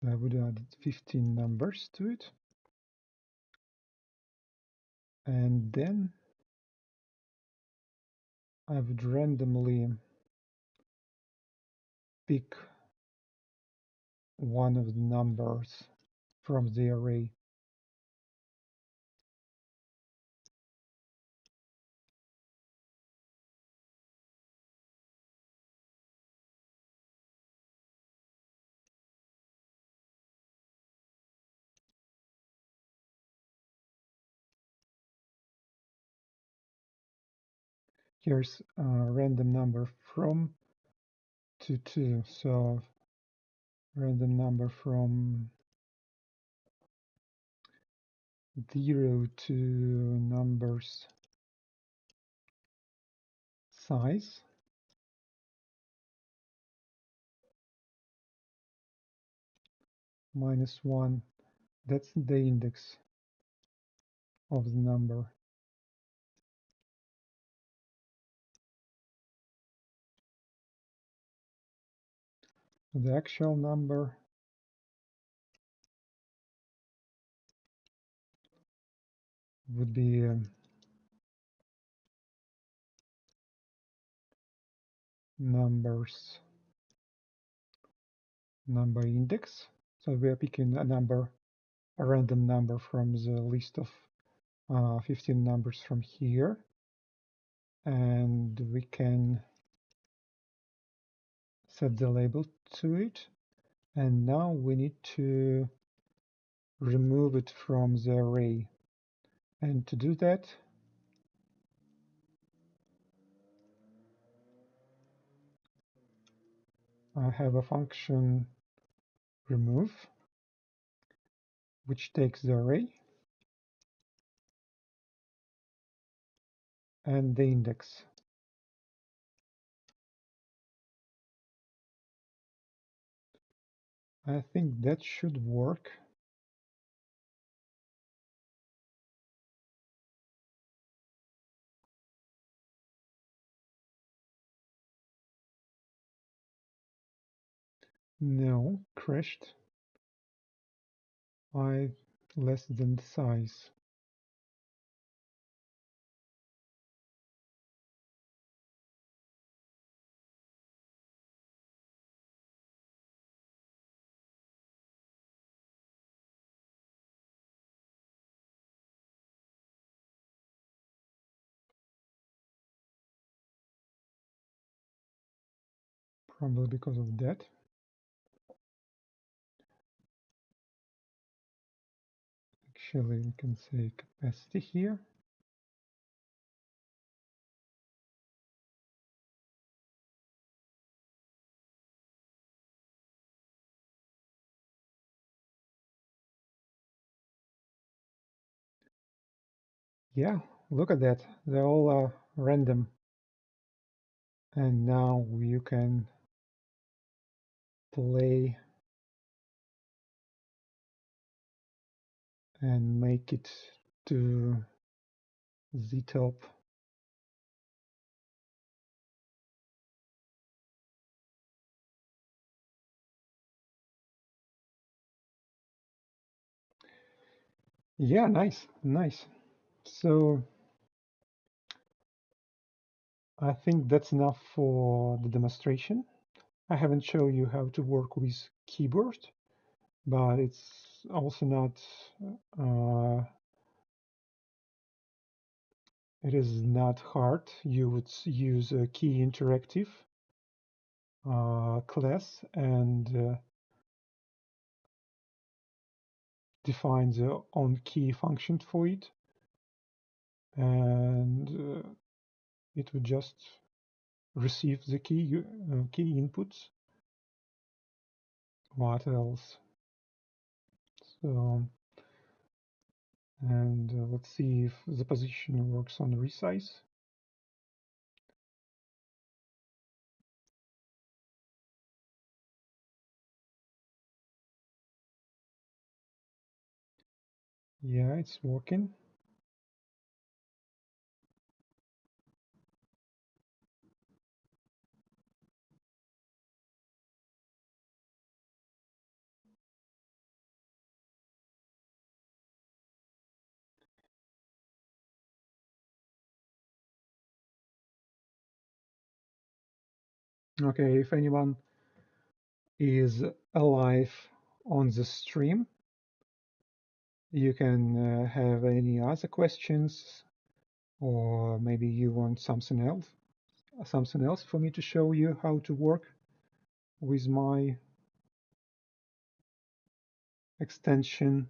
A: I would add 15 numbers to it. And then I would randomly pick one of the numbers from the array. Here's a random number from to 2. So random number from 0 to numbers size. -1, that's the index of the number. The actual number would be number index. So we are picking a random number from the list of 15 numbers from here, and we can set the label to it. And now we need to remove it from the array. And to do that, I have a function remove, which takes the array and the index. I think that should work. No, crashed. I less than the size. Probably because of that. Actually, we can say capacity here. Yeah, look at that. They're all random. And now you can play and make it to the top. Yeah, nice, nice. So I think that's enough for the demonstration. I haven't shown you how to work with keyboard, but it's also not, it is not hard. You would use a key interactive class and define the on key function for it, and it would just receive the key inputs. What else? So, and let's see if the position works on resize. Yeah, it's working. Okay, if anyone is alive on the stream, you can have any other questions, or maybe you want something else for me to show you how to work with my extension.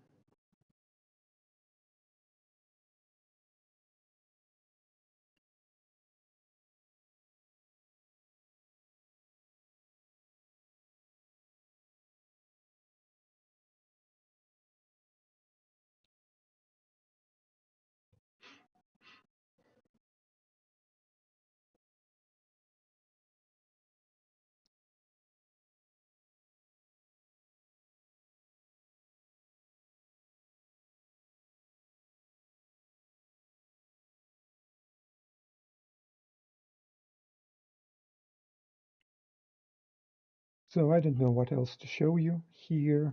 A: So I don't know what else to show you here.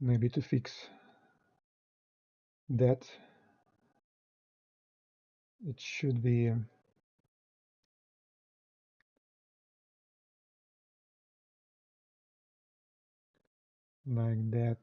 A: maybe to fix that, it should be like that.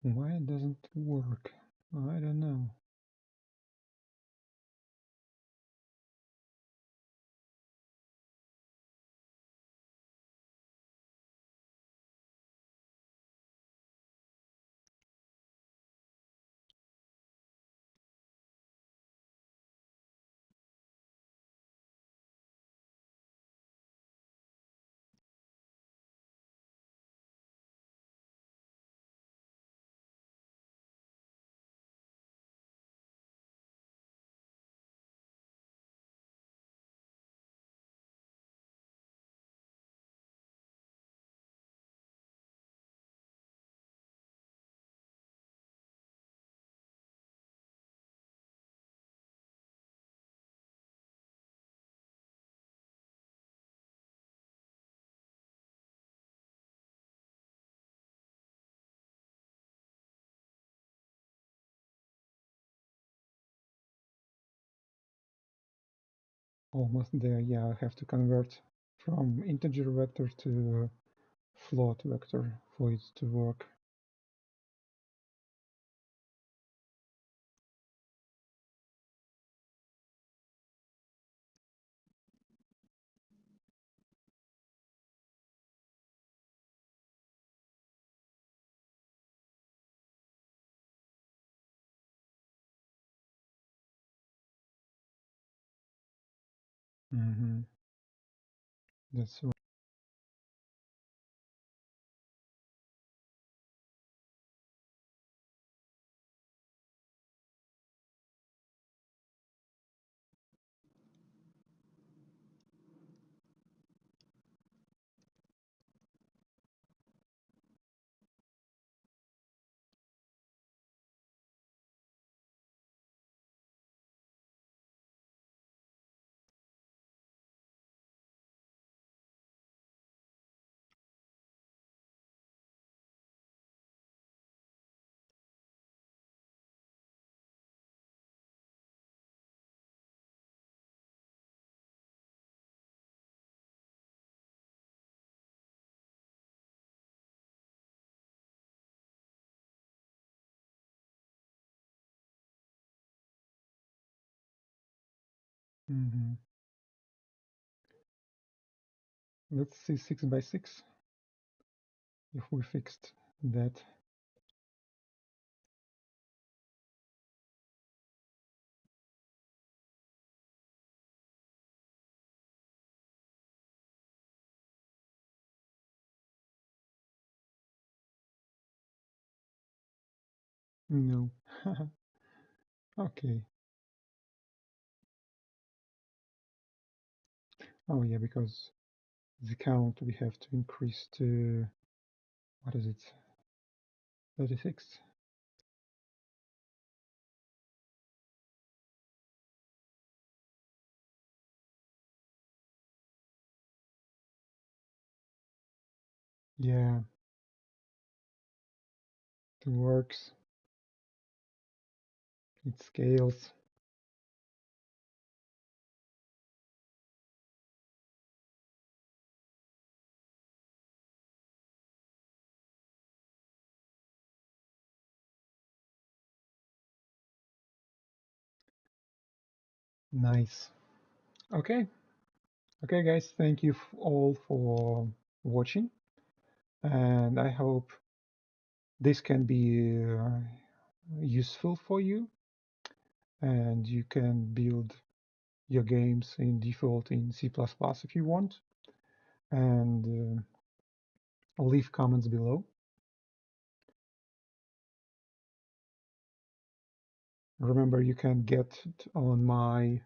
A: Why it doesn't work? I don't know. Almost there. Yeah, I have to convert from integer vector to float vector for it to work. That's right. Let's see 6 by 6 if we fixed that. No. Okay. Oh yeah, because the count we have to increase to, what is it, 36. Yeah, it works. It scales. Nice. Okay. Okay, guys, thank you all for watching. And I hope this can be useful for you. And you can build your games in default in C++ if you want. And leave comments below. Remember, you can get it on my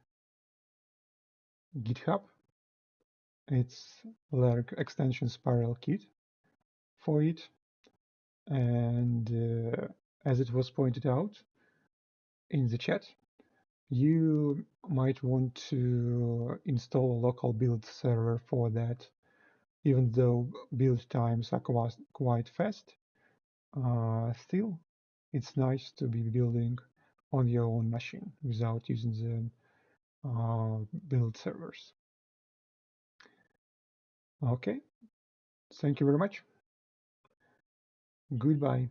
A: GitHub. It's extension SpiralKit for it. And as it was pointed out in the chat, you might want to install a local build server for that. Even though build times are quite fast, still, it's nice to be building on your own machine without using the build servers. Okay, thank you very much. Goodbye.